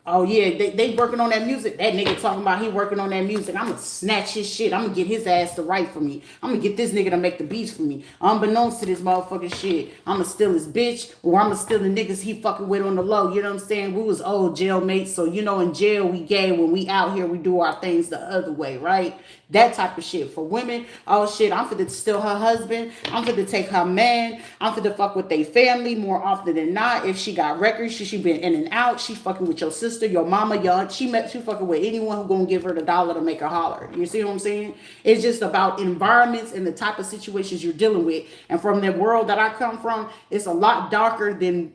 A: Oh yeah, they working on that music. That nigga talking about he working on that music. I'm gonna snatch his shit. I'm gonna get his ass to write for me. I'm gonna get this nigga to make the beats for me. Unbeknownst to this motherfucking shit, I'm gonna steal his bitch or I'm gonna steal the niggas he fucking with on the low. You know what I'm saying? We was old jail mates, so you know in jail we gay. When we out here we do our things the other way, right? That type of shit. For women, oh shit, I'm finna steal her husband. I'm finna take her man. I'm finna fuck with their family more often than not. If she got records, she been in and out. She fucking with your sister, your mama, your aunt. She fucking with anyone who gonna give her the dollar to make her holler. You see what I'm saying? It's just about environments and the type of situations you're dealing with. And from the world that I come from, it's a lot darker than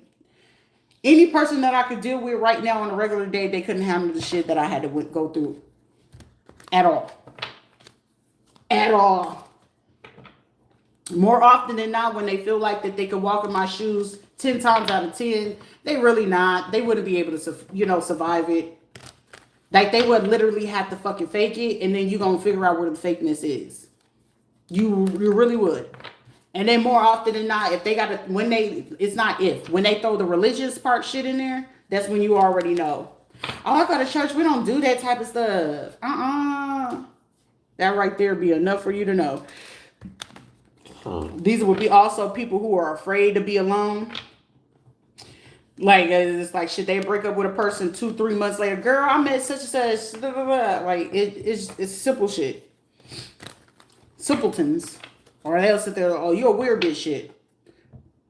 A: any person that I could deal with right now on a regular day. They couldn't handle the shit that I had to go through at all. At all. More often than not, when they feel like that they can walk in my shoes 10 times out of 10, they really not. They wouldn't be able to, survive it. Like they would literally have to fucking fake it, and then you gonna figure out where the fakeness is. You really would. And then more often than not, if they got to, when they throw the religious part shit in there, that's when you already know. Oh, I go to church. We don't do that type of stuff. That right there be enough for you to know. These would be also people who are afraid to be alone. Like it's like shit. They break up with a person 2-3 months later. Girl, I met such and such. Blah, blah, blah. Like it's simple shit. Simpletons, or they'll sit there. Oh, you're a weird bitch. Shit.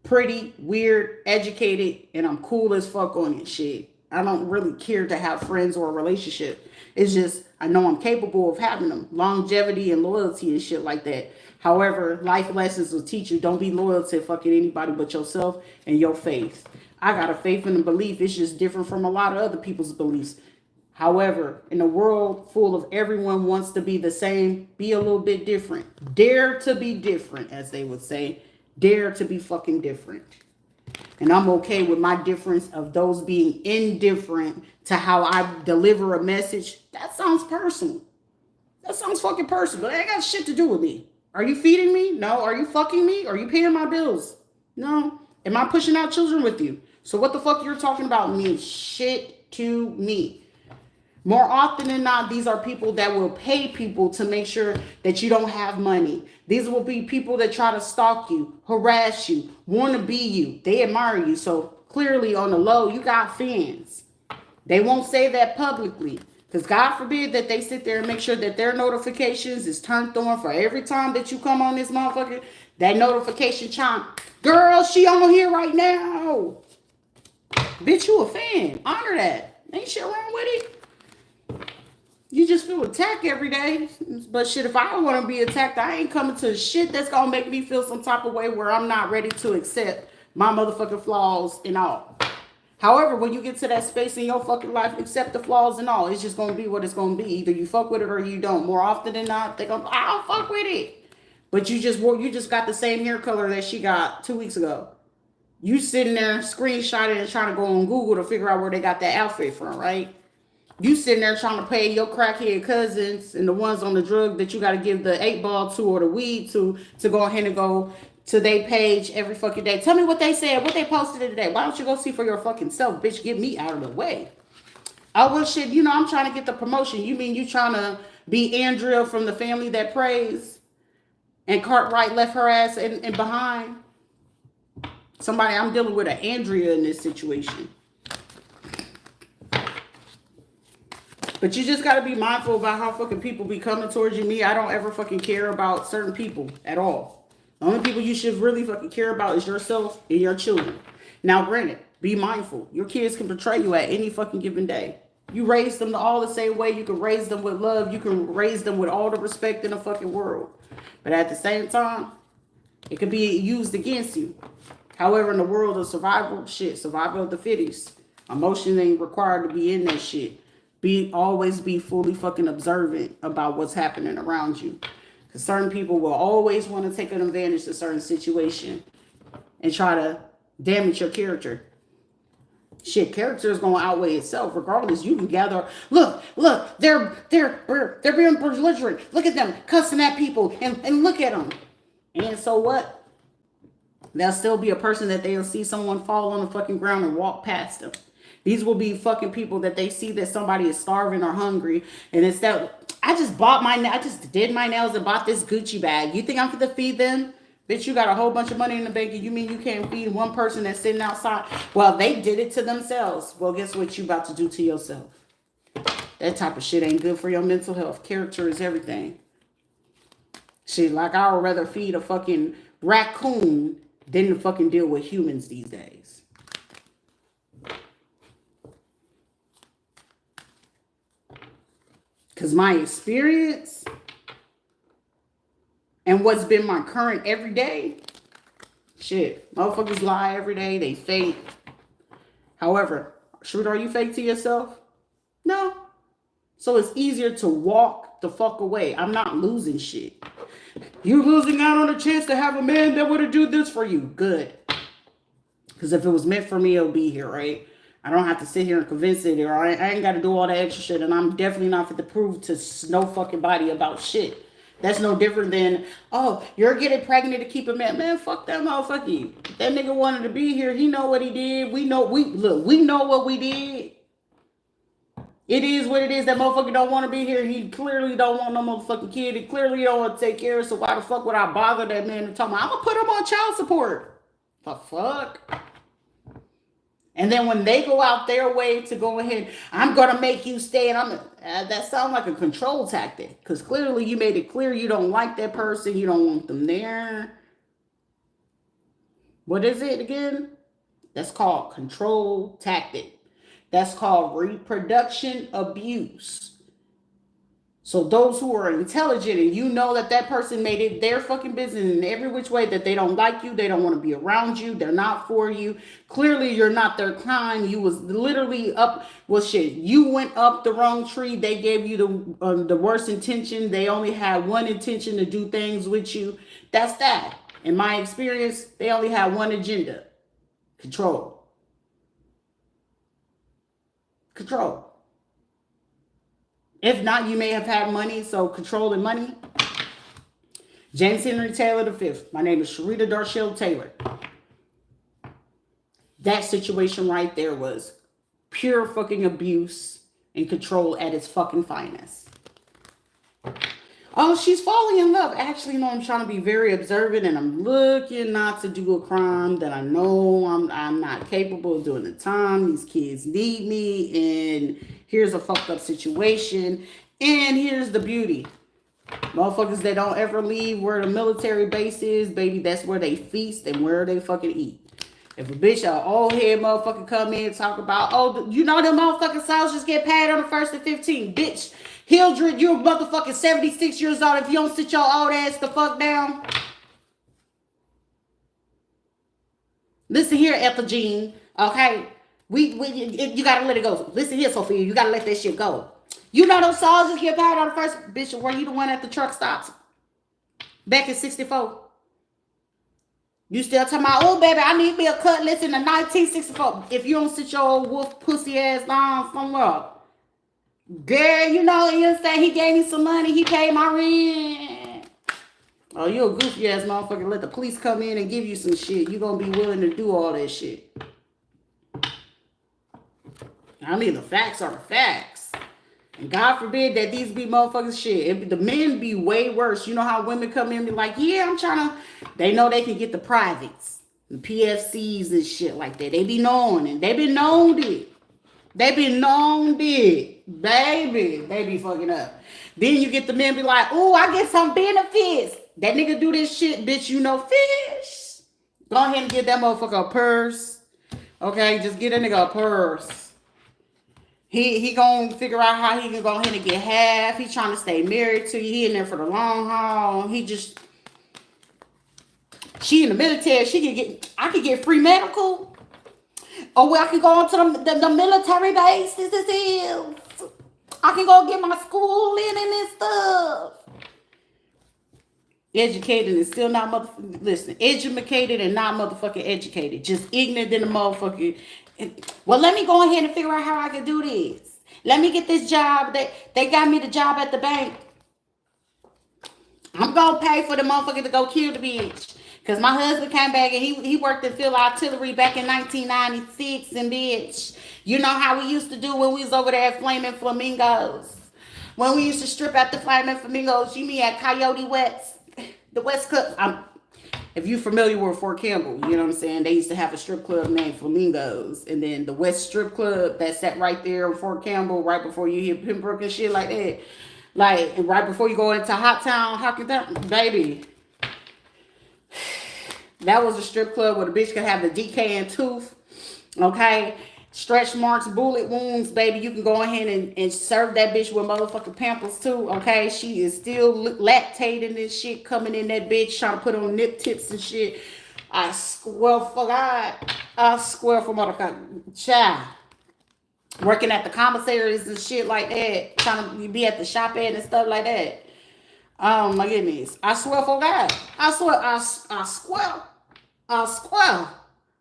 A: Pretty, weird, educated, and I'm cool as fuck on it. Shit. I don't really care to have friends or a relationship. It's just I know I'm capable of having them. Longevity and loyalty and shit like that. However, life lessons will teach you don't be loyal to fucking anybody but yourself and your faith. I got a faith and a belief. It's just different from a lot of other people's beliefs. However, in a world full of everyone wants to be the same, be a little bit different. Dare to be different, as they would say. Dare to be fucking different. And I'm okay with my difference of those being indifferent to how I deliver a message. That sounds personal. That sounds fucking personal. That ain't got shit to do with me. Are you feeding me? No. Are you fucking me? Are you paying my bills? No. Am I pushing out children with you? So what the fuck you're talking about means shit to me. More often than not, these are people that will pay people to make sure that you don't have money. These will be people that try to stalk you, harass you, want to be you. They admire you. So clearly on the low, you got fans. They won't say that publicly. Because God forbid that they sit there and make sure that their notifications is turned on for every time that you come on this motherfucker. That notification chime. Girl, she on here right now. Bitch, you a fan. Honor that. Ain't shit wrong with it. You just feel attacked every day. But shit, if I don't want to be attacked, I ain't coming to shit that's going to make me feel some type of way where I'm not ready to accept my motherfucking flaws and all. However, when you get to that space in your fucking life, accept the flaws and all. It's just going to be what it's going to be. Either you fuck with it or you don't. More often than not, they're going to, I'll fuck with it. But you just got the same hair color that she got 2 weeks ago. You sitting there screenshotting and trying to go on Google to figure out where they got that outfit from, right? You sitting there trying to pay your crackhead cousins and the ones on the drug that you got to give the 8-ball to or the weed to go ahead and go to their page every fucking day. Tell me what they said, what they posted today. Why don't you go see for your fucking self, bitch? Get me out of the way. Oh, well, shit, I'm trying to get the promotion. You mean you trying to be Andrea from the family that prays, and Cartwright left her ass in behind. Somebody, I'm dealing with an Andrea in this situation. But you just got to be mindful about how fucking people be coming towards you. Me, I don't ever fucking care about certain people at all. The only people you should really fucking care about is yourself and your children. Now, granted, be mindful. Your kids can betray you at any fucking given day. You raise them all the same way. You can raise them with love. You can raise them with all the respect in the fucking world. But at the same time, it could be used against you. However, in the world of survival of the fittest, emotion ain't required to be in that shit. Always be fully fucking observant about what's happening around you. Because certain people will always want to take an advantage of certain situation and try to damage your character. Shit, character is going to outweigh itself. Regardless, you can gather. Look, they're being belligerent. Look at them cussing at people and look at them. And so what? There'll still be a person that they'll see someone fall on the fucking ground and walk past them. These will be fucking people that they see that somebody is starving or hungry. And instead, I just did my nails and bought this Gucci bag. You think I'm going to feed them? Bitch, you got a whole bunch of money in the bank and you mean you can't feed one person that's sitting outside? Well, they did it to themselves. Well, guess what you about to do to yourself? That type of shit ain't good for your mental health. Character is everything. Shit, like I would rather feed a fucking raccoon than to fucking deal with humans these days. Because my experience and what's been my current everyday, shit, motherfuckers lie every day. They fake. However, Shrita, are you fake to yourself? No. So it's easier to walk the fuck away. I'm not losing shit. You losing out on a chance to have a man that would have do this for you. Good. Because if it was meant for me, it'll be here, right? I don't have to sit here and convince it, or I ain't got to do all that extra shit, and I'm definitely not fit to prove to no fucking body about shit. That's no different than, oh, you're getting pregnant to keep a man. Man, fuck that motherfucker. That nigga wanted to be here. He know what he did. We know what we did. It is what it is. That motherfucker don't want to be here. He clearly don't want no motherfucking kid. He clearly don't want to take care of it. So why the fuck would I bother that man and tell him, I'm going to put him on child support? The fuck? And then when they go out their way to go ahead, I'm going to make you stay. And that sounds like a control tactic. Because clearly you made it clear you don't like that person. You don't want them there. What is it again? That's called control tactic. That's called reproduction abuse. So those who are intelligent and you know that person made it their fucking business in every which way that they don't like you, they don't want to be around you, they're not for you. Clearly you're not their kind. You was literally up, well shit, you went up the wrong tree. They gave you the worst intention. They only had one intention to do things with you. That's that. In my experience, they only had one agenda. Control. Control. If not, you may have had money, so control and money. James Henry Taylor V. My name is Sharita Darshell Taylor. That situation right there was pure fucking abuse and control at its fucking finest. Oh, she's falling in love. Actually, no, I'm trying to be very observant and I'm looking not to do a crime that I know I'm not capable of doing the time. These kids need me and here's a fucked up situation. And here's the beauty. Motherfuckers that don't ever leave where the military base is, baby, that's where they feast and where they fucking eat. If a bitch, an old head motherfucker come in and talk about, oh, you know them motherfucking soldiers get paid on the 1st and 15th. Bitch, Hildred, you're motherfucking 76 years old. If you don't sit your old ass the fuck down. Listen here, Ethel okay? You gotta let it go. Listen here, Sophia, you gotta let that shit go. You know those soldiers get paid on the first, bitch, were you the one at the truck stops? Back in 64. You still talking about, oh, baby, I need me a cutlass in the 1964. If you don't sit your old wolf pussy ass down somewhere. Girl, you know, you say he gave me some money. He paid my rent. Oh, you a goofy ass motherfucker. Let the police come in and give you some shit. You gonna be willing to do all that shit. I mean, the facts are the facts. God forbid that these be motherfuckers shit. The men be way worse. You know how women come in and be like, yeah, I'm trying to. They know they can get the privates, the PFCs and shit like that. They be known and they been known it. They be known it. Baby, they be fucking up. Then you get the men be like, oh, I get some benefits. That nigga do this shit, bitch, you know fish. Go ahead and get that motherfucker a purse. Okay, just get that nigga a purse. He gonna figure out how he can go ahead and get half. He trying to stay married to you. He in there for the long haul. She in the military. I could get free medical. Oh, well, I can go on to the military bases. I can go get my schooling and stuff. Educated and still not motherfucking, listen, educated and not motherfucking educated. Just ignorant than the motherfucker. Well, let me go ahead and figure out how I can do this. Let me get this job. They got me the job at the bank. I'm going to pay for the motherfucker to go kill the bitch. Because my husband came back and he worked in field artillery back in 1996. And bitch, you know how we used to do when we was over there at Flaming Flamingos. When we used to strip out the Flaming Flamingos, you mean at Coyote West, the West Coast. If you're familiar with Fort Campbell, you know what I'm saying? They used to have a strip club named Flamingos. And then the West Strip Club that sat right there in Fort Campbell, right before you hit Pembroke and shit like that. Like, right before you go into Hot Town, baby. That was a strip club where the bitch could have the decaying tooth. Okay? Stretch marks, bullet wounds, baby. You can go ahead and serve that bitch with motherfucking Pampers too, okay? She is still lactating and shit, coming in that bitch, trying to put on nip tips and shit. I swear for God. I swear for motherfucking child. Working at the commissaries and shit like that. Trying to be at the shop at and stuff like that. Oh my goodness. I swear for God. I swear.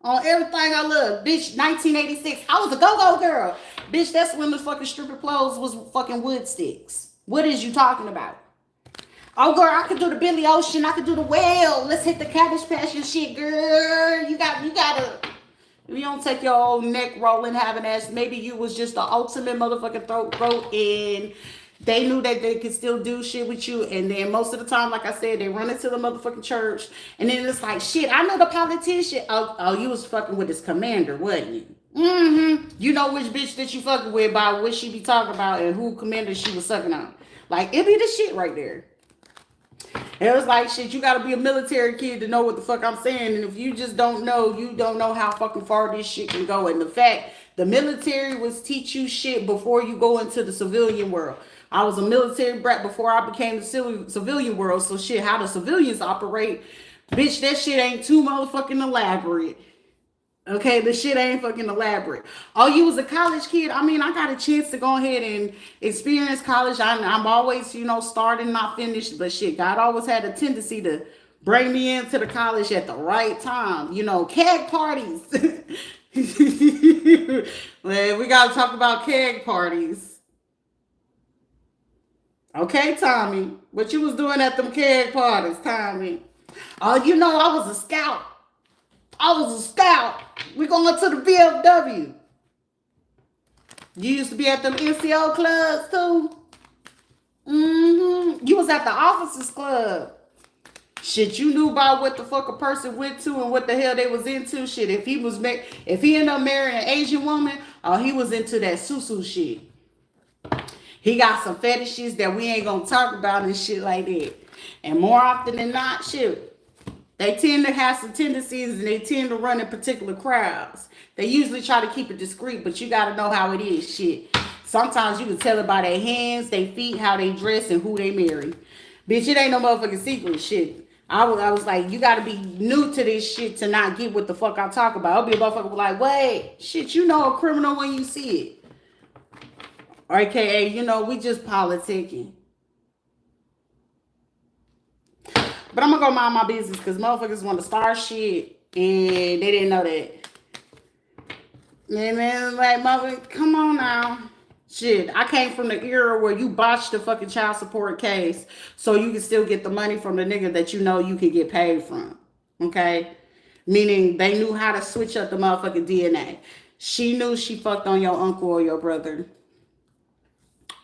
A: On everything I love. Bitch, 1986. I was a go-go girl. Bitch, that's when the fucking stripper clothes was fucking wood sticks. What is you talking about? Oh, girl, I could do the Billy Ocean. I could do the whale. Let's hit the Cabbage Patch and shit, girl. You gotta... If you don't take your old neck rolling, having ass, maybe you was just the ultimate motherfucking throat and... They knew that they could still do shit with you. And then most of the time, like I said, they run into the motherfucking church. And then it's like, shit, I know the politician. Oh, you was fucking with his commander, wasn't you? Mm-hmm. You know which bitch that you fucking with by what she be talking about and who commander she was sucking on. Like, it be the shit right there. It was like, shit, you gotta be a military kid to know what the fuck I'm saying. And if you just don't know, you don't know how fucking far this shit can go. And the fact, the military was teach you shit before you go into the civilian world. I was a military brat before I became the civilian world. So shit, how the civilians operate, bitch, that shit ain't too motherfucking elaborate. Okay, the shit ain't fucking elaborate. Oh, you was a college kid? I mean, I got a chance to go ahead and experience college. I'm always, starting, not finished. But shit, God always had a tendency to bring me into the college at the right time. Keg parties. Man, we got to talk about keg parties. Okay, Tommy. What you was doing at them keg parties, Tommy? Oh, I was a scout. We going to the VFW. You used to be at them NCO clubs, too? Mm-hmm. You was at the officers club. Shit, you knew about what the fuck a person went to and what the hell they was into. Shit, if he ended up marrying an Asian woman, he was into that susu shit. He got some fetishes that we ain't gonna talk about and shit like that. And more often than not, shit, they tend to have some tendencies and they tend to run in particular crowds. They usually try to keep it discreet, but you gotta know how it is, shit. Sometimes you can tell it by their hands, their feet, how they dress, and who they marry. Bitch, it ain't no motherfucking secret, shit. I was like, you gotta be new to this shit to not get what the fuck I talk about. I'll be a motherfucker like, wait, shit, you know a criminal when you see it. AKA, we just politicking. But I'm gonna go mind my business because motherfuckers want to start shit and they didn't know that. And then, like, mother, come on now. Shit, I came from the era where you botched the fucking child support case so you can still get the money from the nigga that you know you can get paid from. Okay? Meaning they knew how to switch up the motherfucking DNA. She knew she fucked on your uncle or your brother.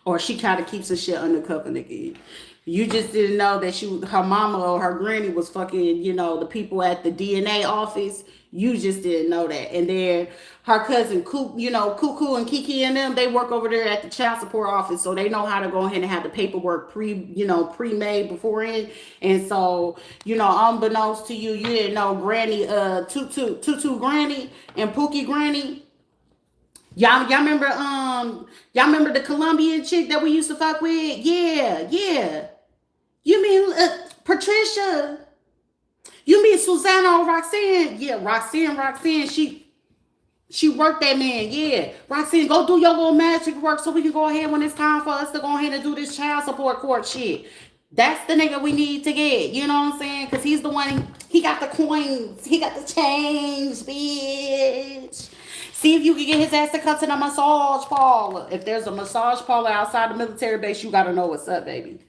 A: Or she kind of keeps her shit undercover, nigga. You just didn't know that her mama or her granny was fucking, the people at the DNA office. You just didn't know that. And then her cousin, Cuckoo and Kiki and them, they work over there at the child support office, so they know how to go ahead and have the paperwork pre-made beforehand. And so, unbeknownst to you, you didn't know Granny, Tutu Granny and Pookie Granny. Y'all remember the Colombian chick that we used to fuck with? Yeah. You mean Patricia? You mean Susanna or Roxanne? Yeah, Roxanne. She worked that man. Yeah, Roxanne, go do your little magic work so we can go ahead when it's time for us to go ahead and do this child support court shit. That's the nigga we need to get. You know what I'm saying? Because he's the one. He got the coins. He got the change, bitch. See if you can get his ass to come to the massage parlor. If there's a massage parlor outside the military base, you gotta know what's up, baby.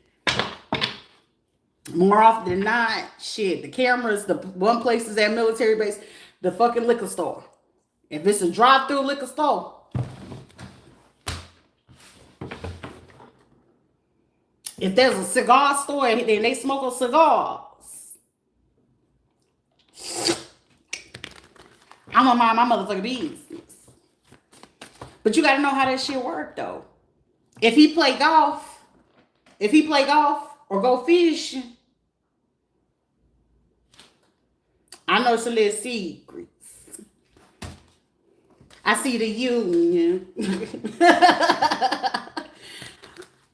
A: More often than not, shit, the cameras, the one place is at military base, the fucking liquor store. If it's a drive-through liquor store, if there's a cigar store and they smoke cigars, I'm gonna mind my motherfucking business. But you gotta know how that shit work though. If he play golf or go fishing, I know some little secrets. I see the union.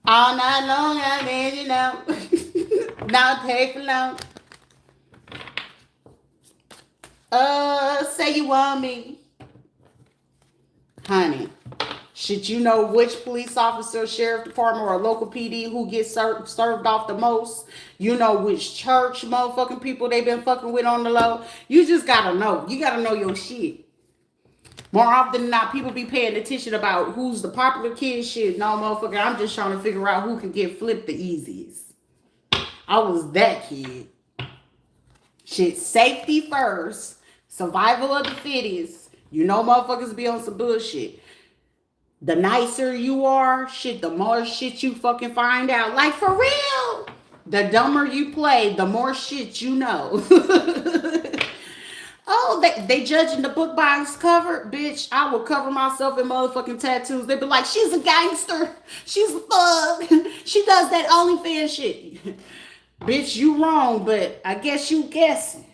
A: All night long, I mean, not pay for long. Say you want me. Honey, should you know which police officer, sheriff department, or local PD who gets served off the most? You know which church motherfucking people they been fucking with on the low? You just gotta know. You gotta know your shit. More often than not, people be paying attention about who's the popular kid shit. No, motherfucker, I'm just trying to figure out who can get flipped the easiest. I was that kid. Shit, safety first. Survival of the fittest. You know motherfuckers be on some bullshit. The nicer you are, shit, the more shit you fucking find out. Like, for real. The dumber you play, the more shit you know. Oh, they judging the book by its cover? Bitch, I will cover myself in motherfucking tattoos. They be like, she's a gangster. She's a thug. She does that OnlyFans shit. Bitch, you wrong, but I guess you guessing.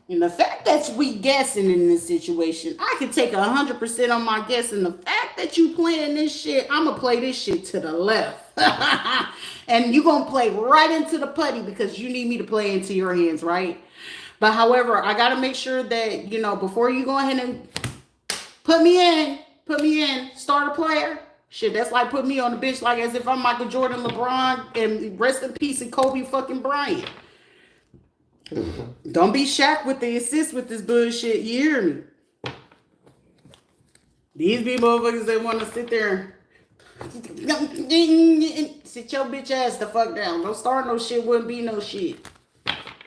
A: And the fact that we guessing in this situation, I can take 100% on my guess. And the fact that you playing this shit, I'm going to play this shit to the left. And you going to play right into the putty because you need me to play into your hands, right? But however, I got to make sure that, before you go ahead and put me in, start a player. Shit, that's like put me on the bench like as if I'm Michael Jordan, LeBron, and rest in peace and Kobe fucking Bryant. Don't be Shaq with the assist with this bullshit. You hear me? These be motherfuckers that want to sit there and sit your bitch ass the fuck down. Don't start no shit, wouldn't be no shit.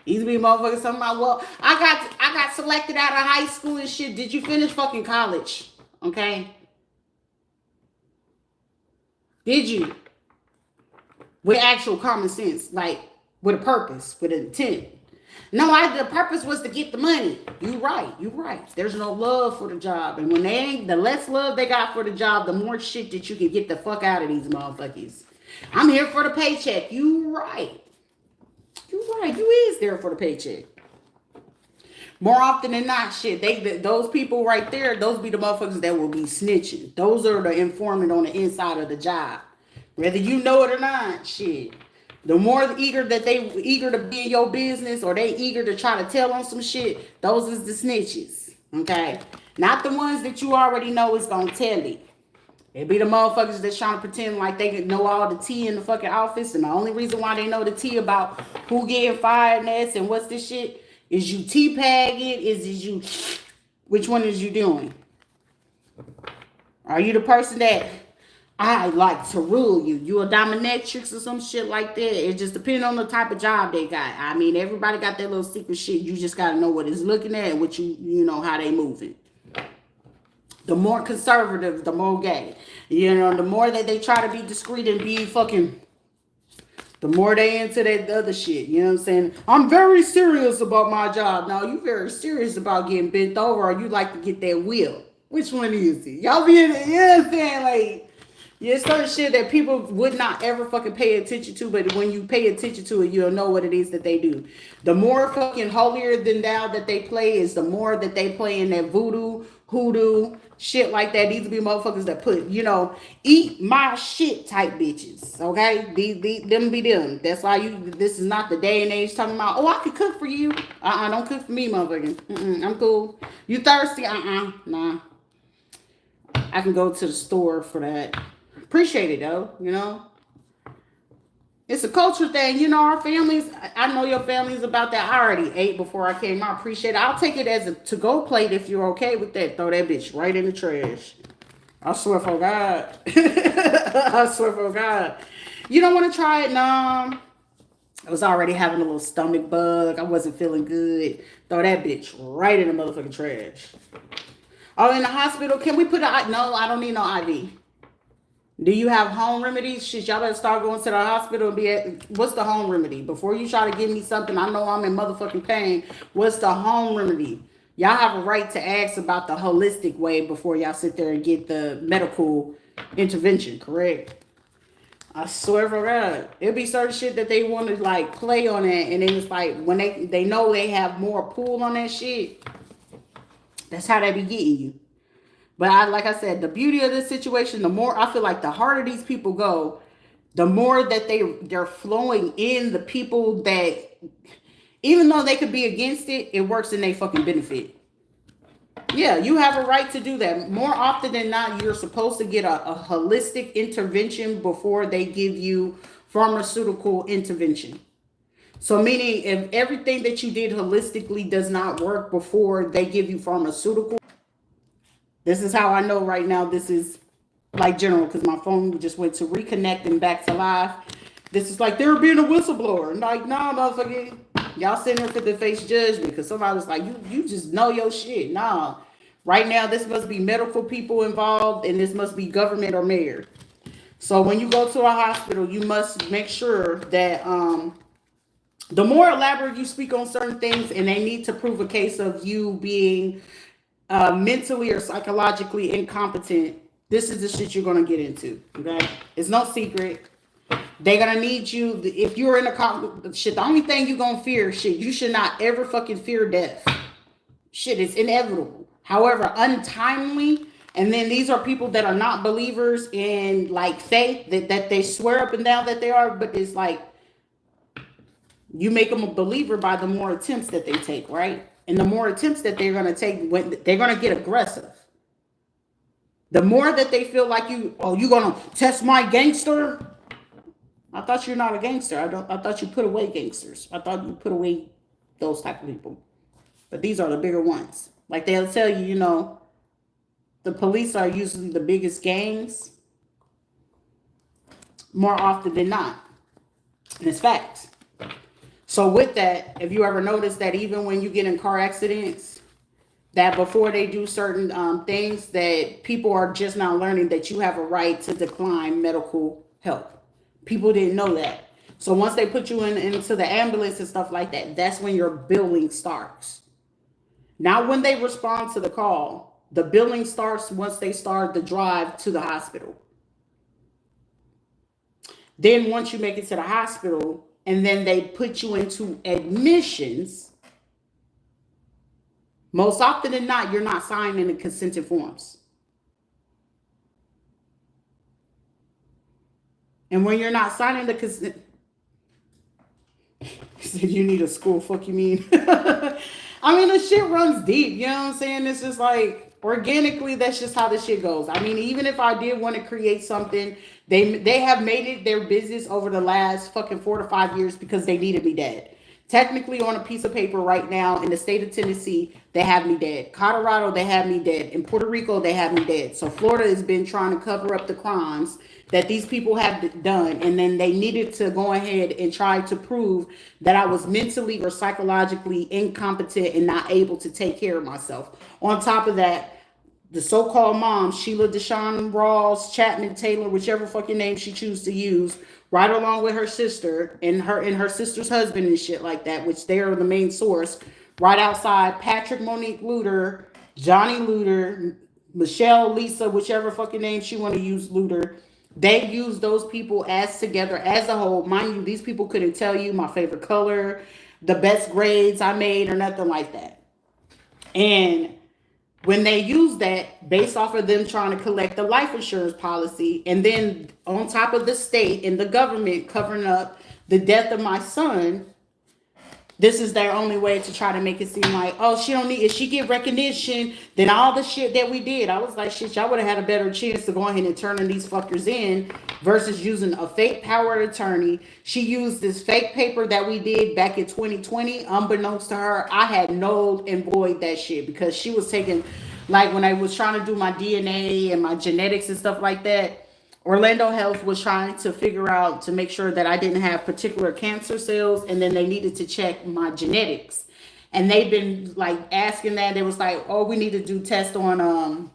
A: These be motherfuckers talking about, well, I got selected out of high school and shit. Did you finish fucking college? Okay. Did you? With actual common sense, like with a purpose, with an intent. No, the purpose was to get the money. You right. There's no love for the job. And when the less love they got for the job, the more shit that you can get the fuck out of these motherfuckers. I'm here for the paycheck. You right. You is there for the paycheck. More often than not, shit, those people right there, those be the motherfuckers that will be snitching. Those are the informant on the inside of the job. Whether you know it or not, shit. The more eager to be in your business or they eager to try to tell on some shit, those is the snitches. Okay? Not the ones that you already know is gonna tell it. It be the motherfuckers that's trying to pretend like they can know all the tea in the fucking office, and the only reason why they know the tea about who getting fired next and what's this shit is you teabagging, which one is you doing? Are you the person that I like to rule you? You a dominatrix or some shit like that? It just depends on the type of job they got. I mean, everybody got their little secret shit. You just gotta know what it's looking at and what you know how they moving. The more conservative, the more gay. You know, the more that they try to be discreet and be fucking, the more they into that other shit. You know what I'm saying? I'm very serious about my job. Now, you very serious about getting bent over, or you like to get that wheel? Which one is it? Y'all be in it, you know what I'm saying? Like, yeah, certain shit that people would not ever fucking pay attention to, but when you pay attention to it, you'll know what it is that they do. The more fucking holier than thou that they play is the more that they play in that voodoo, hoodoo, shit like that. These be motherfuckers that put, eat my shit type bitches. Okay? Them be them. That's why this is not the day and age talking about, oh, I could cook for you. Don't cook for me, motherfucker. I'm cool. You thirsty? Nah. I can go to the store for that. Appreciate it though. It's a culture thing. Our families, I know your family's about that. I already ate before I came. I appreciate it. I'll take it as a to-go plate if you're okay with that. Throw that bitch right in the trash. I swear for God. I swear for God. You don't want to try it? No. I was already having a little stomach bug. I wasn't feeling good. Throw that bitch right in the motherfucking trash. Oh, in the hospital, can we put a... No, I don't need no IV. Do you have home remedies? Shit, y'all better start going to the hospital and be at... What's the home remedy? Before you try to give me something, I know I'm in motherfucking pain. What's the home remedy? Y'all have a right to ask about the holistic way before y'all sit there and get the medical intervention, correct? I swear for God. It'll be certain shit that they want to like play on it, and then it's like when they know they have more pull on that shit, that's how they be getting you. But like I said, the beauty of this situation, the more I feel like the harder these people go, the more that they're flowing in the people that, even though they could be against it, it works in their fucking benefit. Yeah, you have a right to do that. More often than not, you're supposed to get a holistic intervention before they give you pharmaceutical intervention. So meaning if everything that you did holistically does not work before they give you pharmaceutical, this is how I know right now this is like general, because my phone just went to reconnect and back to live. This is like they're being a whistleblower. Like, nah, motherfucker. Y'all sitting here for the face judgment because somebody's like, you just know your shit. Nah. Right now, this must be medical people involved, and this must be government or mayor. So when you go to a hospital, you must make sure that the more elaborate you speak on certain things, and they need to prove a case of you being mentally or psychologically incompetent, this is the shit you're gonna get into. Okay, it's no secret. They're gonna need you. If you're in a shit, the only thing you're gonna fear, shit, you should not ever fucking fear death. Shit, it's inevitable. However, untimely, and then these are people that are not believers in like faith, that they swear up and down that they are, but it's like you make them a believer by the more attempts that they take, right? And the more attempts that they're gonna take, when they're gonna get aggressive. The more that they feel like you gonna test my gangster. I thought you're not a gangster. I thought you put away gangsters. I thought you put away those type of people. But these are the bigger ones. Like they'll tell you, the police are usually the biggest gangs more often than not. And it's facts. So with that, if you ever notice that even when you get in car accidents, that before they do certain things, that people are just now learning that you have a right to decline medical help. People didn't know that. So once they put you into the ambulance and stuff like that, that's when your billing starts. Now, when they respond to the call, the billing starts once they start the drive to the hospital. Then once you make it to the hospital, and then they put you into admissions, most often than not, you're not signing the consented forms. And when you're not signing the consent, you need a school, fuck you mean? I mean, the shit runs deep, you know what I'm saying? It's just like, organically, that's just how the shit goes. I mean, even if I did want to create something, they have made it their business over the last fucking 4 to 5 years because they needed me dead. Technically, on a piece of paper right now, in the state of Tennessee, they have me dead. Colorado, they have me dead. In Puerto Rico, they have me dead. So Florida has been trying to cover up the crimes that these people have done. And then they needed to go ahead and try to prove that I was mentally or psychologically incompetent and not able to take care of myself. On top of that, the so-called mom, Sheila Deshawn Rawls, Chapman Taylor, whichever fucking name she chooses to use, right along with her sister and her sister's husband and shit like that, which they are the main source, right outside Patrick Monique Luter, Johnny Luter, Michelle, Lisa, whichever fucking name she want to use, Luter. They use those people as together as a whole. Mind you, these people couldn't tell you my favorite color, the best grades I made, or nothing like that. And when they use that based off of them trying to collect the life insurance policy, and then on top of the state and the government covering up the death of my son, this is their only way to try to make it seem like, oh, she don't need, if she get recognition, then all the shit that we did. I was like, shit, y'all would have had a better chance to go ahead and turn these fuckers in versus using a fake power of attorney. She used this fake paper that we did back in 2020. Unbeknownst to her, I had nulled and void that shit because she was taking, like when I was trying to do my DNA and my genetics and stuff like that, Orlando Health was trying to figure out to make sure that I didn't have particular cancer cells, and then they needed to check my genetics. And they've been like asking that. They was like, oh, we need to do tests on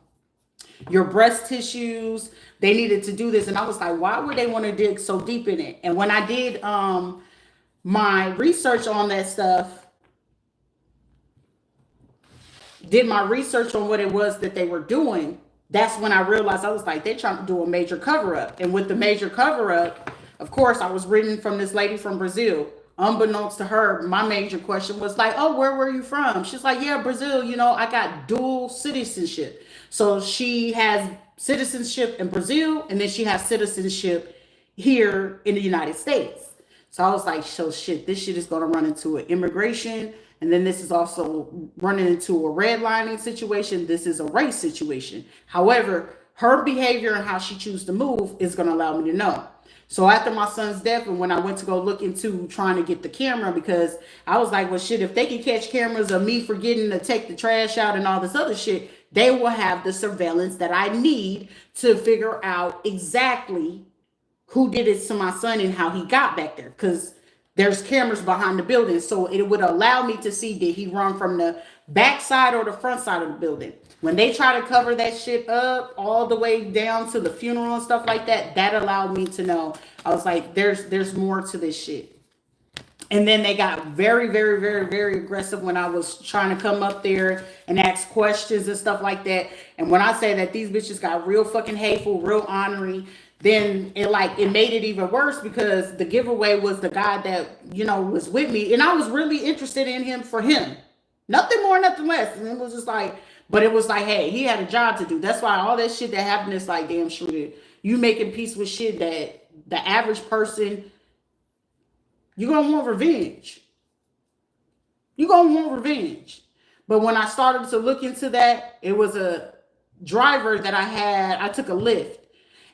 A: your breast tissues. They needed to do this. And I was like, why would they want to dig so deep in it? And when I did my research on that stuff, did my research on what it was that they were doing, that's when I realized, I was like, they're trying to do a major cover up. And with the major cover up, of course, I was reading from this lady from Brazil. Unbeknownst to her, my major question was like, oh, where were you from? She's like, yeah, Brazil, I got dual citizenship. So she has citizenship in Brazil, and then she has citizenship here in the United States. So I was like, so shit, this shit is going to run into an immigration. And then this is also running into a redlining situation. This is a race situation. However, her behavior and how she chooses to move is going to allow me to know. So after my son's death, and when I went to go look into trying to get the camera, because I was like, well, shit, if they can catch cameras of me forgetting to take the trash out and all this other shit, they will have the surveillance that I need to figure out exactly who did it to my son and how he got back there. Because there's cameras behind the building, so it would allow me to see, did he run from the back side or the front side of the building. When they try to cover that shit up all the way down to the funeral and stuff like that, that allowed me to know. I was like, there's more to this shit. And then they got very, very, very, very aggressive when I was trying to come up there and ask questions and stuff like that. And when I say that these bitches got real fucking hateful, real honoring, then it made it even worse, because the giveaway was the guy that, was with me. And I was really interested in him for him. Nothing more, nothing less. And it was just like, but it was like, hey, he had a job to do. That's why all that shit that happened is like, damn, Shrita, you making peace with shit that the average person, you're going to want revenge. You're going to want revenge. But when I started to look into that, it was a driver that I took a Lyft.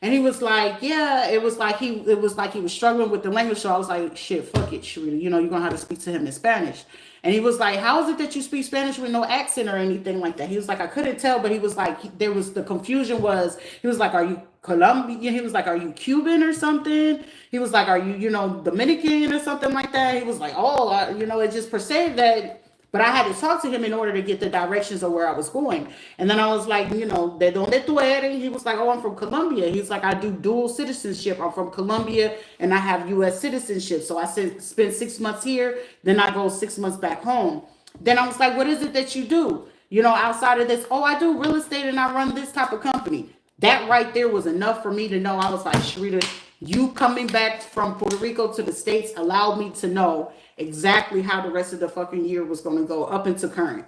A: And he was like, yeah, it was like he was struggling with the language. So I was like, shit, fuck it, Sharita. You're going to have to speak to him in Spanish. And he was like, how is it that you speak Spanish with no accent or anything like that? He was like, I couldn't tell, but he was like, the confusion was, he was like, are you Colombian? He was like, are you Cuban or something? He was like, are you, Dominican or something like that? He was like, it just perceived that. But I had to talk to him in order to get the directions of where I was going. And then I was like, de donde tú eres? He was like, oh, I'm from Colombia. He's like, I do dual citizenship. I'm from Colombia and I have U.S. citizenship. So I spend 6 months here, then I go 6 months back home. Then I was like, what is it that you do? Outside of this, I do real estate and I run this type of company. That right there was enough for me to know. I was like, Sharita, you coming back from Puerto Rico to the States allowed me to know exactly how the rest of the fucking year was going to go up into current.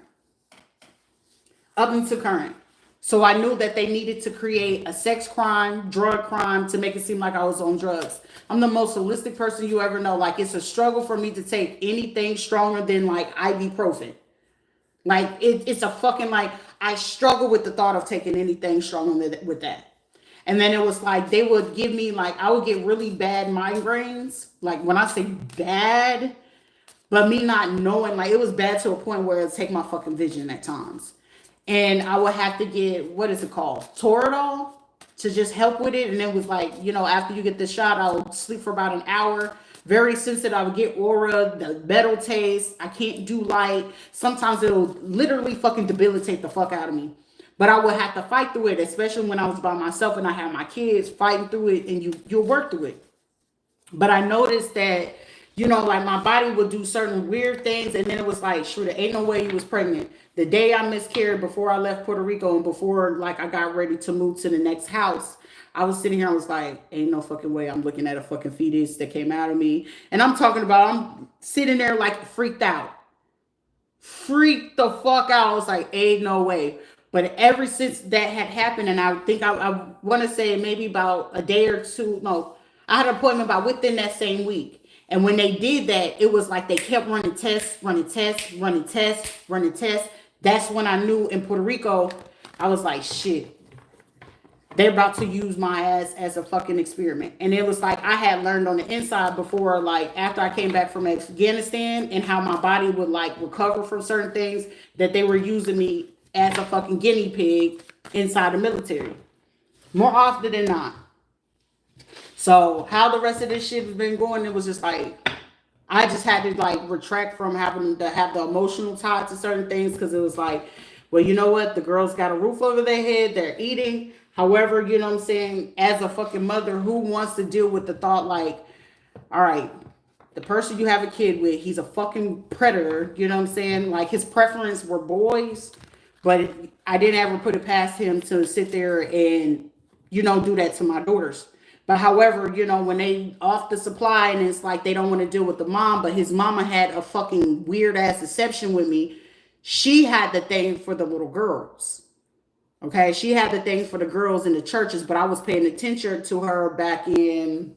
A: So I knew that they needed to create a sex crime, drug crime to make it seem like I was on drugs. I'm the most holistic person you ever know. Like, it's a struggle for me to take anything stronger than like ibuprofen. Like, it's a fucking, like, I struggle with the thought of taking anything stronger with that. And then it was like, they would give me, like, I would get really bad migraines. Like, when I say bad, but me not knowing, like, it was bad to a point where it'd take my fucking vision at times. And I would have to get, what is it called? Toradol to just help with it. And it was like, after you get the shot, I would sleep for about an hour. Very sensitive. I would get aura, the metal taste. I can't do light. Sometimes it'll literally fucking debilitate the fuck out of me. But I would have to fight through it, especially when I was by myself and I had my kids, fighting through it, and you'll work through it. But I noticed that, like my body would do certain weird things, and then it was like, sure, there ain't no way you was pregnant. The day I miscarried before I left Puerto Rico and before like I got ready to move to the next house, I was sitting here, I was like, ain't no fucking way I'm looking at a fucking fetus that came out of me. And I'm talking about, I'm sitting there like freaked out. Freaked the fuck out. I was like, ain't no way. But ever since that had happened, and I think I want to say maybe about a day or two, no, I had an appointment about within that same week. And when they did that, it was like they kept running tests, running tests, running tests, running tests. That's when I knew in Puerto Rico, I was like, shit, they're about to use my ass as a fucking experiment. And it was like I had learned on the inside before, like after I came back from Afghanistan, and how my body would like recover from certain things, that they were using me as a fucking guinea pig inside the military. More often than not. So how the rest of this shit has been going, it was just like, I just had to like retract from having to have the emotional tie to certain things, because it was like, well, you know what? The girls got a roof over their head. They're eating. However, you know what I'm saying? As a fucking mother, who wants to deal with the thought like, all right, the person you have a kid with, he's a fucking predator. You know what I'm saying? Like his preference were boys, but I didn't ever put it past him to sit there and, do that to my daughters. But however, when they off the supply and it's like they don't want to deal with the mom, but his mama had a fucking weird ass deception with me. She had the thing for the little girls. Okay, she had the thing for the girls in the churches, but I was paying attention to her back in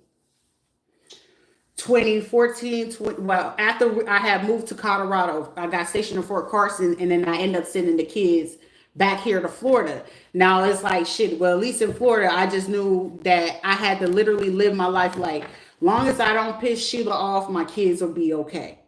A: 2014. Well, after I had moved to Colorado, I got stationed in Fort Carson, and then I ended up sending the kids back here to Florida. Now it's like shit. Well, at least in Florida, I just knew that I had to literally live my life like, long as I don't piss Sheila off, my kids will be okay.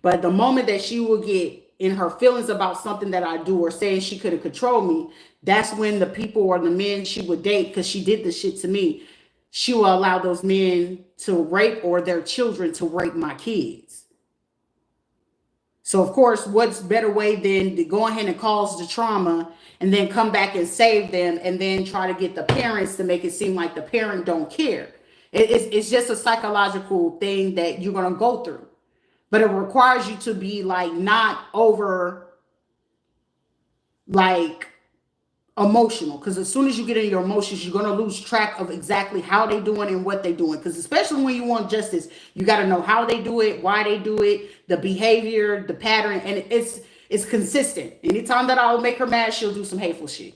A: But the moment that she will get in her feelings about something that I do, or saying she couldn't control me, that's when the people or the men she would date, because she did this shit to me, she will allow those men to rape, or their children to rape my kids. So of course, what's better way than to go ahead and cause the trauma and then come back and save them, and then try to get the parents to make it seem like the parent don't care. It's just a psychological thing that you're going to go through. But it requires you to be like not over like emotional, because as soon as you get in your emotions, you're going to lose track of exactly how they doing and what they doing. Because especially when you want justice, you got to know how they do it, why they do it, the behavior, the pattern, and it's consistent. Anytime that I'll make her mad, she'll do some hateful shit.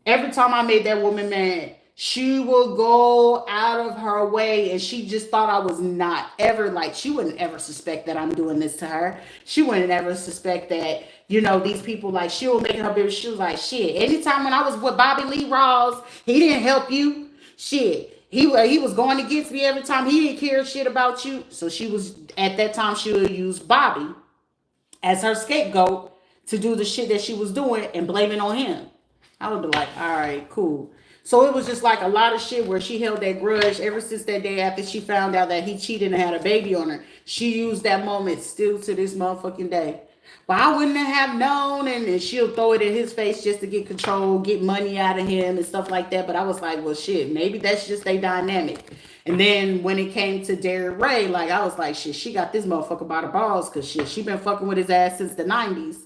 A: Every time I made that woman mad, she will go out of her way, and she just thought I was not ever like, she wouldn't ever suspect that I'm doing this to her. She wouldn't ever suspect that, these people, like, she'll make her baby, she was like, shit, anytime when I was with Bobby Lee Rawls, he didn't help you. Shit, he was going against me every time. He didn't care shit about you. So she was, at that time, she would use Bobby as her scapegoat to do the shit that she was doing and blame it on him. I would be like, all right, cool. So it was just like a lot of shit where she held that grudge ever since that day after she found out that he cheated and had a baby on her. She used that moment still to this motherfucking day. But I wouldn't have known, and she'll throw it in his face just to get control, get money out of him and stuff like that. But I was like, well, shit, maybe that's just a dynamic. And then when it came to Derek Ray, like, I was like, shit, she got this motherfucker by the balls, because shit, she been fucking with his ass since the 90s.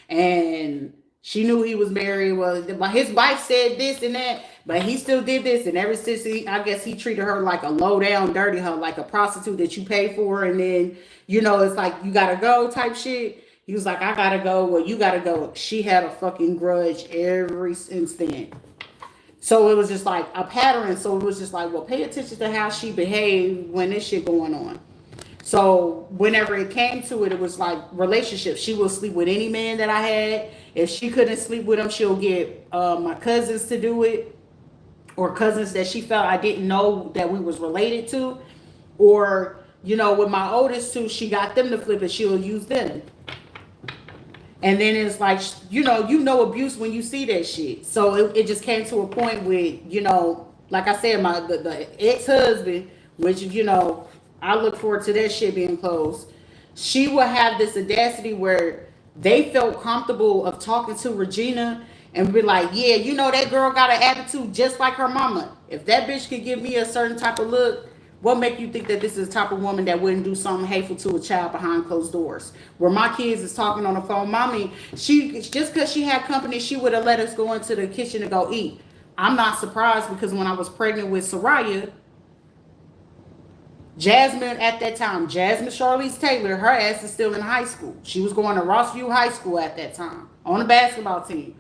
A: And she knew he was married. Well, his wife said this and that, but he still did this. And ever since I guess he treated her like a low down, dirty hoe, like a prostitute that you pay for. And then, it's like, you gotta go type shit. He was like, I gotta go. Well, you gotta go. She had a fucking grudge ever since then. So it was just like a pattern. So it was just like, well, pay attention to how she behaved when this shit going on. So whenever it came to it, it was like relationships. She will sleep with any man that I had. If she couldn't sleep with him, she'll get my cousins to do it, or cousins that she felt I didn't know that we was related to. Or, with my oldest two, she got them to flip it. She'll use them. And then it's like, abuse when you see that shit. So it just came to a point with, like I said, the ex-husband, which, I look forward to that shit being closed. She will have this audacity where they felt comfortable of talking to Regina and be like, yeah, you know that girl got an attitude just like her mama. If that bitch could give me a certain type of look, what make you think that this is the type of woman that wouldn't do something hateful to a child behind closed doors? Where my kids is talking on the phone, mommy, she just because she had company, she would have let us go into the kitchen to go eat. I'm not surprised because when I was pregnant with Soraya, Jasmine at that time, Jasmine Charlize Taylor, her ass is still in high school. She was going to Rossview High School at that time on the basketball team.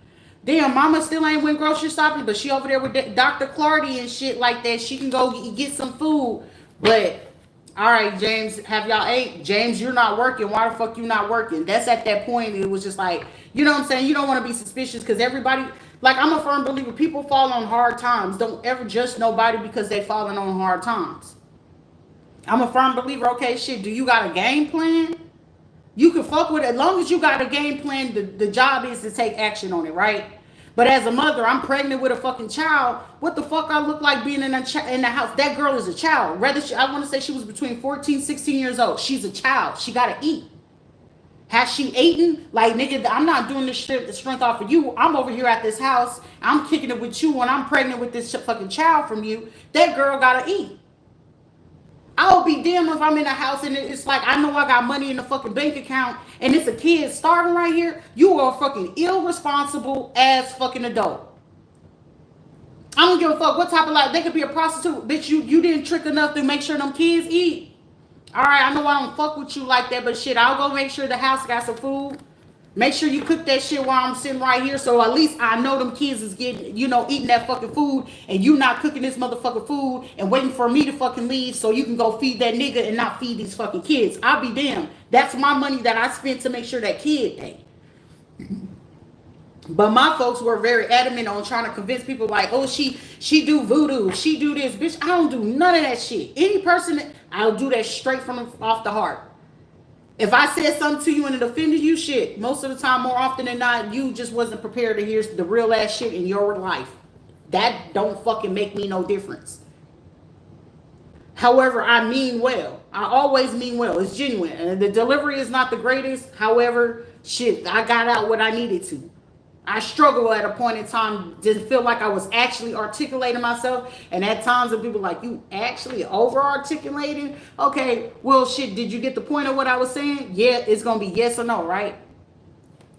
A: Damn, mama still ain't went grocery shopping, but she over there with Dr. Clardy and shit like that. She can go get some food. But, all right, James, have y'all ate? James, you're not working. Why the fuck you not working? That's at that point. It was just like, you know what I'm saying? You don't want to be suspicious because everybody, like I'm a firm believer, people fall on hard times. Don't ever judge nobody because they falling on hard times. I'm a firm believer, okay, shit, do you got a game plan? You can fuck with it. As long as you got a game plan, the job is to take action on it, right? But as a mother, I'm pregnant with a fucking child. What the fuck I look like being in the house? That girl is a child. I want to say she was between 14, 16 years old. She's a child. She got to eat. Has she eaten? Like, nigga, I'm not doing this shit, the strength off of you. I'm over here at this house. I'm kicking it with you, and I'm pregnant with this fucking child from you. That girl got to eat. I'll be damned if I'm in a house and it's like I know I got money in the fucking bank account and it's a kid starving right here. You are a fucking irresponsible ass fucking adult. I don't give a fuck what type of life. They could be a prostitute. Bitch, you didn't trick enough to make sure them kids eat. Alright, I know I don't fuck with you like that, but shit, I'll go make sure the house got some food. Make sure you cook that shit while I'm sitting right here so at least I know them kids is getting, eating that fucking food and you not cooking this motherfucking food and waiting for me to fucking leave so you can go feed that nigga and not feed these fucking kids. I'll be damned. That's my money that I spent to make sure that kid ate. But my folks were very adamant on trying to convince people like, oh, she do voodoo, she do this. Bitch, I don't do none of that shit. Any person, I'll do that straight from off the heart. If I said something to you and it offended you, shit, most of the time, more often than not, you just wasn't prepared to hear the real ass shit in your life. That don't fucking make me no difference. However, I mean well. I always mean well. It's genuine. And the delivery is not the greatest. However, shit, I got out what I needed to. I struggle at a point in time, didn't feel like I was actually articulating myself. And at times when people like, you actually over articulating? Okay, well shit, did you get the point of what I was saying? Yeah, it's gonna be yes or no, right?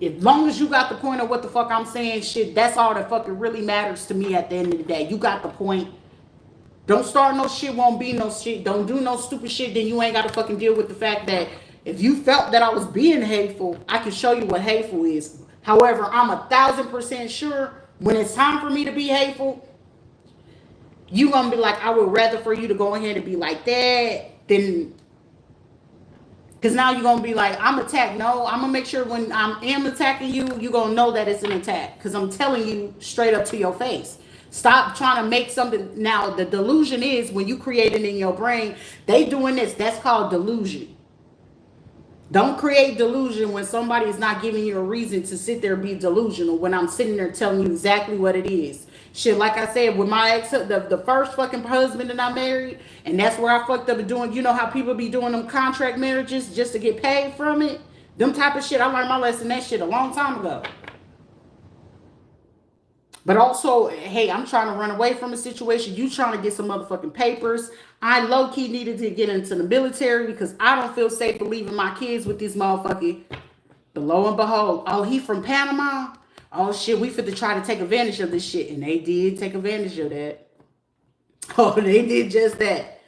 A: As long as you got the point of what the fuck I'm saying, shit, that's all that fucking really matters to me at the end of the day. You got the point. Don't start no shit, won't be no shit. Don't do no stupid shit, then you ain't gotta fucking deal with the fact that if you felt that I was being hateful, I can show you what hateful is. However, I'm 1,000% sure when it's time for me to be hateful, you gonna be like, I would rather for you to go ahead and be like that than, because now you're gonna be like, I'm attacked. No, I'm gonna make sure when I am attacking you, you're gonna know that it's an attack because I'm telling you straight up to your face. Stop trying to make something. Now, the delusion is when you create it in your brain, they doing this. That's called delusion. Don't create delusion when somebody is not giving you a reason to sit there and be delusional when I'm sitting there telling you exactly what it is. Shit, like I said, with my ex, the first fucking husband that I married, and that's where I fucked up doing, you know how people be doing them contract marriages just to get paid from it? Them type of shit, I learned my lesson that shit a long time ago. But also, hey, I'm trying to run away from a situation. You trying to get some motherfucking papers. I low-key needed to get into the military because I don't feel safe leaving my kids with this motherfucker. But lo and behold, oh, he from Panama? Oh, shit, we fit to try to take advantage of this shit. And they did take advantage of that. Oh, they did just that.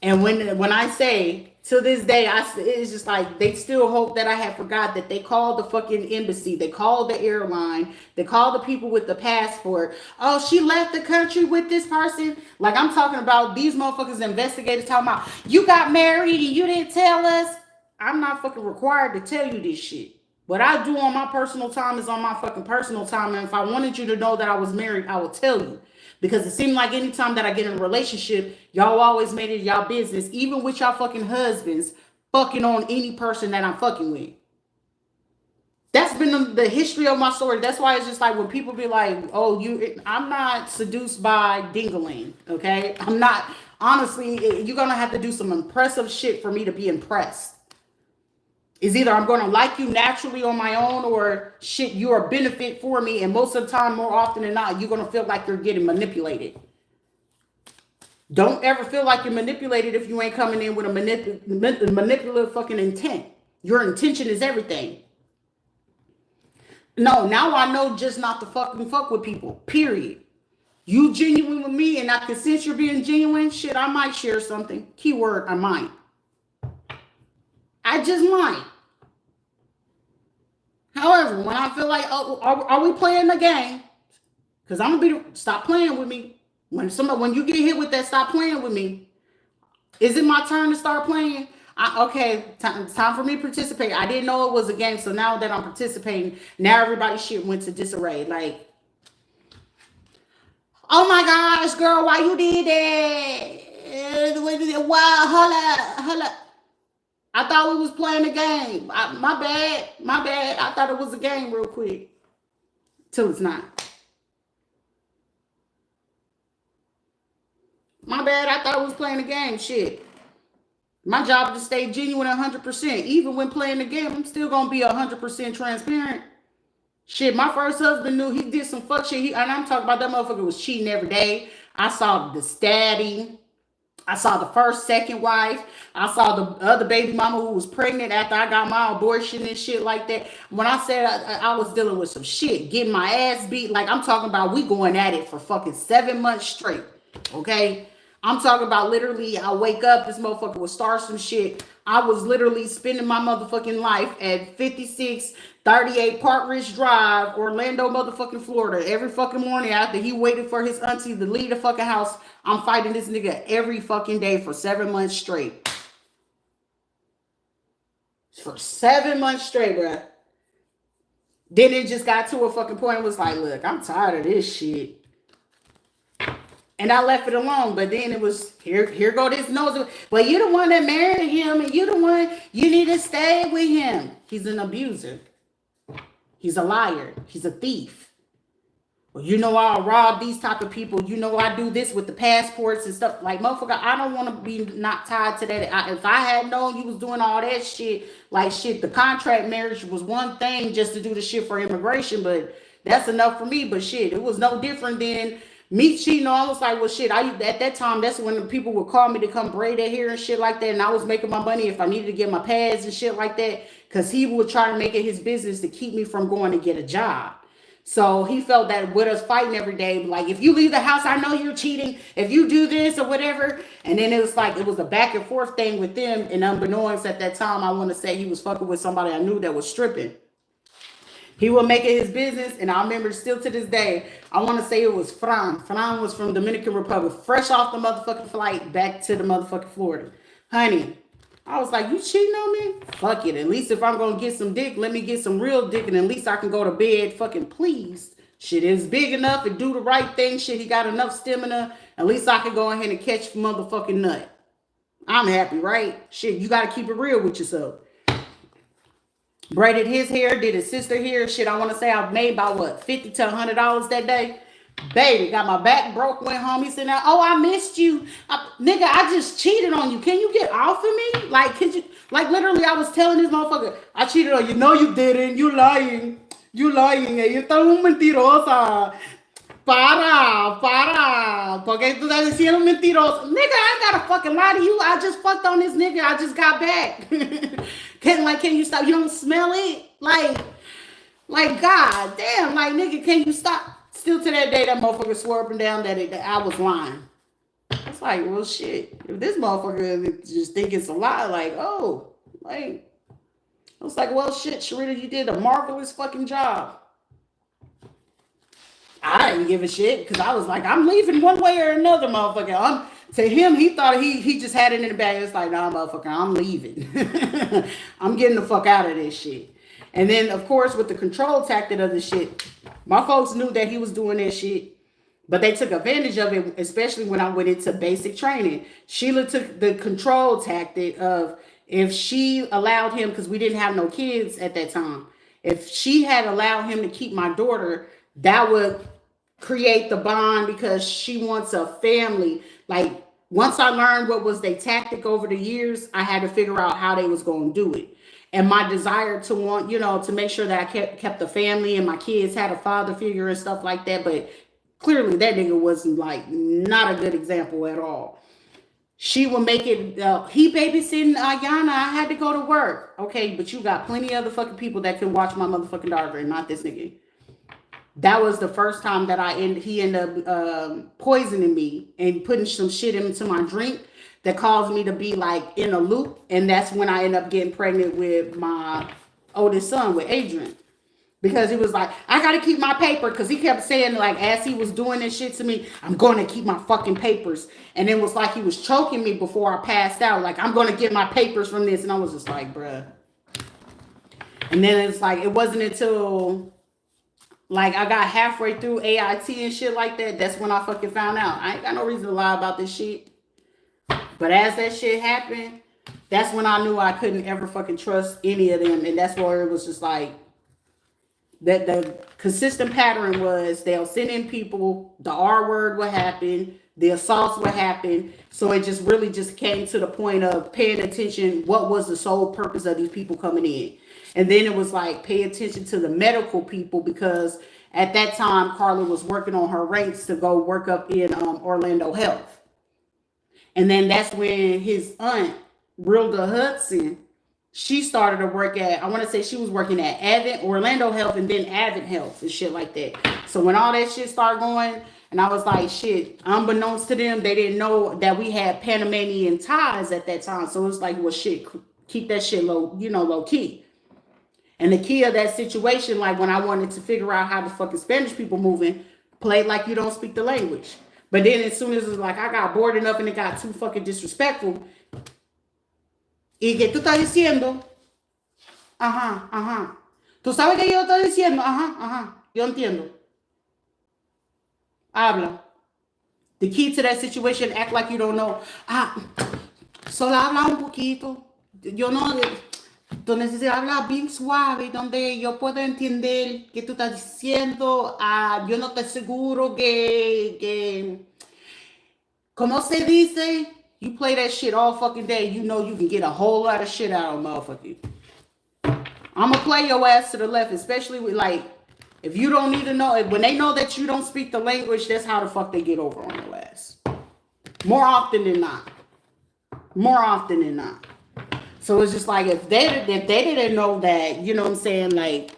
A: And when I say, to this day, it's just like they still hope that I have forgot that they called the fucking embassy, they called the airline, they called the people with the passport. Oh, she left the country with this person. Like I'm talking about these motherfuckers, investigators talking about you got married and you didn't tell us. I'm not fucking required to tell you this shit. What I do on my personal time is on my fucking personal time. And if I wanted you to know that I was married, I would tell you. Because it seemed like anytime that I get in a relationship, y'all always made it y'all business, even with y'all fucking husbands, fucking on any person that I'm fucking with. That's been the history of my story. That's why it's just like when people be like, oh, I'm not seduced by dingling, okay? I'm not, honestly, you're going to have to do some impressive shit for me to be impressed. It's either I'm going to like you naturally on my own, or shit, you're a benefit for me. And most of the time, more often than not, you're going to feel like you're getting manipulated. Don't ever feel like you're manipulated if you ain't coming in with a manipulative fucking intent. Your intention is everything. No, now I know just not to fucking fuck with people. Period. You genuine with me, and I can sense you're being genuine. Shit, I might share something. Keyword, I might. I just might. However, when I feel like, oh, are we playing the game? Because I'm gonna be stop playing with me. When you get hit with that, stop playing with me. Is it my turn to start playing? Okay, time for me to participate. I didn't know it was a game, so now that I'm participating, now everybody's shit went to disarray. Like, oh my gosh, girl, why you did that? Wow, holla. I thought we was playing a game. My bad. I thought it was a game real quick. Till it's not. My bad, I thought I was playing a game. Shit. My job is to stay genuine 100%. Even when playing the game, I'm still going to be 100% transparent. Shit, my first husband knew he did some fuck shit. And I'm talking about that motherfucker was cheating every day. I saw the stabbing. I saw the first, second wife. I saw the other baby mama who was pregnant after I got my abortion and shit like that. When I said I was dealing with some shit, getting my ass beat, like I'm talking about we going at it for fucking 7 months straight. Okay? I'm talking about literally, I wake up, this motherfucker would start some shit. I was literally spending my motherfucking life at 5638 Park Ridge Drive, Orlando, motherfucking Florida. Every fucking morning after he waited for his auntie to leave the fucking house, I'm fighting this nigga every fucking day for 7 months straight. For 7 months straight, bruh. Then it just got to a fucking point. It was like, look, I'm tired of this shit. And I left it alone. But then it was, here go this nose. Well, you're the one that married him, and you're the one, you need to stay with him. He's an abuser. He's a liar. He's a thief. Well, you know I'll rob these type of people. You know I do this with the passports and stuff. Like, motherfucker, I don't want to be not tied to that. If I had known you was doing all that shit, like shit, the contract marriage was one thing just to do the shit for immigration, but that's enough for me. But shit, it was no different than me cheating. I was like, well, shit, at that time, that's when the people would call me to come braid their hair and shit like that. And I was making my money if I needed to get my pads and shit like that. Because he would try to make it his business to keep me from going to get a job. So he felt that with us fighting every day, like, if you leave the house, I know you're cheating. If you do this or whatever. And then it was like, it was a back and forth thing with them. And unbeknownst at that time, I want to say he was fucking with somebody I knew that was stripping. He would make it his business, and I remember still to this day, I want to say it was Fran. Fran was from Dominican Republic, fresh off the motherfucking flight back to the motherfucking Florida. Honey, I was like, you cheating on me? Fuck it. At least if I'm going to get some dick, let me get some real dick, and at least I can go to bed fucking pleased. Shit is big enough and do the right thing. Shit, he got enough stamina. At least I can go ahead and catch the motherfucking nut. I'm happy, right? Shit, you got to keep it real with yourself. Braided his hair, did his sister hair. Shit, I want to say I made about what, $50 to $100 that day. Baby, got my back broke, went home. He said, now, oh, I missed you. Nigga, I just cheated on you. Can you get off of me? Like, could you, like, literally, I was telling this motherfucker, I cheated on you. No, you didn't. You lying. You lying. You tan mentirosa. Para. Porque tú estás diciendo mentiroso. Nigga, I gotta fucking lie to you. I just fucked on this nigga. I just got back. Can you stop? You don't smell it? Like, god damn, like, nigga, can you stop? Still to that day, that motherfucker swore up and down that I was lying. It's like, well, shit. If this motherfucker just think it's a lie, like, oh, like, I was like, well, shit, Sharita, you did a marvelous fucking job. I didn't give a shit because I was like, I'm leaving one way or another, motherfucker. To him, he thought he just had it in the bag. It's like, nah, motherfucker, I'm leaving. I'm getting the fuck out of this shit. And then, of course, with the control tactic of the shit, my folks knew that he was doing that shit, but they took advantage of it, especially when I went into basic training. Sheila took the control tactic of if she allowed him, because we didn't have no kids at that time, if she had allowed him to keep my daughter, that would create the bond because she wants a family. Like, once I learned what was their tactic over the years, I had to figure out how they was going to do it. and my desire to want, to make sure that I kept the family and my kids had a father figure and stuff like that. But clearly that nigga wasn't like not a good example at all. She will make it, he babysitting Ayana. I had to go to work. Okay, but you got plenty of other fucking people that can watch my motherfucking daughter and not this nigga. That was the first time that he ended up poisoning me and putting some shit into my drink that caused me to be like in a loop. And that's when I ended up getting pregnant with my oldest son, with Adrian. Because he was like, I gotta keep my paper. Because he kept saying, like, as he was doing this shit to me, I'm going to keep my fucking papers. And it was like he was choking me before I passed out. Like, I'm going to get my papers from this. And I was just like, bruh. And then it's like, it wasn't until like I got halfway through AIT and shit like that. That's when I fucking found out. I ain't got no reason to lie about this shit. But as that shit happened, that's when I knew I couldn't ever fucking trust any of them. And that's where it was just like, that the consistent pattern was they'll send in people, the R word would happen, the assaults would happen. So it just really just came to the point of paying attention. What was the sole purpose of these people coming in? And then it was like, pay attention to the medical people, because at that time, Carla was working on her ranks to go work up in Orlando Health. And then that's when his aunt, Rilda Hudson, she started to work at, I want to say she was working at Orlando Health and then Advent Health and shit like that. So when all that shit started going, and I was like, shit, unbeknownst to them, they didn't know that we had Panamanian ties at that time. So it's like, well, shit, keep that shit low, low key. And the key of that situation, like when I wanted to figure out how the fucking Spanish people moving, play like you don't speak the language. But then as soon as it was like I got bored enough and it got too fucking disrespectful, y que tú estás diciendo, ajá. Tú sabes que yo estoy diciendo, ajá. Yo entiendo. Habla. The key to that situation, act like you don't know. Solo habla un poquito. Yo no. Tú necesitas hablar bien suave, donde yo puedo entender que tú estás diciendo. Yo no estoy seguro que ¿cómo se dice? You play that shit all fucking day, you know you can get a whole lot of shit out of motherfucker. I'm gonna play your ass to the left, especially with like, if you don't need to know, when they know that you don't speak the language, that's how the fuck they get over on your ass. More often than not. So it's just like, if they didn't know that, you know what I'm saying, like,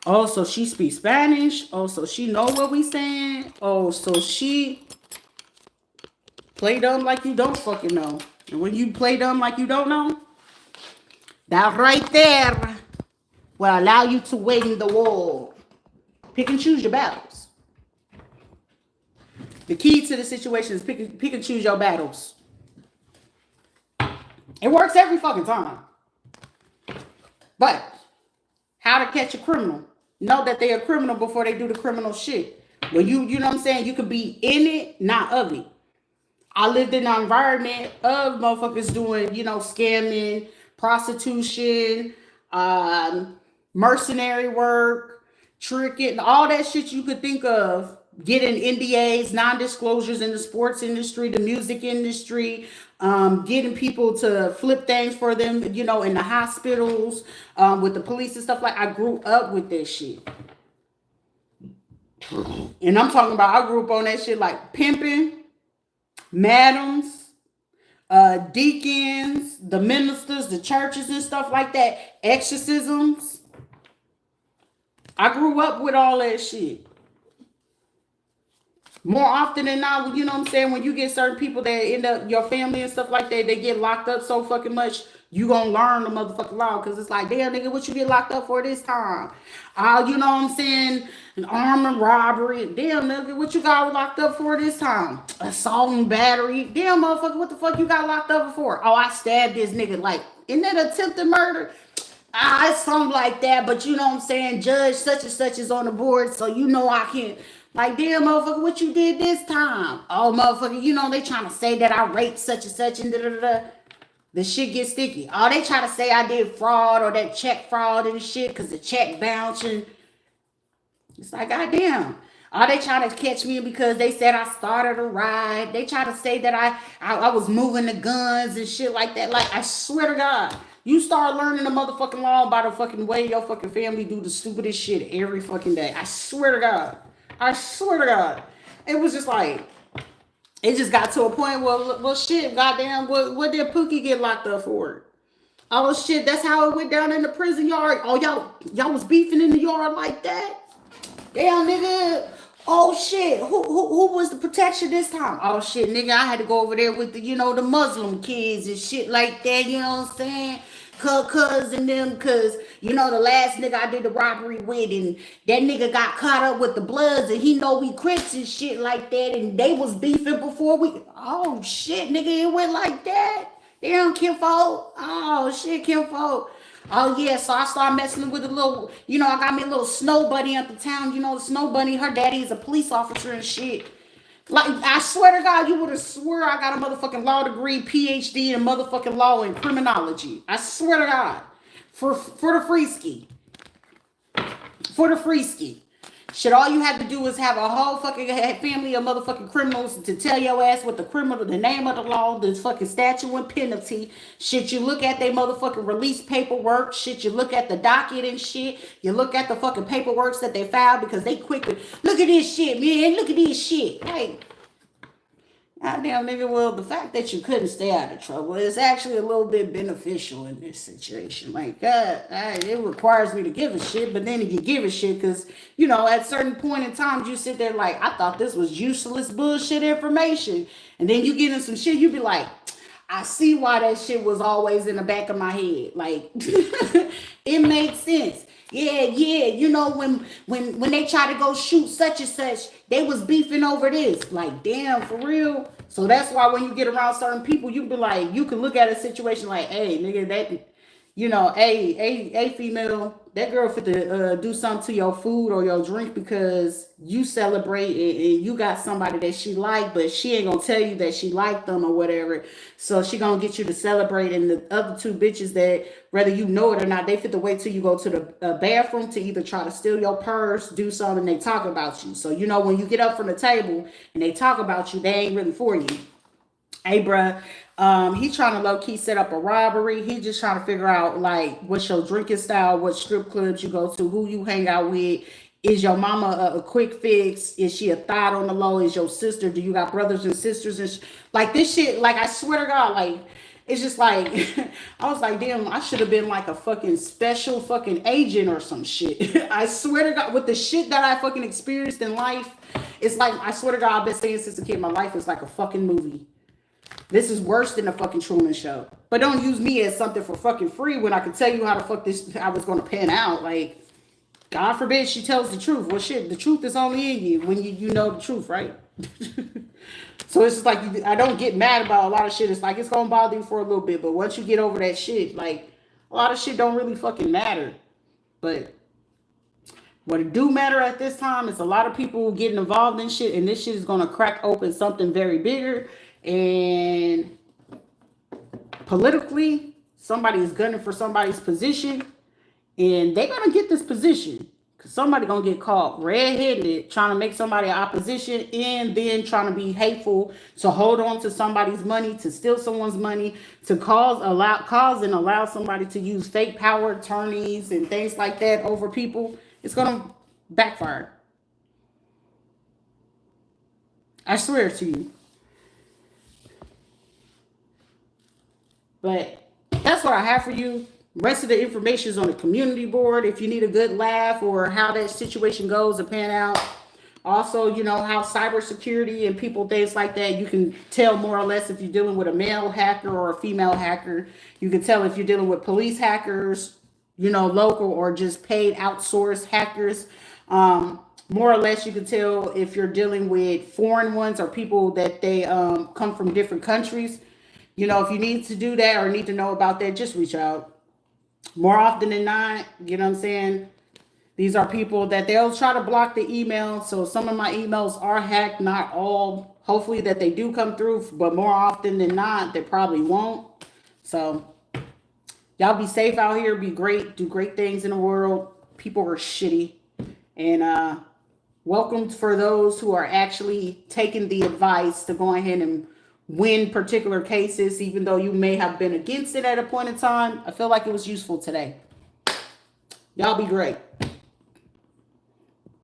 A: oh, so she speaks Spanish, oh, so she know what we saying, oh, so she play dumb like you don't fucking know. And when you play dumb like you don't know, that right there will allow you to win the war. Pick and choose your battles. The key to the situation is pick and choose your battles. It works every fucking time. But how to catch a criminal? Know that they're a criminal before they do the criminal shit. When you know what I'm saying? You could be in it, not of it. I lived in an environment of motherfuckers doing, scamming, prostitution, mercenary work, tricking, all that shit you could think of. Getting NDAs, non-disclosures in the sports industry, the music industry, getting people to flip things for them, in the hospitals, with the police and stuff. Like, I grew up with that shit. And I'm talking about, I grew up on that shit like pimping, madams, deacons, the ministers, the churches and stuff like that, exorcisms. I grew up with all that shit. More often than not, you know what I'm saying, when you get certain people that end up, your family and stuff like that, they get locked up so fucking much, you gonna learn the motherfucking law. Because it's like, damn, nigga, what you get locked up for this time? You know what I'm saying? An armed robbery. Damn, nigga, what you got locked up for this time? Assault and battery. Damn, motherfucker, what the fuck you got locked up for? Oh, I stabbed this nigga. Like, isn't that attempted murder? It's something like that. But you know what I'm saying? Judge such and such is on the board, so you know I can't. Like, damn, motherfucker, what you did this time? Oh, motherfucker, they trying to say that I raped such and such and da-da-da. The shit gets sticky. Oh, they try to say I did fraud or that check fraud and shit because the check bouncing. It's like, goddamn. Oh, they try to catch me because they said I started a riot. They try to say that I was moving the guns and shit like that. Like, I swear to God, You start learning the motherfucking law by the fucking way your fucking family do the stupidest shit every fucking day. I swear to God. I swear to God. It was just like, it just got to a point where, well, shit, goddamn, what did Pookie get locked up for? Oh shit, that's how it went down in the prison yard. Oh, y'all was beefing in the yard like that? Damn, nigga. Oh shit, who was the protection this time? Oh shit, nigga, I had to go over there with the, the Muslim kids and shit like that, you know what I'm saying? Cuz and them, cause the last nigga I did the robbery with, and that nigga got caught up with the Bloods, and he know we Crips and shit like that, and they was beefing before we. Oh shit, nigga, it went like that. Damn, Kinfolk. Oh shit, Kinfolk. Oh yeah, so I started messing with a little, I got me a little snow bunny at the town. The snow bunny, her daddy is a police officer and shit. Like, I swear to God, you would have swore I got a motherfucking law degree, PhD in motherfucking law and criminology. I swear to God. For the free ski. For the free ski. Shit, all you have to do is have a whole fucking family of motherfucking criminals to tell your ass what the name of the law, the fucking statute and penalty. Shit, you look at their motherfucking release paperwork. Shit, you look at the docket and shit. You look at the fucking paperworks that they filed because they quick. Look at this shit, man. Look at this shit. Hey. Goddamn, nigga, well, the fact that you couldn't stay out of trouble is actually a little bit beneficial in this situation. Like, it requires me to give a shit, but then you give a shit because, at certain point in times, you sit there like, I thought this was useless bullshit information. And then you get in some shit, you be like, I see why that shit was always in the back of my head. Like, it makes sense. Yeah, when they try to go shoot such and such, they was beefing over this. Like, damn, for real. So that's why when you get around certain people, you be like, you can look at a situation like, hey, nigga, that, hey, female, that girl fit to do something to your food or your drink because you celebrate and you got somebody that she like, but she ain't gonna tell you that she liked them or whatever. So she gonna get you to celebrate, and the other two bitches that, whether you know it or not, they fit to wait till you go to the bathroom to either try to steal your purse, do something, and they talk about you. So when you get up from the table and they talk about you, they ain't really for you. Hey, bruh, he trying to low-key set up a robbery. He just trying to figure out, like, what's your drinking style, what strip clubs you go to, who you hang out with. Is your mama a quick fix? Is she a thought on the low? Is your sister? Do you got brothers and sisters? And like, this shit, like, I swear to God, like, it's just like, I was like, damn, I should have been like a fucking special fucking agent or some shit. I swear to God, with the shit that I fucking experienced in life, it's like, I swear to God, I've been saying since a kid, my life is like a fucking movie. This is worse than a fucking Truman Show. But don't use me as something for fucking free when I can tell you how the fuck I was going to pan out. Like, God forbid she tells the truth. Well, shit, the truth is only in you when you know the truth, right? So it's just like, I don't get mad about a lot of shit. It's like, it's going to bother you for a little bit. But once you get over that shit, like, a lot of shit don't really fucking matter. But what it do matter at this time is a lot of people getting involved in shit. And this shit is going to crack open something very bigger. And politically, somebody is gunning for somebody's position. And they're going to get this position. Somebody gonna get caught red-handed trying to make somebody opposition and then trying to be hateful to hold on to somebody's money, to steal someone's money, to cause and allow somebody to use fake power attorneys and things like that over people. It's gonna backfire. I swear to you. But that's what I have for you. Rest of the information is on the community board if you need a good laugh or how that situation goes and pan out. Also, how cybersecurity and people, things like that, you can tell more or less if you're dealing with a male hacker or a female hacker. You can tell if you're dealing with police hackers, local or just paid outsourced hackers. More or less, you can tell if you're dealing with foreign ones or people that they come from different countries. If you need to do that or need to know about that, just reach out. More often than not, you know what I'm saying? These are people that they'll try to block the email. So some of my emails are hacked, not all. Hopefully that they do come through, but more often than not, they probably won't. So y'all be safe out here, be great, do great things in the world. People are shitty. And welcome for those who are actually taking the advice to go ahead and win particular cases, even though you may have been against it at a point in time. I feel like it was useful today. Y'all be great.